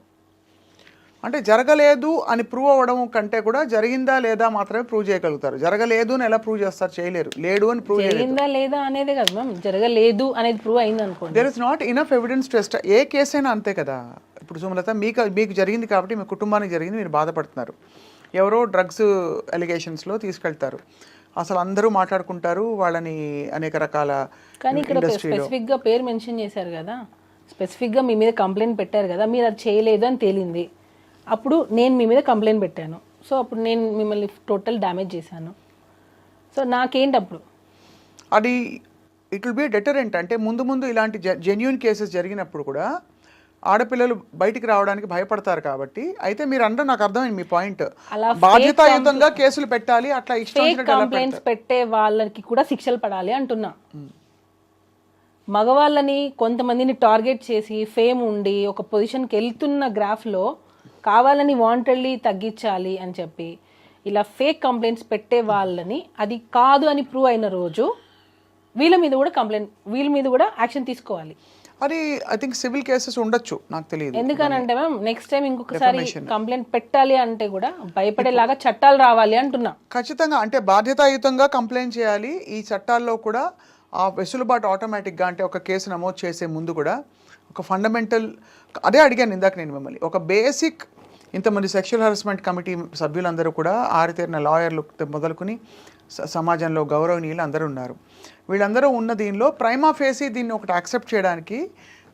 అంటే జరగలేదు అని ప్రూవ్ అవ్వడం కంటే కూడా జరిగిందా లేదా మాత్రమే ప్రూవ్ చేయగలుగుతారు. జరగలేదు అని ఎలా ప్రూవ్ చేస్తారు? చేయలేరు. లేడు అని ప్రూవ్ జరిగిందా లేదా అనేది కదా మ్యామ్, జరగలేదు అనేది ప్రూవ్ అయింది అనుకోండి. There is not enough evidence to a case అయినా అంతే కదా. ఇప్పుడు సుమలత, మీకు జరిగింది కాబట్టి, మీ కుటుంబానికి జరిగింది, మీరు బాధపడుతున్నారు. ఎవరో డ్రగ్స్ అలిగేషన్స్లో తీసుకెళ్తారు, అసలు అందరూ మాట్లాడుకుంటారు వాళ్ళని అనేక రకాల. కానీ ఇక్కడ స్పెసిఫిక్గా పేరు మెన్షన్ చేశారు కదా, స్పెసిఫిక్గా మీ మీద కంప్లైంట్ పెట్టారు కదా, మీరు అది చేయలేదు అని తేలింది. అప్పుడు నేను మీ మీద కంప్లైంట్ పెట్టాను, సో అప్పుడు నేను మిమ్మల్ని టోటల్ డ్యామేజ్ చేశాను. సో నాకేంటి అప్పుడు? అది ఇట్ విల్ బి డెటరెంట్. అంటే ముందు ఇలాంటి జెన్యూన్ కేసెస్ జరిగినప్పుడు కూడా ఆడపిల్లలు బయటికి రావడానికి భయపడతారు కాబట్టి. అయితే మీరు అంటే నాకు అర్థమైంది మీ పాయింట్, అలా బాధ్యతాయుతంగా కేసులు పెట్టాలి, అట్లా ఇష్టం ఫేక్ వచ్చినట్టు ఎలా కంప్లైంట్స్ పెట్టే వాళ్ళకి కూడా శిక్షలు పడాలి అంటున్నా. మగవాళ్ళని కొంతమందిని టార్గెట్ చేసి ఫేమ్ ఉండి ఒక పొజిషన్కి వెళ్తున్న గ్రాఫ్లో కావాలని వాంటెడ్లీ తగ్గించాలి అని చెప్పి ఇలా ఫేక్ కంప్లైంట్స్ పెట్టే వాళ్ళని అది కాదు అని ప్రూవ్ అయిన రోజు వీళ్ళ మీద కూడా యాక్షన్ తీసుకోవాలి. అది ఐ థింక్ సివిల్ కేసెస్ ఉండొచ్చు, నాకు తెలియదు. ఎందుకనంటే మ్యామ్ నెక్స్ట్ టైం ఇంకొకసారి కంప్లైంట్ పెట్టాలి అంటే కూడా భయపడేలాగా చట్టాలు రావాలి అంటున్నా. ఖచ్చితంగా అంటే బాధ్యతాయుతంగా కంప్లైంట్ చేయాలి. ఈ చట్టాల్లో కూడా ఆ వెసులుబాటు ఆటోమేటిక్గా, అంటే ఒక కేసు నమోదు చేసే ముందు కూడా ఒక ఫండమెంటల్, అదే అడిగాను ఇందాక నేను మిమ్మల్ని, ఒక బేసిక్ ఇంతమంది సెక్షువల్ హరాస్మెంట్ కమిటీ సభ్యులందరూ కూడా ఆరితేరిన లాయర్లు మొదలుకొని సమాజంలో గౌరవనీయులు అందరూ ఉన్నారు. వీళ్ళందరూ ఉన్న దీనిలో ప్రైమా ఫేసి దీన్ని ఒకటి యాక్సెప్ట్ చేయడానికి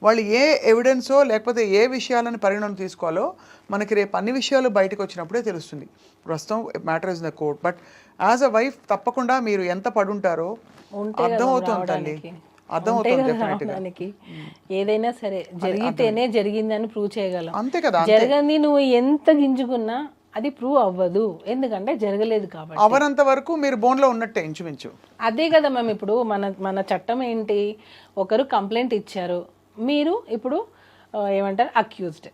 వాళ్ళు ఏ ఎవిడెన్సో లేకపోతే ఏ విషయాలను పరిగణన తీసుకోవాలో మనకి రేపు అన్ని విషయాలు బయటకు వచ్చినప్పుడే తెలుస్తుంది. ప్రస్తుతం matter is the court, but as a wife తప్పకుండా మీరు ఎంత పడుంటారో అర్థమవుతుంది తల్లి, అర్థమవుతుంది. ఏదైనా సరే జరిగితేనే జరిగిందని ప్రూవ్ చేయగలం, అంతే కదా. జరగని నువ్వు ఎంత గింజుకున్నా అది ప్రూవ్ అవ్వదు, ఎందుకంటే జరగలేదు కాబట్టి. అవనంత వరకు మీరు బోన్లో ఉన్నట్టే ఇంచుమించు. అదే కదా మ్యామ్, ఇప్పుడు మన చట్టం ఏంటి, ఒకరు కంప్లైంట్ ఇచ్చారు, మీరు ఇప్పుడు ఏమంటారు అక్యూజ్డ్,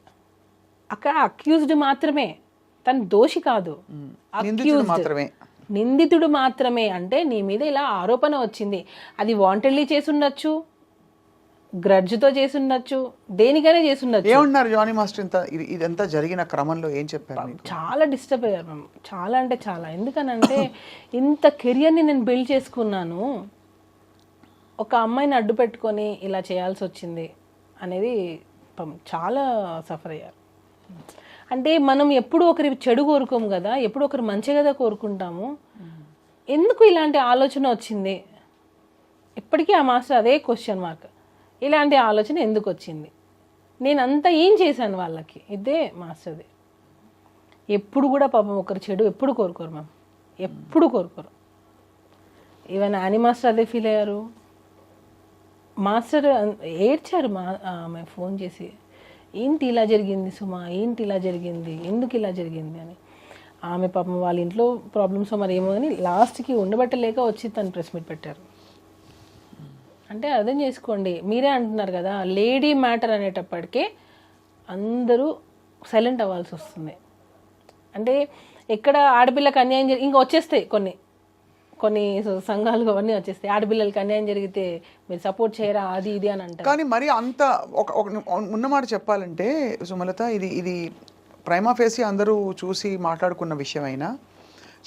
అక్కడ అక్యూజ్డ్ మాత్రమే, తను దోషి కాదు, నిందితుడు మాత్రమే. అంటే నీ మీద ఇలా ఆరోపణ వచ్చింది, అది వాంటెడ్లీ చేసుండొచ్చు, గ్రడ్జ్తో చేసుండొచ్చు, దేనికైనా చేసుండొచ్చు. ఏమన్నారు జానీ మాస్టర్ ఇదంతా జరిగిన క్రమంలో ఏం చెప్పారు? చాలా డిస్టర్బ్ అయ్యారు మ్యామ్, చాలా అంటే చాలా. ఎందుకనంటే ఇంత కెరియర్ని నేను బిల్డ్ చేసుకున్నాను, ఒక అమ్మాయిని అడ్డు పెట్టుకొని ఇలా చేయాల్సి వచ్చింది అనేది చాలా సఫర్ అయ్యారు. అంటే మనం ఎప్పుడు ఒకరి చెడు కోరుకోము కదా, ఎప్పుడు ఒకరు మంచి కదా కోరుకుంటాము. ఎందుకు ఇలాంటి ఆలోచన వచ్చింది, ఇప్పటికీ ఆ మాస్టర్ అదే క్వశ్చన్ మార్క్, ఇలాంటి ఆలోచన ఎందుకు వచ్చింది, నేనంతా ఏం చేశాను వాళ్ళకి, ఇదే మాస్టర్ది. ఎప్పుడు కూడా పాపం ఒకరు చెడు ఎప్పుడు కోరుకోరు మ్యామ్, ఎప్పుడు కోరుకోరు. ఈవెన్ యానీ మాస్టర్ అదే ఫీల్ అయ్యారు. మాస్టర్ ఏడ్చారు ఆమె ఫోన్ చేసి, ఏంటి ఇలా జరిగింది సుమా, ఏంటి ఇలా జరిగింది, ఎందుకు ఇలా జరిగింది అని. ఆమె పాపం వాళ్ళ ఇంట్లో ప్రాబ్లమ్స్ మరి ఏమో అని లాస్ట్కి ఉండబట్టలేక వచ్చి తను ప్రెస్ మీట్ పెట్టారు. అంటే అర్థం చేసుకోండి, మీరే అంటున్నారు కదా లేడీ మ్యాటర్ అనేటప్పటికే అందరూ సైలెంట్ అవ్వాల్సి వస్తుంది. అంటే ఎక్కడ ఆడపిల్లకి అన్యాయం ఇంకా వచ్చేస్తాయి కొన్ని సంఘాలు అవన్నీ వచ్చేస్తాయి, ఆడపిల్లలకి అన్యాయం జరిగితే మీరు సపోర్ట్ చేయరా అది ఇది అని అంటారు. కానీ మరి అంత ఉన్నమాట చెప్పాలంటే సుమలత, ఇది ప్రైమా ఫేసి అందరూ చూసి మాట్లాడుకున్న విషయం అయినా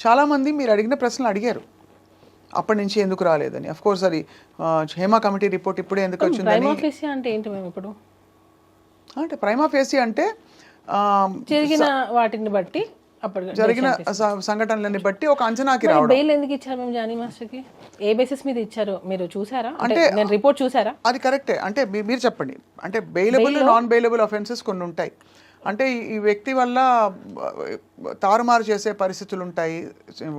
చాలామంది మీరు అడిగిన ప్రశ్నలు అడిగారు, అప్పటి నుంచి ఎందుకు రాలేదని. అఫ్ కోర్స్ అది హేమా కమిటీ రిపోర్ట్ ఇప్పుడే ఎందుకు వచ్చింది. ప్రైమా ఫేసి అంటే ఏంటి మేము ఇప్పుడు, అంటే ప్రైమా ఫేసి అంటే జరిగిన వాటిని బట్టి, జరిగిన సంఘటనలని బట్టి ఒక అంచనాకి రావడం. బెయిల్ ఎందుకు ఇచ్చారు మేము జానీ మాస్టర్కి, ఏ బేసిస్ మీద ఇచ్చారు మీరు చూసారా? అంటే నేను రిపోర్ట్ చూసారా? అది కరెక్టే, అంటే మీరు చెప్పండి. అంటే బెయిలబుల్ నాన్ బెయిలబుల్ అఫెన్సెస్ కొన్ని ఉంటాయి, అంటే ఈ వ్యక్తి వల్ల తారుమారు చేసే పరిస్థితులు ఉంటాయి,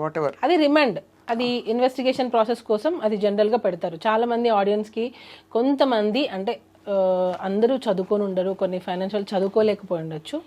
వాట్ ఎవర్. అది రిమాండ్, అది ఇన్వెస్టిగేషన్ ప్రాసెస్ కోసం అది జనరల్గా పెడతారు. చాలామంది ఆడియన్స్కి కొంతమంది అంటే అందరూ చదువుకొని ఉండరు, కొన్ని ఫైనాన్షియల్ చదువుకోలేకపోయి ఉండొచ్చు,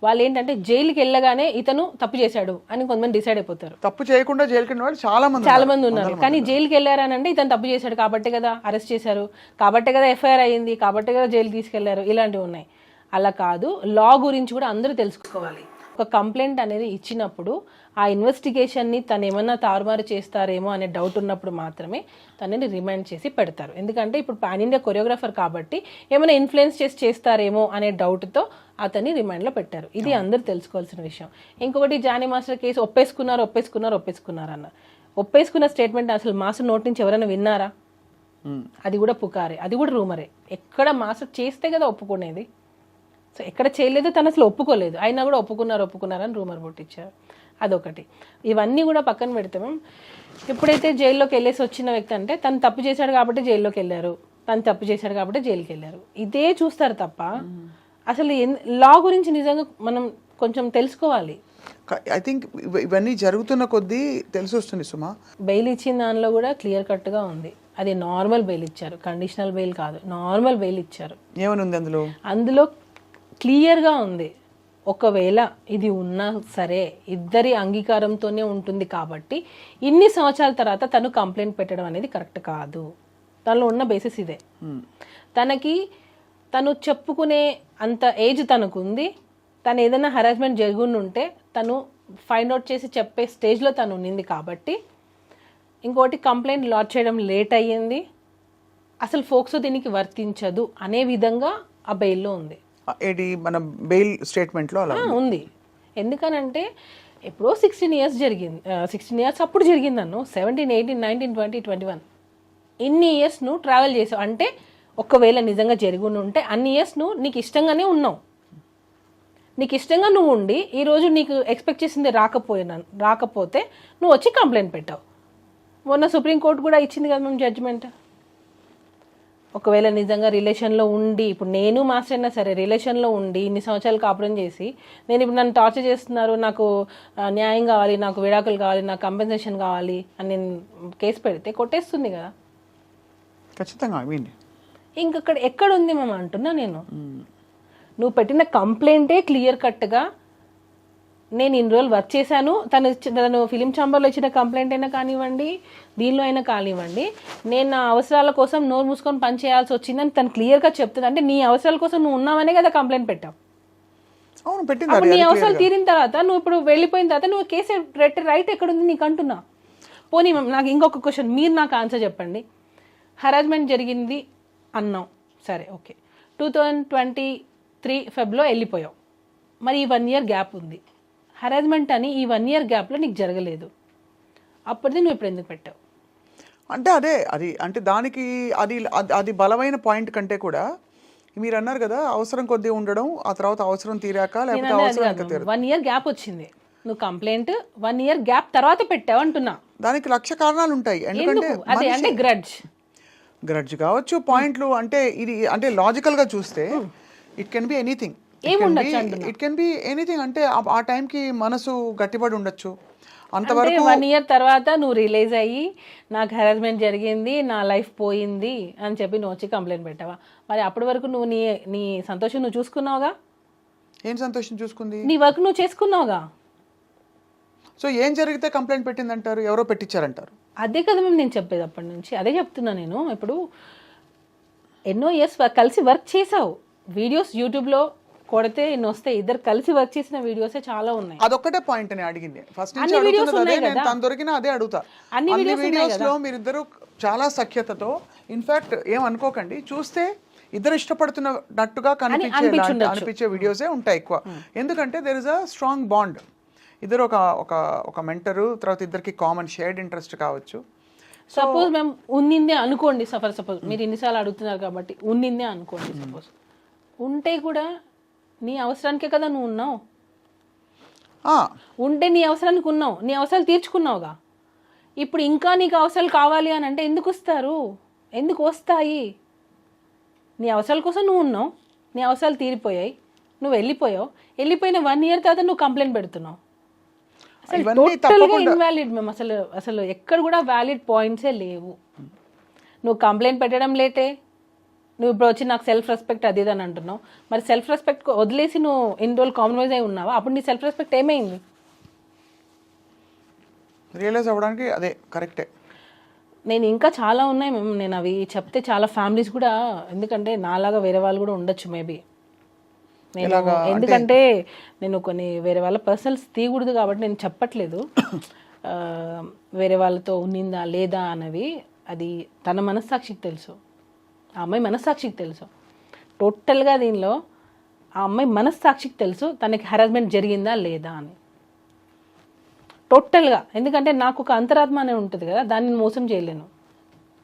వాళ్ళు ఏంటంటే జైలుకి వెళ్ళగానే ఇతను తప్పు చేశాడు అని కొంతమంది డిసైడ్ అయిపోతారు. తప్పు చేయకుండా జైలుకి వెళ్ళిన వాళ్ళు చాలా మంది ఉన్నారు. కానీ జైలుకి వెళ్ళారని అంటే ఇతను తప్పు చేశాడు కాబట్టే కదా అరెస్ట్ చేశారు, కాబట్టే కదా ఎఫ్ఐఆర్ అయ్యింది, కాబట్టే కదా జైలు తీసుకెళ్లారు, ఇలాంటివి ఉన్నాయి. అలా కాదు, లా గురించి కూడా అందరూ తెలుసుకోవాలి. ఒక కంప్లైంట్ అనేది ఇచ్చినప్పుడు ఆ ఇన్వెస్టిగేషన్ని తను ఏమన్నా తారుమారు చేస్తారేమో అనే డౌట్ ఉన్నప్పుడు మాత్రమే తనని రిమైండ్ చేసి పెడతారు. ఎందుకంటే ఇప్పుడు పాన్ ఇండియా కొరియోగ్రాఫర్ కాబట్టి ఏమైనా ఇన్ఫ్లుయెన్స్ చేస్తారేమో అనే డౌట్తో అతన్ని రిమైండ్లో పెట్టారు. ఇది అందరూ తెలుసుకోవాల్సిన విషయం. ఇంకొకటి జానీ మాస్టర్ కేసు ఒప్పేసుకున్నారు అన్నారు. ఒప్పేసుకున్న స్టేట్మెంట్ అసలు మాస్టర్ నోటి నుంచి ఎవరైనా విన్నారా? అది కూడా పుకారే, అది కూడా రూమరే. ఎక్కడ మాస్టర్ చేస్తే కదా ఒప్పుకునేది, సో ఎక్కడ చేయలేదు, తను అసలు ఒప్పుకోలేదు, అయినా కూడా ఒప్పుకున్నారని రూమర్ పుట్టించారు. అదొకటి. ఇవన్నీ కూడా పక్కన పెడితే ఎప్పుడైతే జైల్లోకి వెళ్ళేసి వచ్చిన వ్యక్తి అంటే తను తప్పు చేశాడు కాబట్టి జైల్లోకి వెళ్ళారు, తను తప్పు చేశాడు కాబట్టి జైలుకి వెళ్ళారు, ఇదే చూస్తారు తప్ప అసలు లా గురించి నిజంగా మనం కొంచెం తెలుసుకోవాలి. ఐ థింక్ ఇవన్నీ జరుగుతున్న కొద్దీ తెలిసి వస్తుంది సుమా. బెయిల్ ఇచ్చిన దానిలో కూడా క్లియర్ కట్గా ఉంది, అది నార్మల్ బెయిల్ ఇచ్చారు, కండిషనల్ బెయిల్ కాదు, నార్మల్ బెయిల్ ఇచ్చారు. ఏమని ఉంది అందులో? అందులో క్లియర్గా ఉంది. ఒకవేళ ఇది ఉన్నా సరే ఇద్దరి అంగీకారంతోనే ఉంటుంది కాబట్టి ఇన్ని సంవత్సరాల తర్వాత తను కంప్లైంట్ పెట్టడం అనేది కరెక్ట్ కాదు. తనలో ఉన్న బేసిస్ ఇదే. తను చెప్పుకునే అంత ఏజ్ తనకుంది. తను ఏదైనా హరాస్మెంట్ జరుగుంటే తను ఫైండ్ అవుట్ చేసి చెప్పే స్టేజ్లో తను ఉన్నింది కాబట్టి, ఇంకోటి కంప్లైంట్ లాడ్జ్ చేయడం లేట్ అయ్యింది, అసలు ఫోక్సో దీనికి వర్తించదు అనే విధంగా ఆ బెయిల్లో ఉంది. ఏది మన బెయిల్ స్టేట్మెంట్లో అలా ఉంది. ఎందుకనంటే ఎప్పుడో 16 years జరిగింది. 16 years అప్పుడు జరిగింది నన్ను. 17, 18, 19, 20, 21 ఇన్ని ఇయర్స్ నువ్వు ట్రావెల్ చేసావు అంటే ఒకవేళ నిజంగా జరిగి ఉంటే అన్ని ఇయర్స్ నువ్వు నీకు ఇష్టంగానే ఉన్నావు. నీకు ఇష్టంగా నువ్వు ఉండి ఈరోజు నీకు ఎక్స్పెక్ట్ చేసింది రాకపోతే నువ్వు వచ్చి కంప్లైంట్ పెట్టావు. మొన్న సుప్రీంకోర్టు కూడా ఇచ్చింది కదా మేము జడ్జిమెంట్. ఒకవేళ నిజంగా రిలేషన్లో ఉండి, ఇప్పుడు నేను మాస్టర్ అయినా సరే రిలేషన్లో ఉండి ఇన్ని సంవత్సరాలు కాపురం చేసి నేను ఇప్పుడు నన్ను టార్చర్ చేస్తున్నారు, నాకు న్యాయం కావాలి, నాకు విడాకులు కావాలి, నాకు కంపెన్సేషన్ కావాలి అని నేను కేసు పెడితే కొట్టేస్తుంది కదా ఖచ్చితంగా. ఇంకక్కడ ఎక్కడుంది మేము అంటున్నా నేను. నువ్వు పెట్టిన కంప్లైంటే క్లియర్ కట్గా నేను ఇన్ని రోజులు వర్క్ చేశాను, తను ఫిలిం ఛాంబర్లో ఇచ్చిన కంప్లైంట్ అయినా కానివ్వండి, దీనిలో అయినా కానివ్వండి, నేను నా అవసరాల కోసం నోరు మూసుకొని పని చేయాల్సి వచ్చిందని తను క్లియర్గా చెప్తుంది. అంటే నీ అవసరాల కోసం నువ్వు ఉన్నావనే కదా కంప్లైంట్ పెట్టావు. అప్పుడు నీ అవసరాలు తీరిన తర్వాత నువ్వు ఇప్పుడు వెళ్ళిపోయిన తర్వాత నువ్వు కేసు రైట్ ఎక్కడుంది నీకు అంటున్నా. పోనీ నాకు ఇంకొక క్వశ్చన్, మీరు నాకు ఆన్సర్ చెప్పండి. హరాస్మెంట్ జరిగింది అన్నాం, సరే ఓకే. 2023 ఫెబ్లో వెళ్ళిపోయావు, మరి ఈ 1 year గ్యాప్ ఉంది. హరాస్మెంట్ అని ఈ 1 year గ్యాప్లో నీకు జరగలేదు, అప్పటిది నువ్వు ఇప్పుడు ఎందుకు పెట్టావు? అంటే అంటే దానికి అది బలమైన పాయింట్ కంటే కూడా మీరు అన్నారు కదా అవసరం కొద్దీ ఉండడం, ఆ తర్వాత అవసరం తీరాక లేకపోతే అవసరం 1 year గ్యాప్ వచ్చింది, నువ్వు కంప్లైంట్ 1 year గ్యాప్ తర్వాత పెట్టావు అంటున్నా. దానికి 1,00,000 కారణాలు ఉంటాయి. ఎందుకంటే అంటే గ్రడ్జ్ కావచ్చు, పాయింట్లు అంటే ఇది అంటే లాజికల్గా చూస్తే it can be anything. It can be anything. అంటే ఆ టైంకి మనసు గట్టిపడి ఉండొచ్చు. అంతవరకు 1 year తర్వాత నువ్వు రిలీజ్ అయ్యి నాకు హెరాస్మెంట్ జరిగింది, నా లైఫ్ పోయింది అని చెప్పి నువ్వు వచ్చి కంప్లైంట్ పెట్టావా? మరి అప్పటి వరకు నువ్వు నీ సంతోషం నువ్వు చూసుకున్నావుగా. ఏం సంతోషం చూసుకుంది? నీ వర్క్ నువ్వు చేసుకున్నావుగా. సో ఏం జరిగితే కంప్లైంట్ పెట్టిందంటారు? ఎవరో పెట్టించారంటారు. అదే కదా మేము నేను చెప్పేది అప్పటి నుంచి, అదే చెప్తున్నా నేను. ఇప్పుడు ఎన్నో ఇయర్స్ కలిసి వర్క్ చేసావు, వీడియోస్ యూట్యూబ్లో కొడితే ఎన్నో వస్తాయి, ఇద్దరు కలిసి వర్క్ చేసిన వీడియోసే చాలా ఉన్నాయి. అదొక్కటే పాయింట్ నేను అడిగింది ఫస్ట్ నుంచి అడుగుతున్నది అదే. నేను తను దొరికినా అదే అడుగుతా. అన్ని వీడియోస్లో మీరిద్దరు చాలా సఖ్యతతో, ఇన్ఫాక్ట్ ఏమనుకోకండి, చూస్తే ఇద్దరు ఇష్టపడుతున్నట్టుగా అనిపించే వీడియోసే ఉంటాయి ఎక్కువ. ఎందుకంటే there is a strong bond. ఇద్దరు ఒక మెంటరు, తర్వాత ఇద్దరికి కామన్ షేర్డ్ ఇంట్రెస్ట్ కావచ్చు. సపోజ్ మేము ఉన్నిందే అనుకోండి, సపోజ్ మీరు ఇన్నిసార్లు అడుగుతున్నారు కాబట్టి ఉన్నిందే అనుకోండి. సపోజ్ ఉంటే కూడా నీ అవసరానికే కదా నువ్వు ఉన్నావు. ఉంటే నీ అవసరానికి ఉన్నావు, నీ అవసరాలు తీర్చుకున్నావుగా. ఇప్పుడు ఇంకా నీకు అవసరాలు కావాలి అని అంటే ఎందుకు వస్తారు? ఎందుకు వస్తాయి? నీ అవసరాల కోసం నువ్వు ఉన్నావు, నీ అవసరాలు తీరిపోయాయి, నువ్వు వెళ్ళిపోయావు. వెళ్ళిపోయిన 1 year తర్వాత నువ్వు కంప్లైంట్ పెడుతున్నావు. అసలు టోటల్గా ఇన్వాలిడ్. మేము అసలు ఎక్కడ కూడా వ్యాలిడ్ పాయింట్సే లేవు. నువ్వు కంప్లైంట్ పెట్టడం లేటే, నువ్వు ఇప్పుడు వచ్చి నాకు సెల్ఫ్ రెస్పెక్ట్ అది అని అంటున్నావు. మరి సెల్ఫ్ రెస్పెక్ట్ వదిలేసి నువ్వు ఇన్ని రోజులు కాంప్రమైజ్ అయి ఉన్నావా? అప్పుడు నీ సెల్ఫ్ రెస్పెక్ట్ ఏమైంది? రియలైజ్ అవ్వడానికి అదే కరెక్టే. నేను ఇంకా చాలా ఉన్నాయి మేము, నేను అవి చెప్తే చాలా ఫ్యామిలీస్ కూడా, ఎందుకంటే నాలాగా వేరే వాళ్ళు కూడా ఉండొచ్చు మేబీ. నేను ఎందుకంటే నేను కొన్ని వేరే వాళ్ళ పర్సనల్స్ తీయకూడదు కాబట్టి నేను చెప్పట్లేదు. వేరే వాళ్ళతో ఉన్నిందా లేదా అన్నవి అది తన మనస్సాక్షికి తెలుసు, ఆ అమ్మాయి మనస్సాక్షికి తెలుసు. టోటల్గా దీనిలో ఆ అమ్మాయి మనస్సాక్షికి తెలుసు తనకి హరాస్మెంట్ జరిగిందా లేదా అని టోటల్గా. ఎందుకంటే నాకు ఒక అంతరాత్మ అనే ఉంటుంది కదా, దాన్ని మోసం చేయలేను.